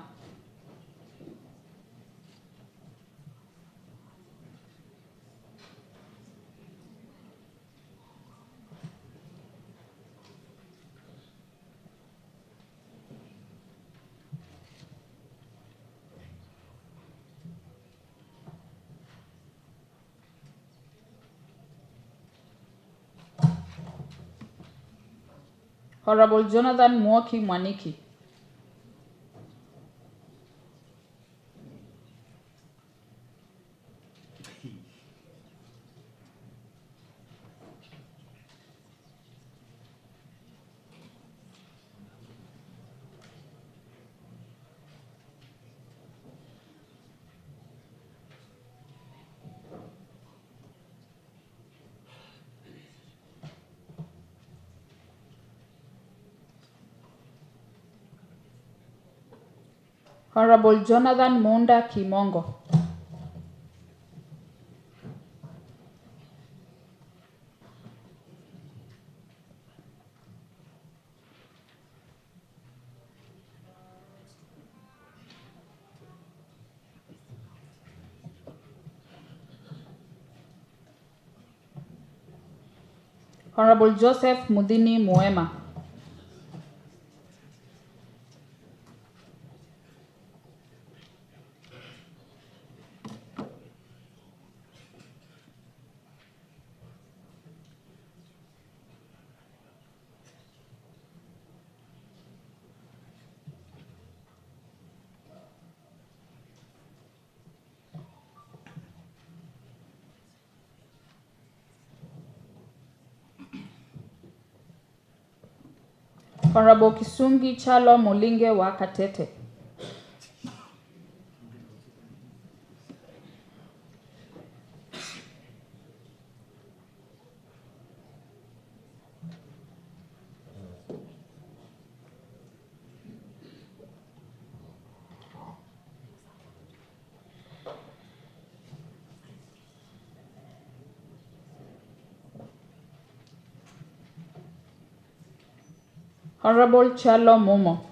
Honorable Jonathan Mwoki Mwaniki. Honorable Jonathan Munda Kimongo. Honorable Joseph Mudhini Moema. Honorable Kisungi Chalo Mulinge wa Katete. Honorable Chalo Momo.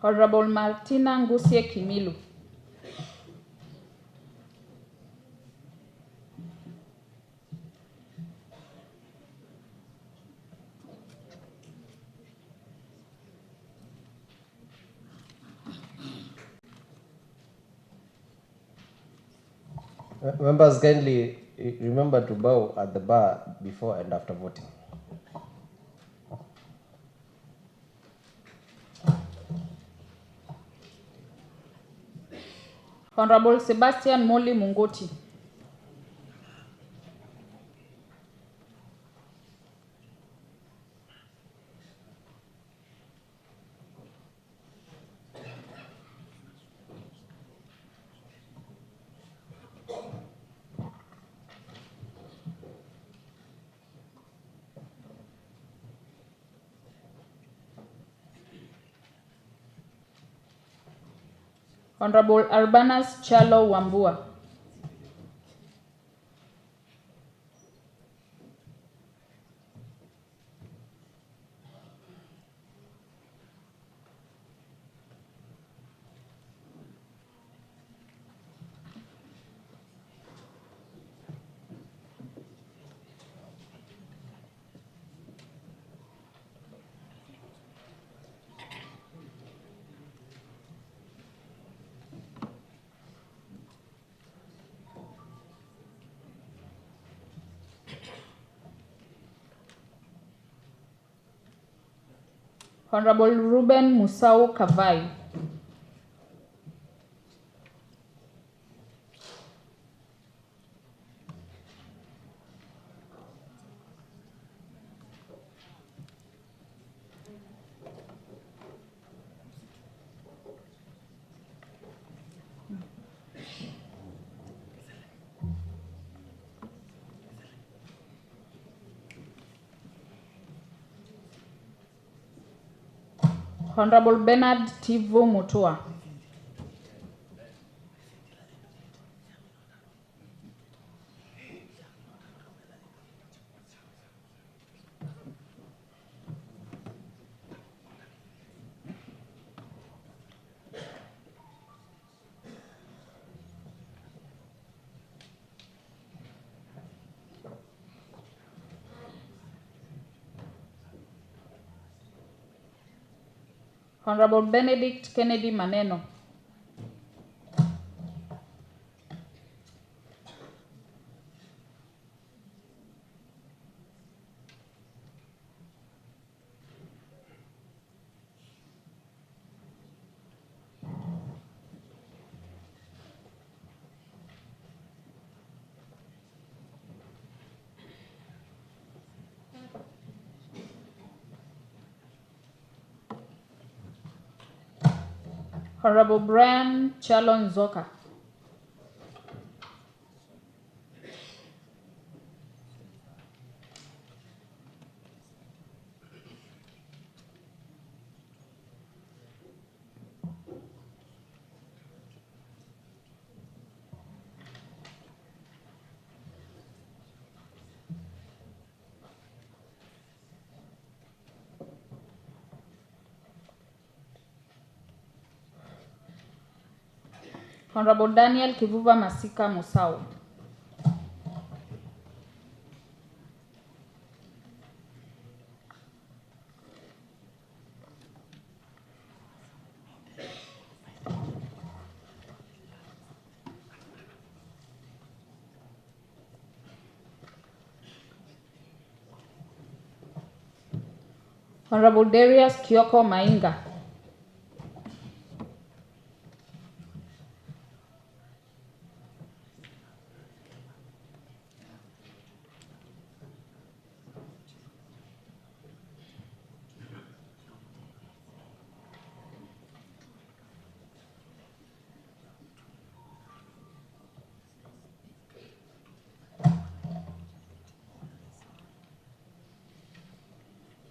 Honorable Martina Ngusie Kimilu. Members, kindly remember to bow at the bar before and after voting. Honorable Sebastian Moli Mungoti. Honorable Urbanus Chalo Wambua. Honorable Ruben Musau Kavai. Honorable Bernard Tivo Mutua. Honorable Benedict Kennedy Maneno. Honorable Brian Chalon Zoka. Honorable Daniel Kivuva Masika Musau. Honorable Darius Kioko Mainga.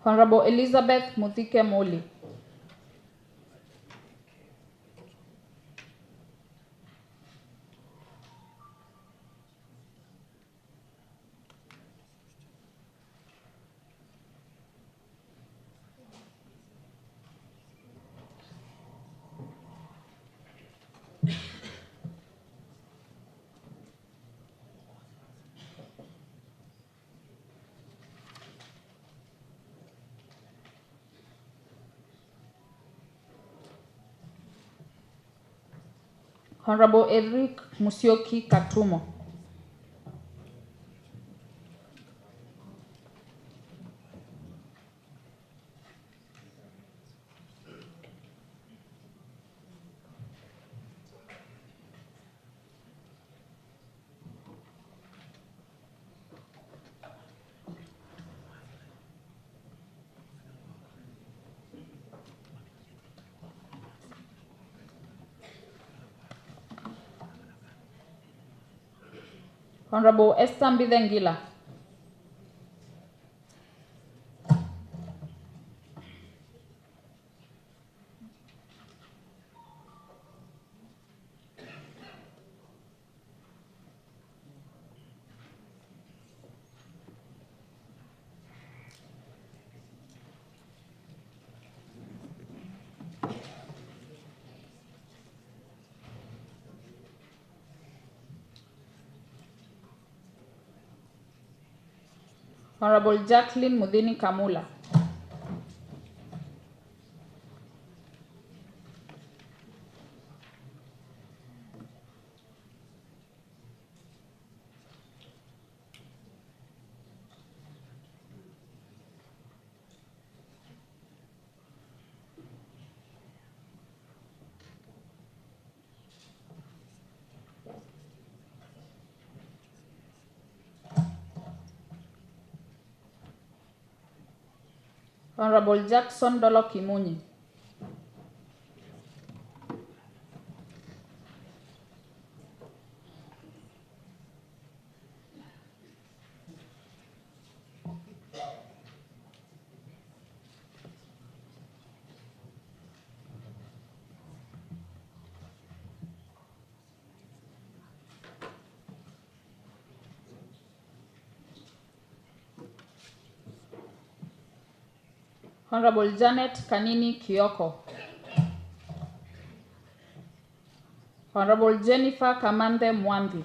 Honorable Elizabeth Muthike Moli. Honorable Eric Musyoki Katumo. Honorable Esther Mbithengila. Honorable Jacqueline Mudhini Kamula. Honorable Jackson Dolo Kimunyi. Honorable Janet Kanini Kioko. Honorable Jennifer Kamande Mwambi.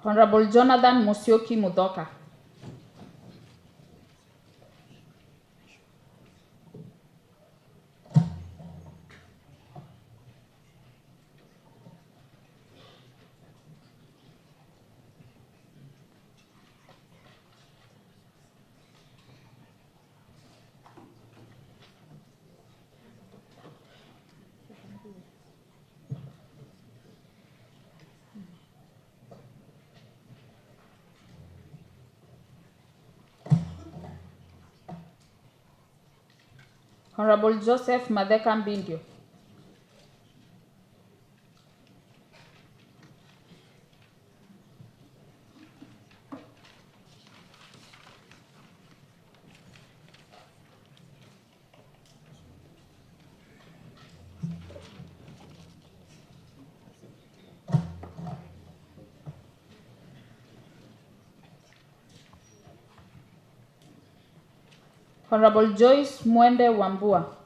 Honorable Jonathan Musyoki Mudoka. Honorable Joseph Madeka Mbindio. Honorable Joyce Mwende Wambua.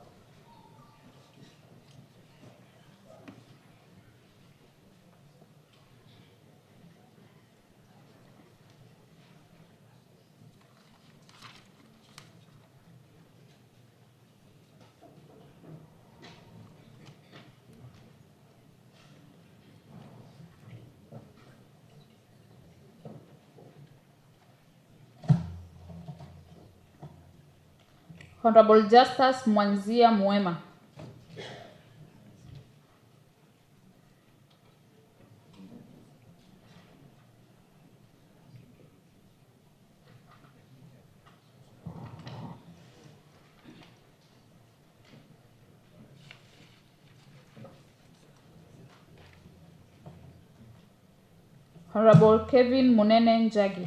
Honorable Justus Mwanzia Mwema. Honorable Kevin Munene Njagi.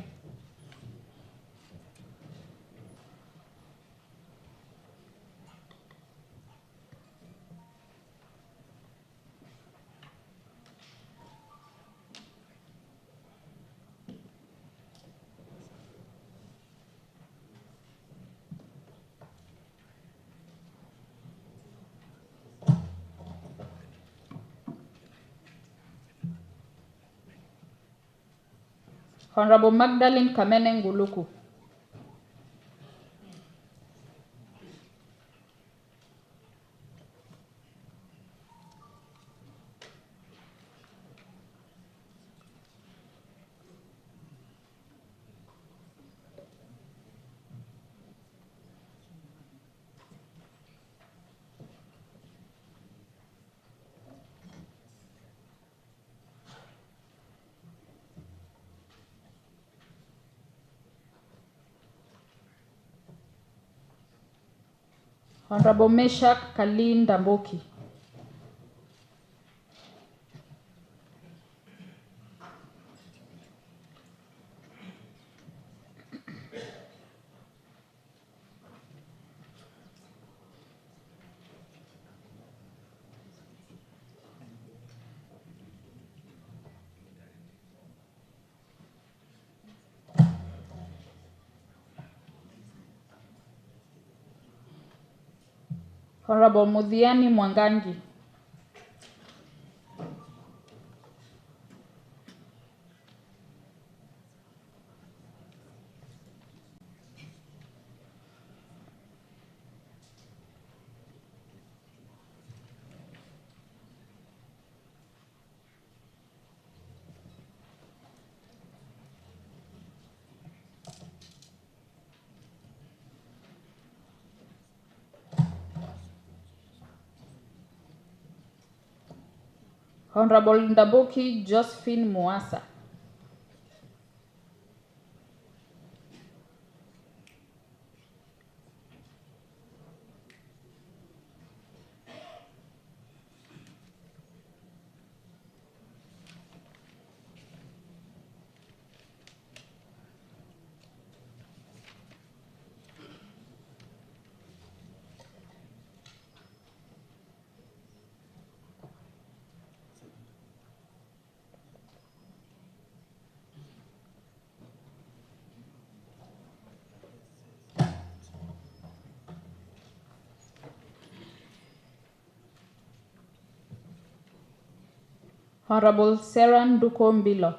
Honorable Magdalene Kamene Nguluku. Honorable Meshak Kalinda Mboki. Honorable Mudhiani Mwangangi. Honorable Ndabuki Josephine Muasa. Honorable Sarah Nduko Mbilo.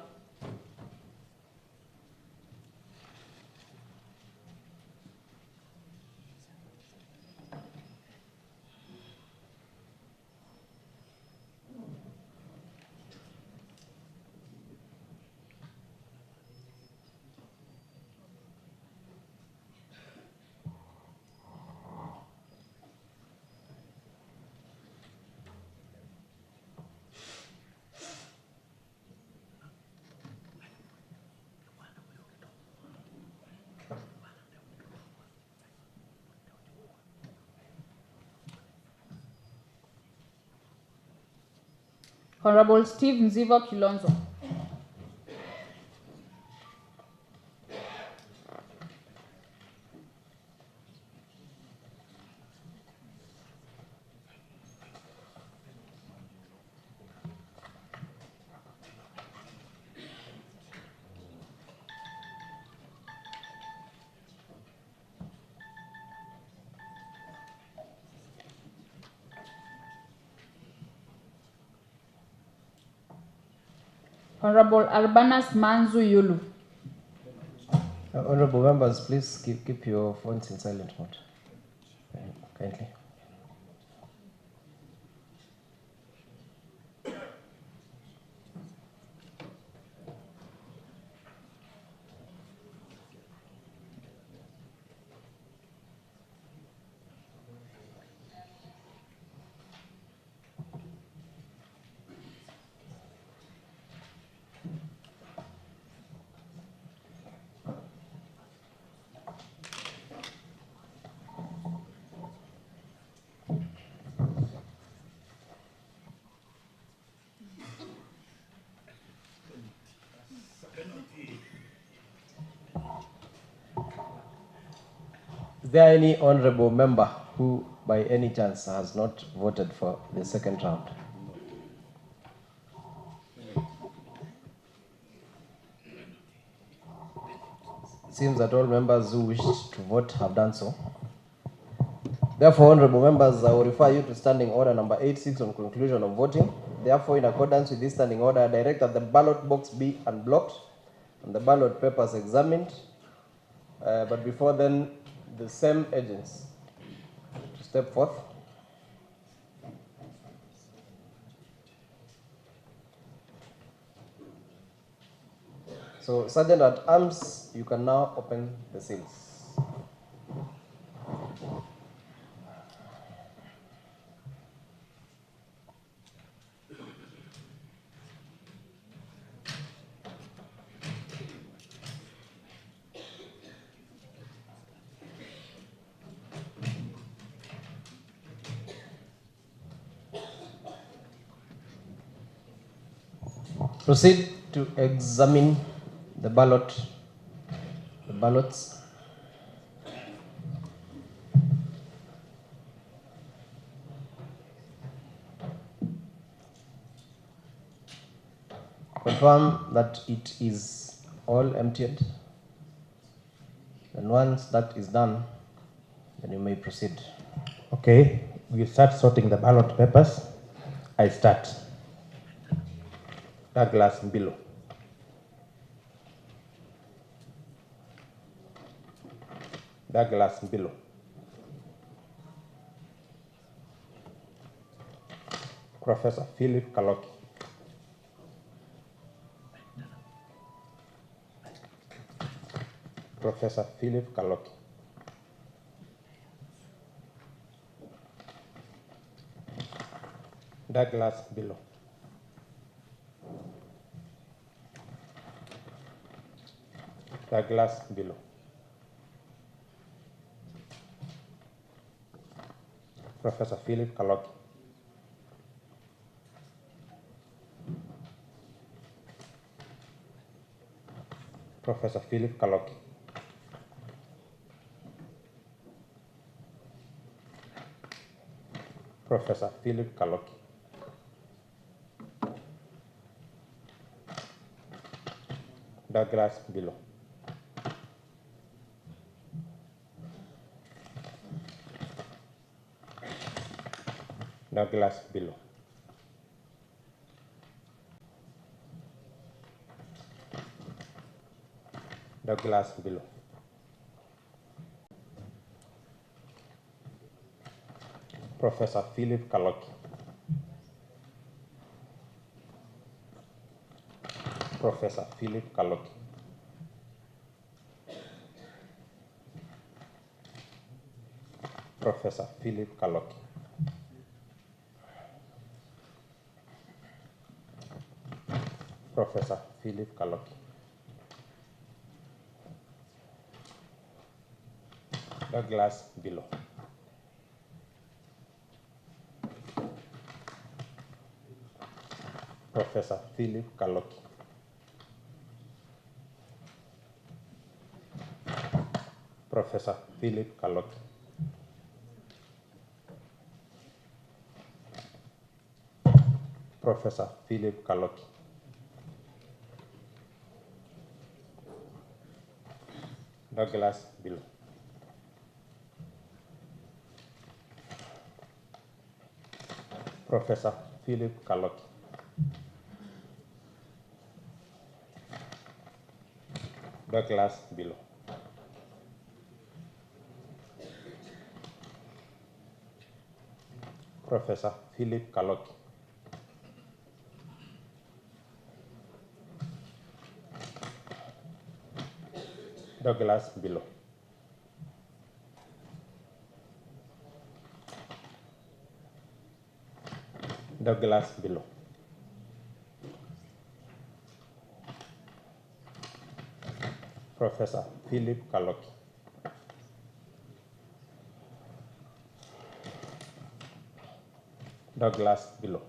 Honorable Steve Nzivo Kilonzo. Honorable Urbanus Manzu Yulu. Honorable members, please keep your phones in silent mode. Kindly. Is there any honorable member who, by any chance, has not voted for the second round? It seems that all members who wished to vote have done so. Therefore, honorable members, I will refer you to standing order number 86 on conclusion of voting. Therefore, in accordance with this standing order, I direct that the ballot box be unblocked and the ballot papers examined. But before then, the same agents to step forth. So, Sergeant at Arms, you can now open the seals. Proceed to examine the ballots. Confirm that it is all emptied. And once that is done, then you may proceed. Okay, we start sorting the ballot papers. I start. Douglas Mbilo. Douglas Mbilo. Professor Philip Kaloki. Professor Philip Kaloki. Douglas Mbilo. Douglas Mbilo. Professor Philip Kaloki. Professor Philip Kaloki. Professor Philip Kaloki. Douglas Mbilo. Douglas Mbilo. Douglas Mbilo. Professor Philip Kaloki. Professor Philip Kaloki. Professor Philip Kaloki. Professor Philip Kaloki. Douglas Mbilo. Professor Philip Kaloki. Professor Philip Kaloki. Professor Philip Kaloki. Douglas Mbilo. Professor Philip Kaloki. Douglas below. Professor Philip Kaloki. Douglas below. Douglas below. Professor Philip Kaloki. Douglas below.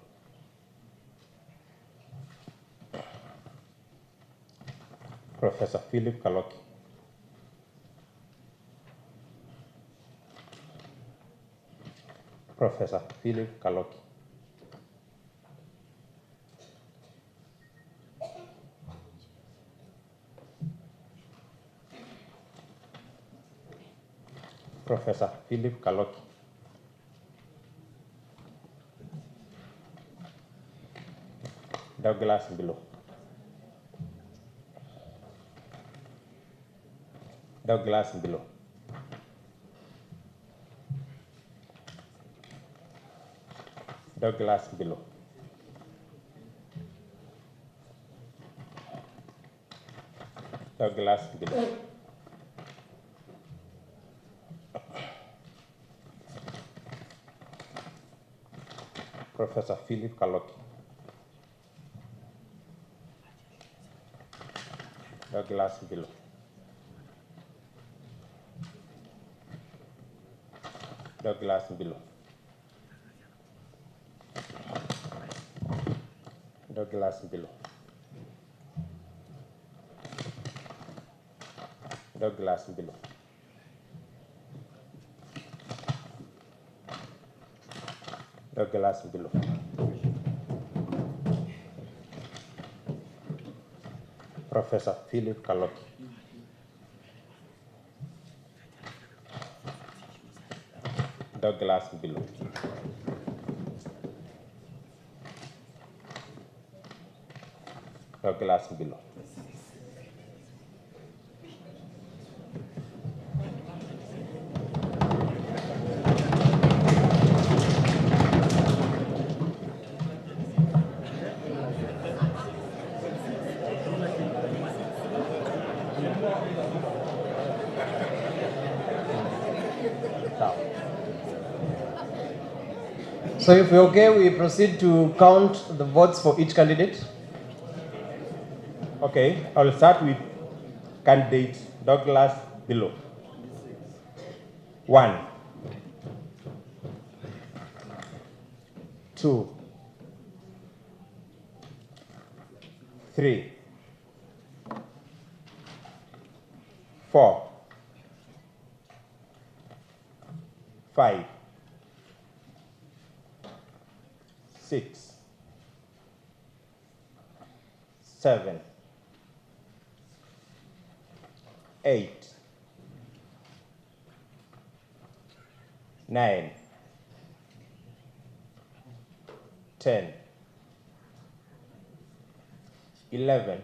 Professor Philip Kaloki. Professor Philip Kaloki. Professor Philip Kaloki. Douglas below. Douglas below. Douglas below. Douglas below. Professor Philip Kaloki. Douglas below. Douglas below. Douglas below. Douglas below. Douglas below. Professor Philip Kaloki. Douglas below. Douglas below. So if we're okay, we proceed to count the votes for each candidate. Okay, I'll start with candidate Douglas below. 1, 2, 3, 4, 5, 6, 7, 8, 9, 10, 11,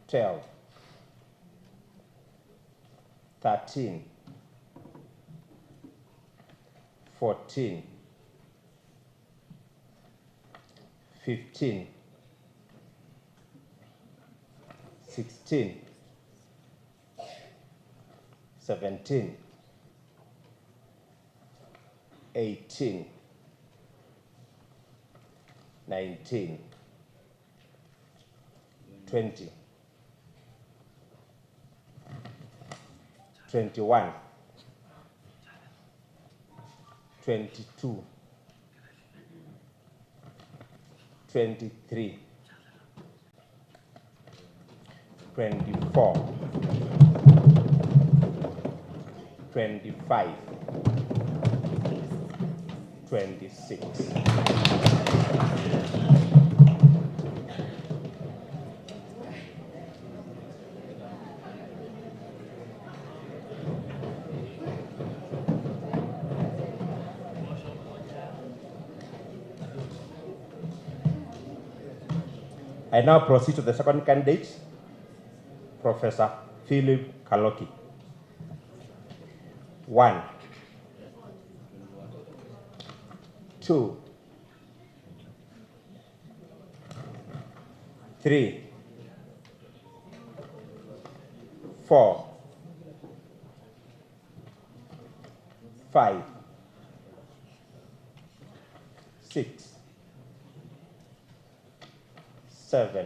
12, 13, 14, 15, 16, 17, 18, 19, 20, 21, 22, 23, 24, 25, 26. I now proceed to the second candidate, Professor Philip Kaloki. 1, 2, 3, 4, 5, 6, 7,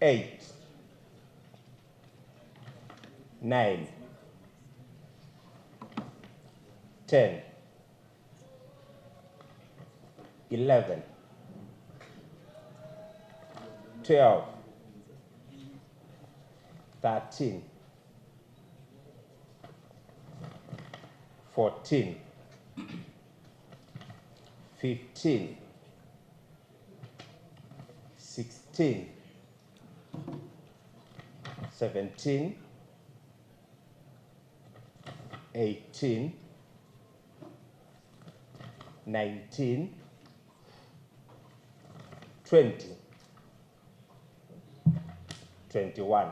8, 9, 10, 11, 12, 13, 14, 15, 16, 17, 18, 19, 20, 21.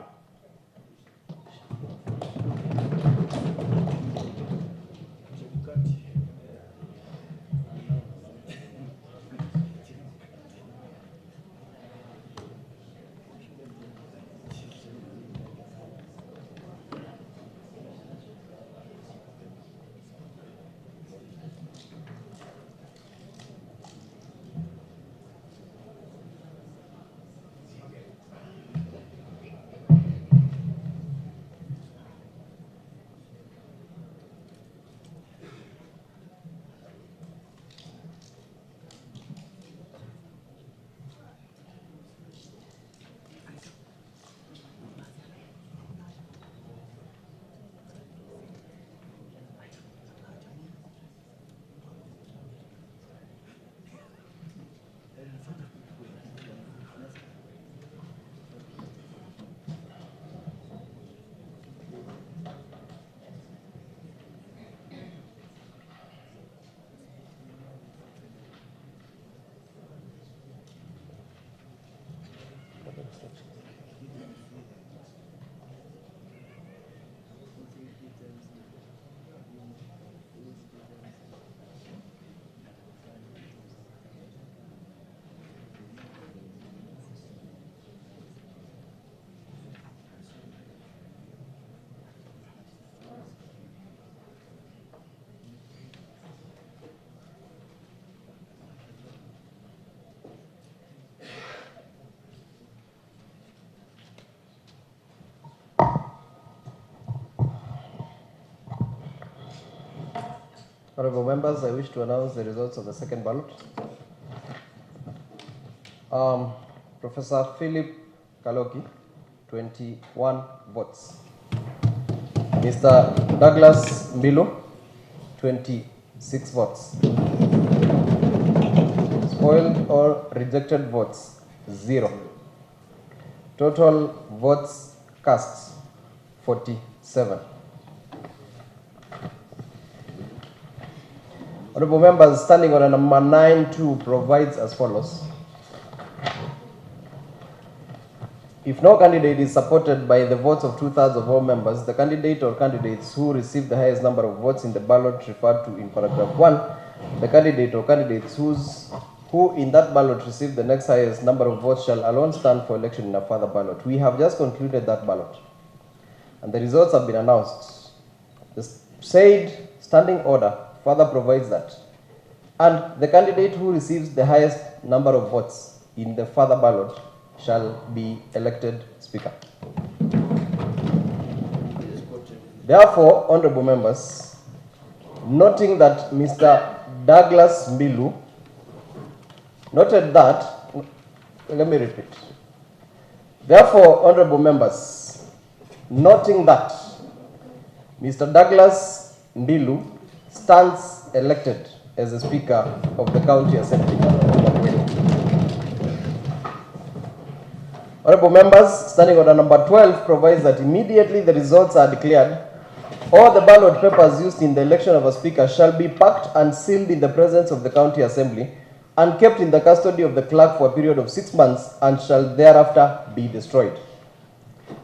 Honorable members, I wish to announce the results of the second ballot. Professor Philip Kaloki, 21 votes. Mr. Douglas Mbilo, 26 votes. Spoiled or rejected votes, 0. Total votes cast, 47. Honorable members, standing order number 9.2 provides as follows. If no candidate is supported by the votes of 2/3 of all members, the candidate or candidates who receive the highest number of votes in the ballot referred to in paragraph 1, the candidate or candidates who in that ballot receive the next highest number of votes shall alone stand for election in a further ballot. We have just concluded that ballot, and the results have been announced. The said standing order further provides that, and the candidate who receives the highest number of votes in the further ballot shall be elected Speaker. Therefore, honorable members, noting that Mr. Douglas Mbilu noted that, let me repeat. Therefore, honorable members, noting that Mr. Douglas Mbilu stands elected as the Speaker of the County Assembly. Honorable members, standing order number 12 provides that immediately the results are declared, all the ballot papers used in the election of a Speaker shall be packed and sealed in the presence of the County Assembly and kept in the custody of the clerk for a period of 6 months and shall thereafter be destroyed.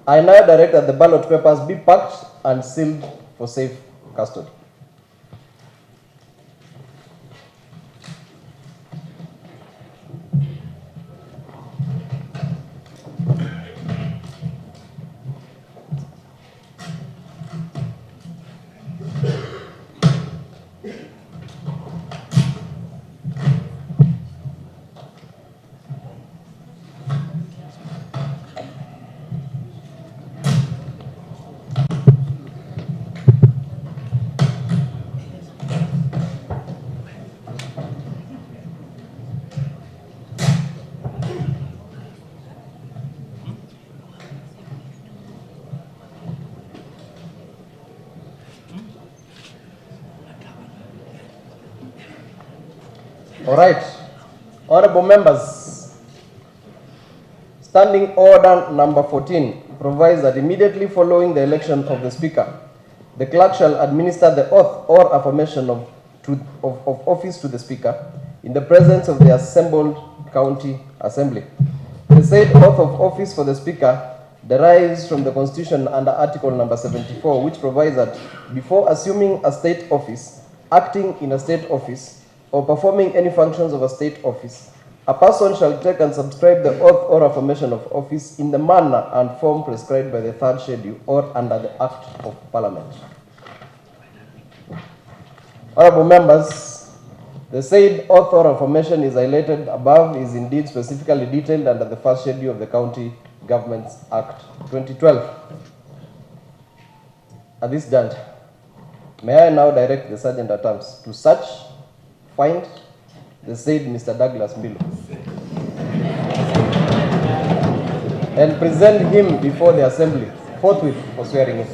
I now direct that the ballot papers be packed and sealed for safe custody. All right, honorable members, standing order number 14 provides that immediately following the election of the speaker, the clerk shall administer the oath or affirmation of office to the speaker in the presence of the assembled county assembly. The said oath of office for the speaker derives from the constitution under article number 74, which provides that before assuming a state office, acting in a state office, or performing any functions of a state office, a person shall take and subscribe the oath or affirmation of office in the manner and form prescribed by the third schedule or under the Act of Parliament. Honorable members, the said oath or affirmation is highlighted above is indeed specifically detailed under the first schedule of the County Governments Act 2012. At this juncture, may I now direct the Sergeant at Arms to search, find the said Mr. Douglas Milo and present him before the assembly forthwith for swearing in.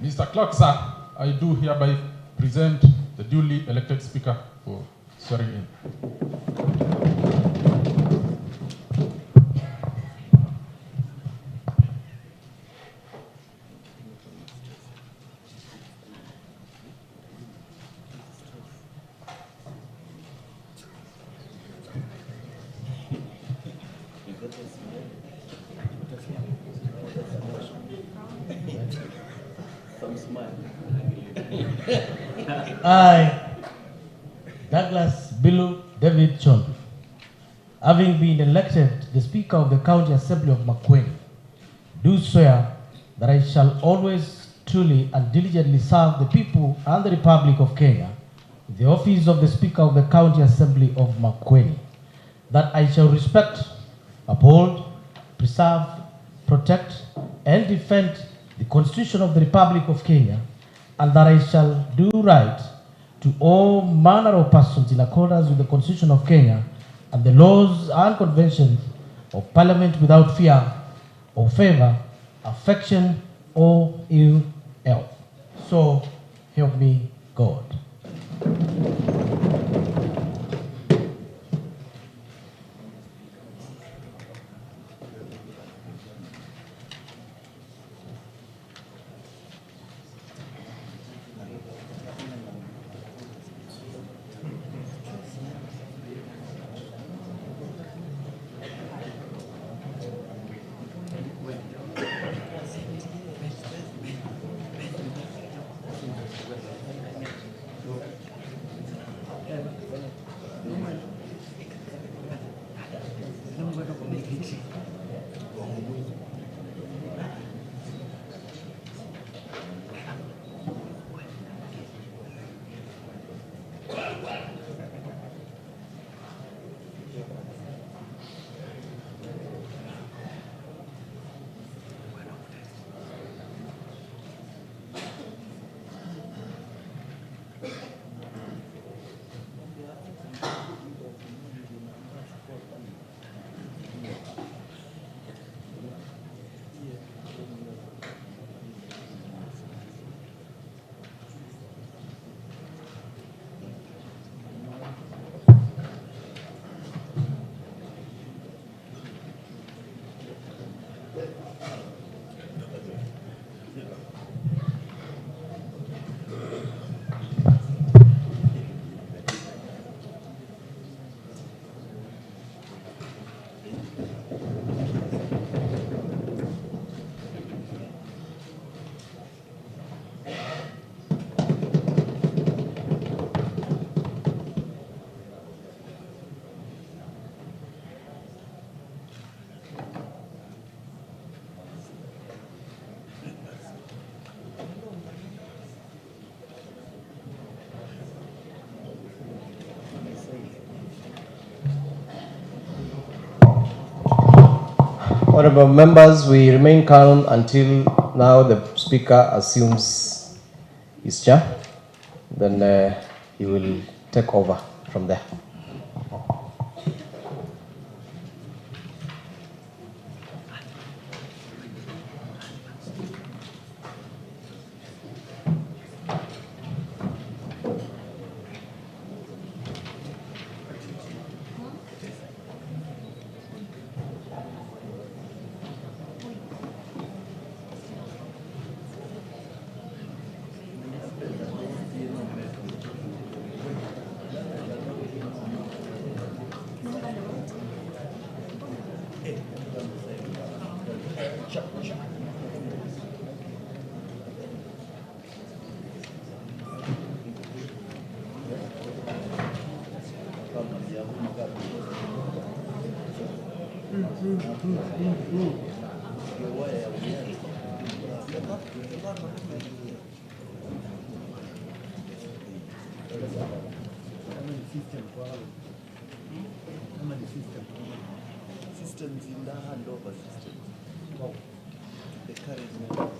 Mr. Clerk, sir, I do hereby present the duly elected speaker for Sorry. I, Douglas Bilu David Chombi, having been elected the Speaker of the County Assembly of Makueni, do swear that I shall always truly and diligently serve the people and the Republic of Kenya in the office of the Speaker of the County Assembly of Makueni, that I shall respect, uphold, preserve, protect, and defend the Constitution of the Republic of Kenya, and that I shall do right to all manner of persons in accordance with the Constitution of Kenya and the laws and conventions of Parliament without fear or favor, affection, or ill health. So help me God. Honorable members, we remain calm until now the Speaker assumes his chair. Then he will take over from there. Systems in the handover system. Wow. The current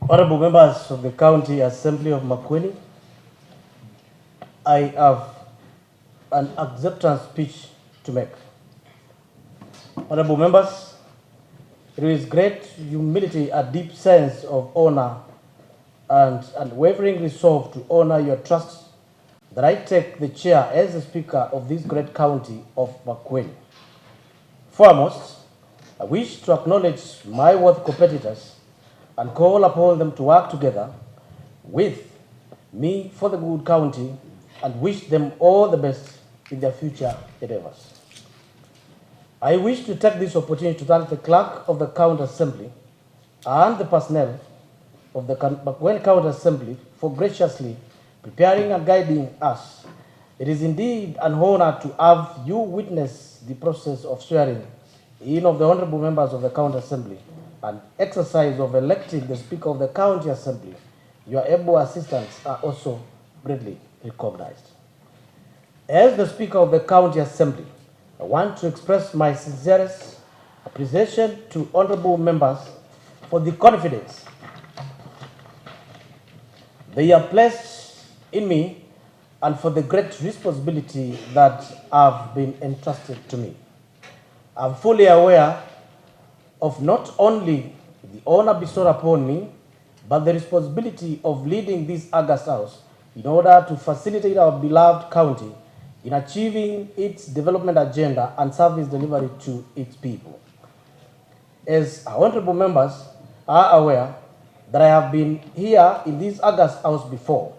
Honorable members of the County Assembly of Makueni, I have an acceptance speech to make. Honorable members, it is great humility, a deep sense of honor and unwavering resolve to honor your trust that I take the chair as the Speaker of this great county of Makueni. Foremost, I wish to acknowledge my worthy competitors and call upon them to work together with me for the good county and wish them all the best in their future endeavors. I wish to take this opportunity to thank the Clerk of the County Assembly and the personnel of the Makueni County Assembly for graciously preparing and guiding us. It is indeed an honor to have you witness the process of swearing in of the honorable members of the County Assembly and exercise of electing the Speaker of the County Assembly. Your able assistants are also greatly recognized. As the Speaker of the County Assembly, I want to express my sincerest appreciation to honorable members for the confidence they have placed in me and for the great responsibility that have been entrusted to me. I'm fully aware of not only the honor bestowed upon me, but the responsibility of leading this august house in order to facilitate our beloved county in achieving its development agenda and service delivery to its people. As our honorable members are aware that I have been here in this august house before,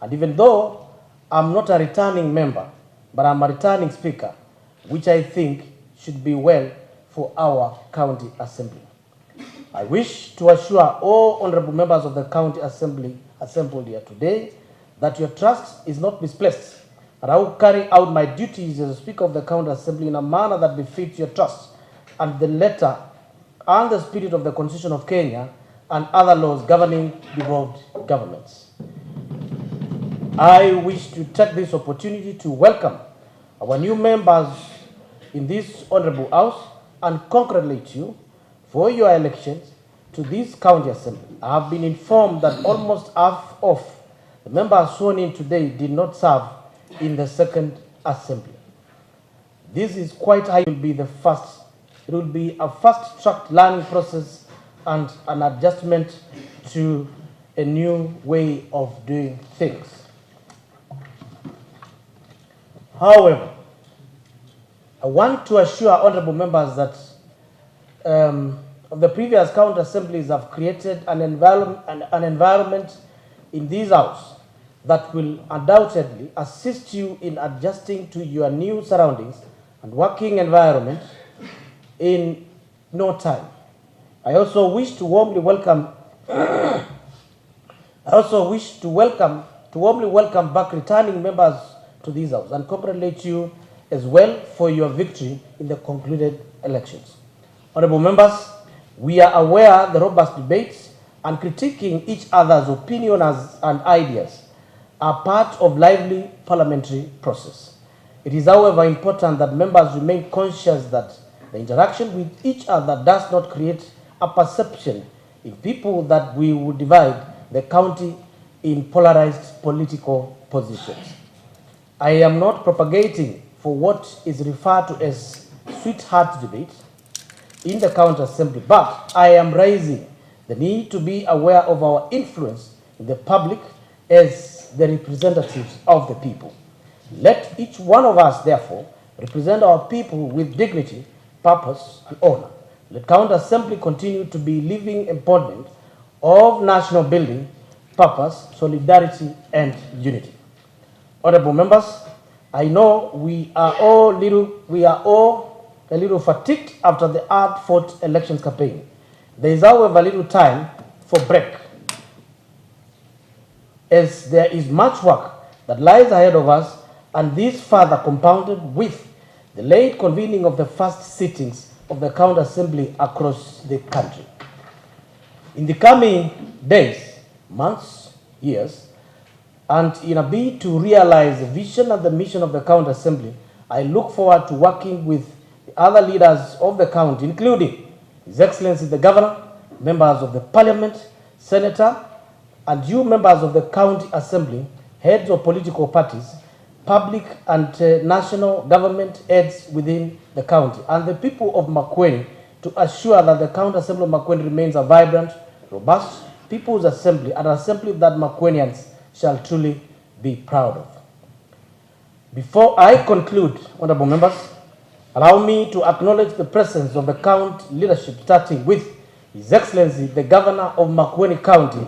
and even though I'm not a returning member, but I'm a returning speaker, which I think should be well for our county assembly. I wish to assure all honorable members of the county assembly assembled here today that your trust is not misplaced, and I will carry out my duties as a Speaker of the County Assembly in a manner that befits your trust and the letter and the spirit of the Constitution of Kenya and other laws governing devolved governments. I wish to take this opportunity to welcome our new members in this honorable house and congratulate you for your elections to this county assembly. I have been informed that almost half of the members sworn in today did not serve in the second assembly. This is quite high. It will be a fast-tracked learning process and an adjustment to a new way of doing things. However, I want to assure honorable members that of the previous county assemblies have created an environment in this house that will undoubtedly assist you in adjusting to your new surroundings and working environment in no time. I also wish to warmly welcome back returning members to this house and congratulate you as well for your victory in the concluded elections. Honorable members, we are aware the robust debates and critiquing each other's opinions and ideas are part of lively parliamentary process. It is, however, important that members remain conscious that the interaction with each other does not create a perception in people that we would divide the county in polarized political positions. I am not propagating for what is referred to as sweetheart debate in the county assembly, but I am raising the need to be aware of our influence in the public as the representatives of the people. Let each one of us, therefore, represent our people with dignity, purpose, and honor. Let county assembly continue to be living embodiment of national building, purpose, solidarity, and unity. Honorable members, I know we are all a little fatigued after the hard-fought election campaign. There is, however, little time for break, as there is much work that lies ahead of us, and this further compounded with the late convening of the first sittings of the county assembly across the country. In the coming days, months, years, and in a bid to realize the vision and the mission of the county assembly, I look forward to working with the other leaders of the county, including His Excellency the Governor, members of the Parliament, senator, and you members of the county assembly, heads of political parties, public and national government heads within the county, and the people of Makueni, to assure that the county assembly of Makueni remains a vibrant, robust people's assembly, an assembly that Makuenians shall truly be proud of. Before I conclude, honorable members, allow me to acknowledge the presence of the county leadership, starting with His Excellency, the Governor of Makueni County,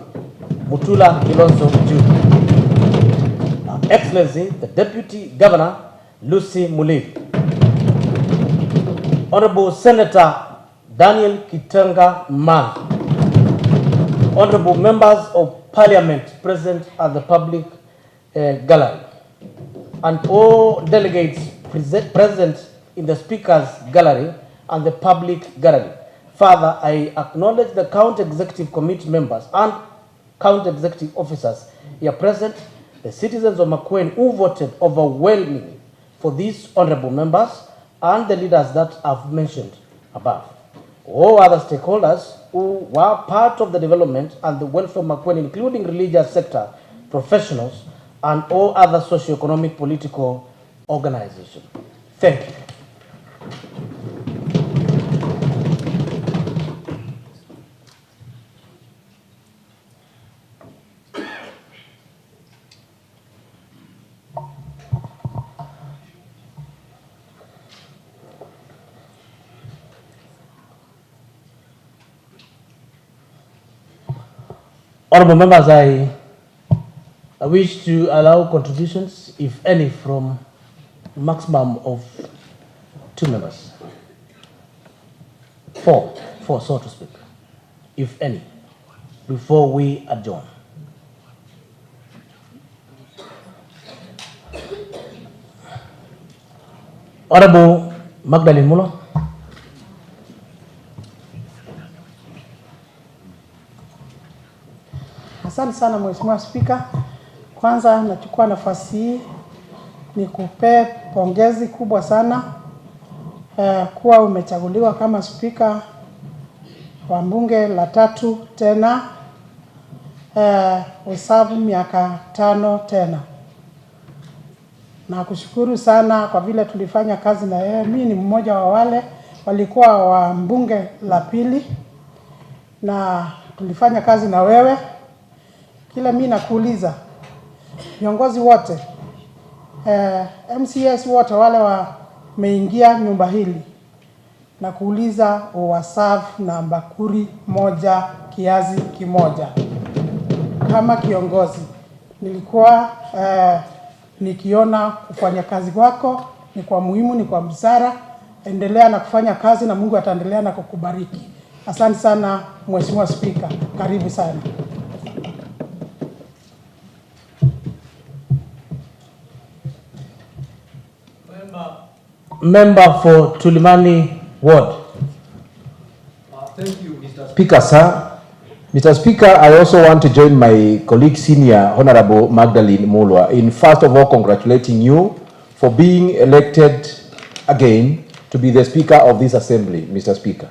Mutula Kilonzo Jr. Excellency, the Deputy Governor, Lucy Mulivi. Honorable Senator Daniel Kitanga Man. Honorable Members of Parliament present at the public gallery, and all delegates present in the Speaker's gallery and the public gallery. Further, I acknowledge the County Executive Committee members and County Executive officers here present, the citizens of Makueni who voted overwhelmingly for these honorable members, and the leaders that I've mentioned above. All other stakeholders who were part of the development and the welfare of Makueni, including religious sector professionals and all other socio-economic political organizations. Thank you. Honorable members, I wish to allow contributions, if any, from maximum of 2 members. 4, so to speak, if any, before we adjourn. Honorable Magdalene Muller. Asante sana Mheshimiwa Spika. Kwanza nachukua nafasi hii nikupe pongezi kubwa sana kuwa umechaguliwa kama spika wa bunge la 3 tena, usavu miaka 5 tena. Na kushukuru sana kwa vile tulifanya kazi na yeye. Mimi ni mmoja wa wale walikuwa wa bunge la 2 na tulifanya kazi na wewe. Kila mimi nakuuliza, viongozi wote, MCS wote wale wameingia nyumba hili, na kuuliza uwasafu na bakuri moja kiazi kimoja. Kama kiongozi, nilikuwa nikiona kufanya kazi wako ni kwa muhimu, ni kwa busara. Endelea na kufanya kazi na Mungu ataendelea na kukubariki. Asante sana Mheshimiwa Spika, karibu sana. Member for Tulimani Ward. Thank you, Mr. Speaker, sir. Mr. Speaker, I also want to join my colleague, Senior Honorable Magdalene Mulwa, in first of all congratulating you for being elected again to be the Speaker of this Assembly, Mr. Speaker.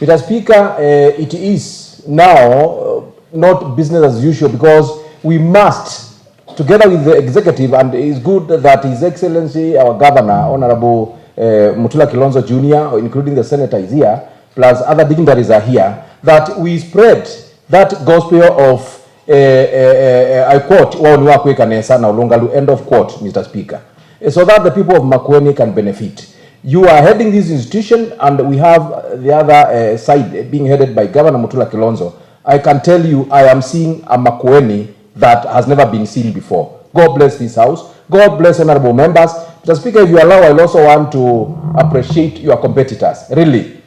Mr. Speaker, it is now not business as usual, because we must, together with the executive, and it is good that His Excellency, our Governor, Honorable Mutula Kilonzo Jr., including the Senator, is here, plus other dignitaries are here, that we spread that gospel of, I quote, end of quote, Mr. Speaker, so that the people of Makueni can benefit. You are heading this institution, and we have the other side being headed by Governor Mutula Kilonzo. I can tell you, I am seeing a Makueni that has never been seen before. God bless this house. God bless honorable members. Mr. Speaker, if you allow, I also want to appreciate your competitors. Really,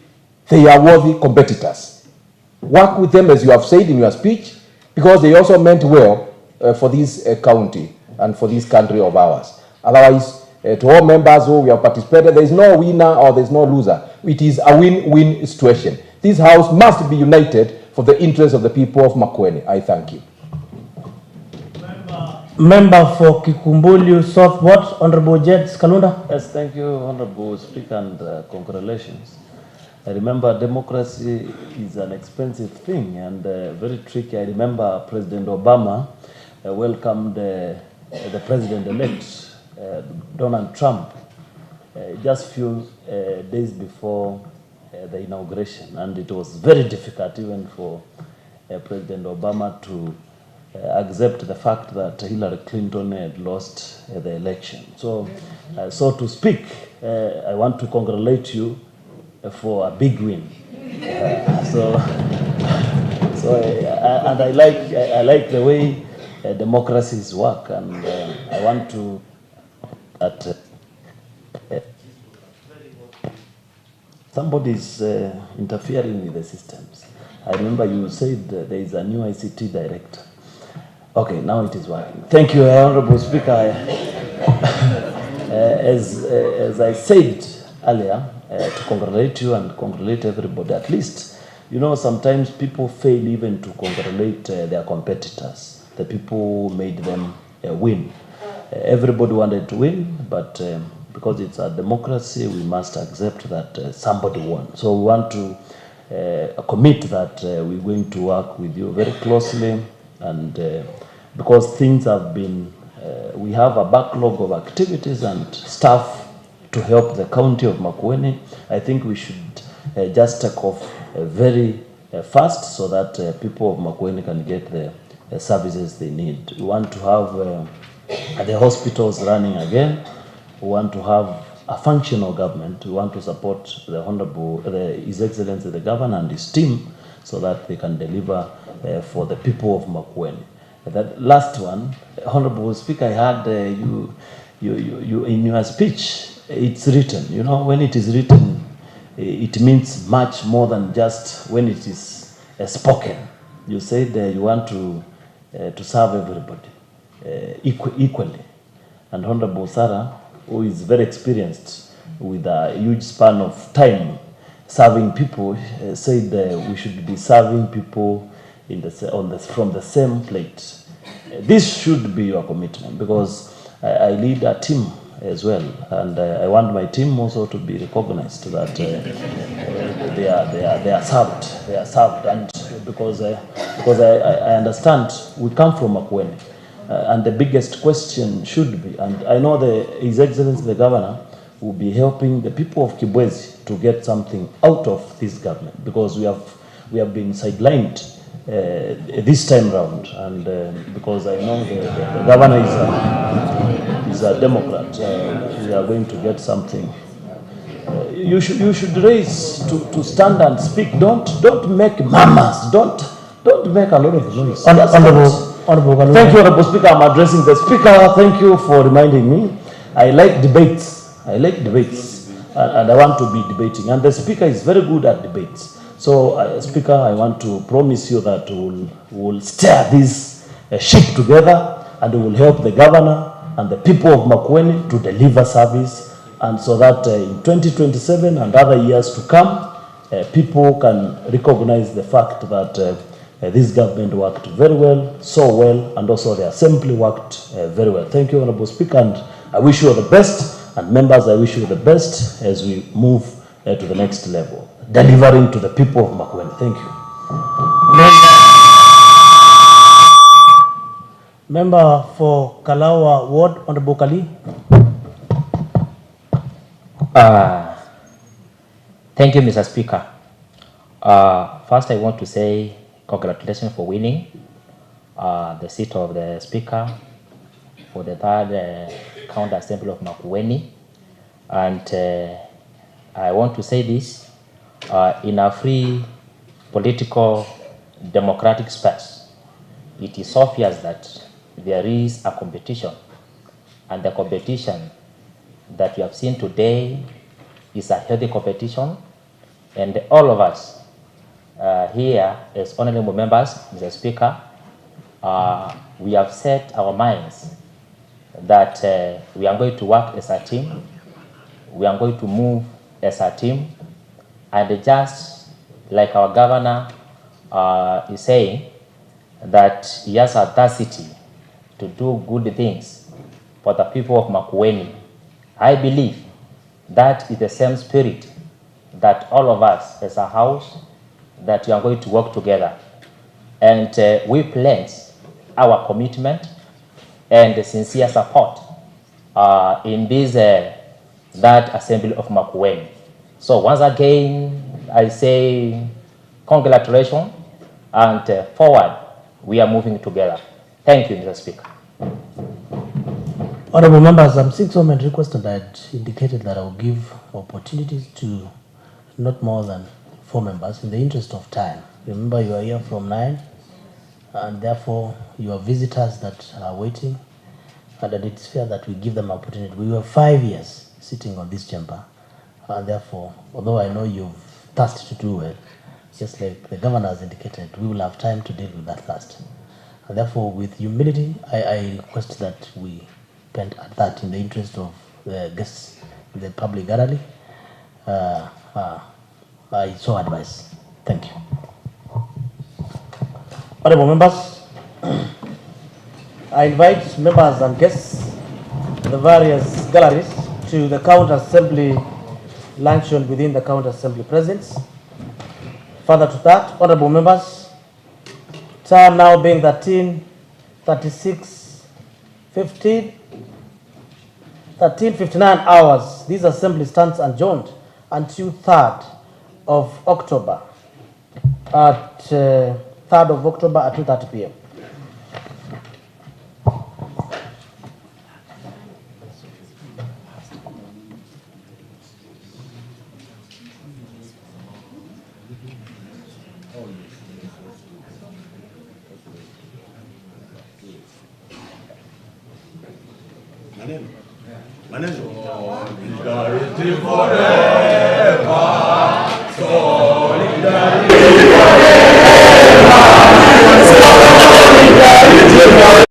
they are worthy competitors. Work with them, as you have said in your speech, because they also meant well for this county and for this country of ours. Otherwise, to all members who have participated, there is no winner or there is no loser. It is a win-win situation. This house must be united for the interest of the people of Makueni. I thank you. Member for Kikumbulu South Ward, Honorable Jed Kalunda. Yes, thank you, Honorable Speaker, and congratulations. I remember democracy is an expensive thing and very tricky. I remember President Obama welcomed the president-elect, Donald Trump, just few days before the inauguration, and it was very difficult even for President Obama to accept the fact that Hillary Clinton had lost the election. So, so to speak, I want to congratulate you for a big win. And I like the way democracies work, and I want to somebody is interfering with the systems. I remember you said there is a new ICT director. Okay, now it is working. Thank you, Honorable Speaker. As I said earlier, to congratulate you and congratulate everybody. At least, you know, sometimes people fail even to congratulate their competitors, the people who made them win. Everybody wanted to win, but because it's a democracy, we must accept that somebody won. So we want to commit that we're going to work with you very closely, and because things have been, we have a backlog of activities and staff to help the county of Makueni. I think we should just take off very fast so that people of Makueni can get the services they need. We want to have the hospitals running again. We want to have a functional government. We want to support the Honorable, His Excellency the Governor and his team so that they can deliver for the people of Makueni. That last one, Honorable Speaker, I heard you in your speech, it's written. You know, when it is written, it means much more than just when it is spoken. You said you want to serve everybody equally. And Honorable Sarah, who is very experienced with a huge span of time serving people, said we should be serving people from the same plate. This should be your commitment, because I lead a team as well, and I want my team also to be recognized that they are served. They are served, and because I understand we come from Makueni, and the biggest question should be, and I know His Excellency the Governor will be helping the people of Kibwezi to get something out of this government, because we have been sidelined this time round, and because I know the Governor is a Democrat, we are going to get something. You should raise to stand and speak. Don't make murmurs. Don't make a lot of noise. Honorable, thank you, Honorable Speaker. I'm addressing the Speaker. Thank you for reminding me. I like debates. And I want to be debating. And the Speaker is very good at debates. So, Speaker, I want to promise you that we'll steer this ship together, and we will help the Governor and the people of Makueni to deliver service, and so that in 2027 and other years to come, people can recognize the fact that this government worked very well, and also the Assembly worked very well. Thank you, Honorable Speaker, and I wish you all the best, and members, I wish you the best as we move to the next level, delivering to the people of Makueni. Thank you. Member for Kalawa Ward, Honorable Kali. Thank you, Mr. Speaker. First, I want to say congratulations for winning the seat of the Speaker for the third County Assembly of Makueni. And I want to say this, in a free political democratic space, it is obvious that there is a competition, and the competition that you have seen today is a healthy competition, and all of us here as honorable members, Mr. Speaker, we have set our minds that we are going to work as a team, we are going to move as a team, and just like our Governor is saying, that he has audacity to do good things for the people of Makueni. I believe that is the same spirit that all of us as a house, that we are going to work together. And we pledge our commitment and sincere support in this that assembly of Makueni. So once again, I say congratulations and forward, we are moving together. Thank you, Mr. Speaker. Honorable members, I'm seeing so many requests, and I had indicated that I will give opportunities to not more than 4 members in the interest of time. Remember, you are here from 9, and therefore you are visitors that are waiting, and that it's fair that we give them opportunity. We were 5 years sitting on this chamber, and therefore, although I know you've tasked to do well, just like the governor has indicated, we will have time to deal with that last. And therefore, with humility, I request that we spend at that in the interest of the guests in the public gallery. I so advise. Thank you. Honorable members, I invite members and guests in the various galleries to the County Assembly luncheon within the County Assembly presence. Further to that, honorable members, time now being 13:59 hours, this assembly stands adjourned until 3rd of October at 2:30 p.m. Solidarity forever. Solidarity forever.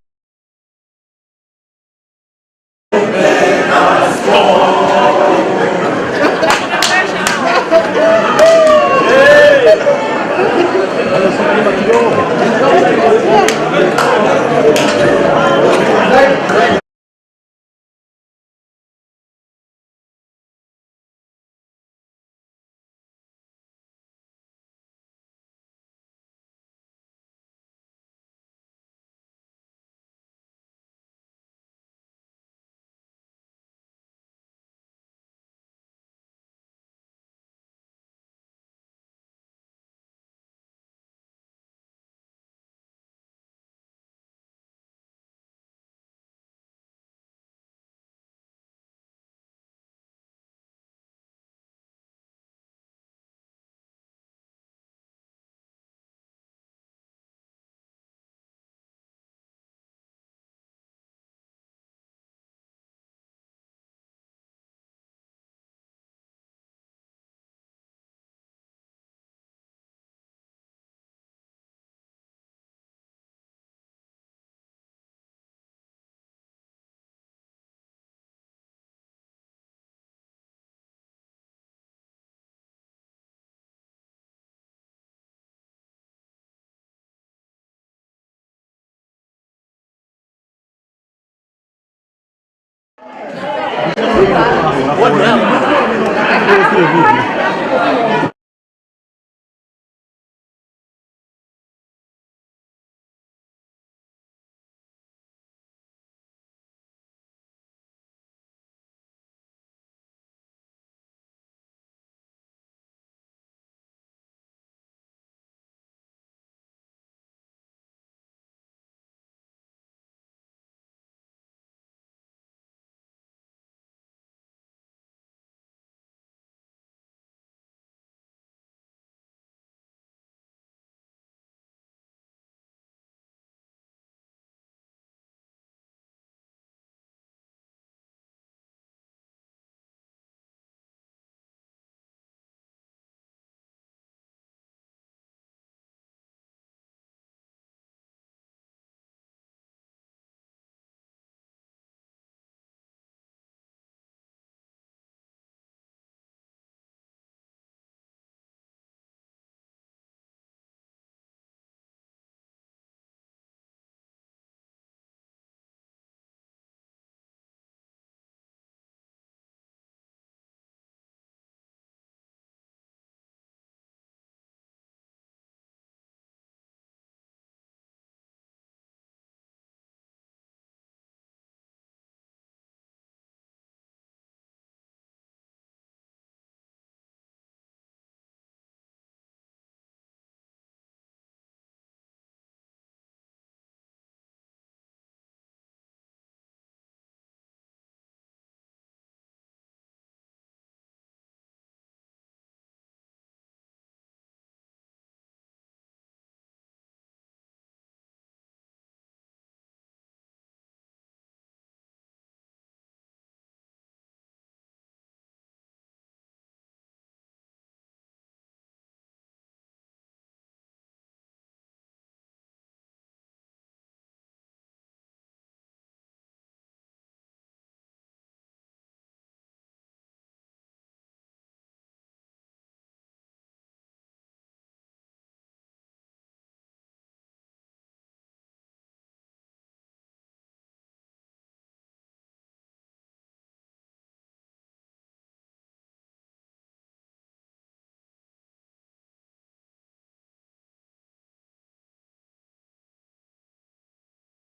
What happened?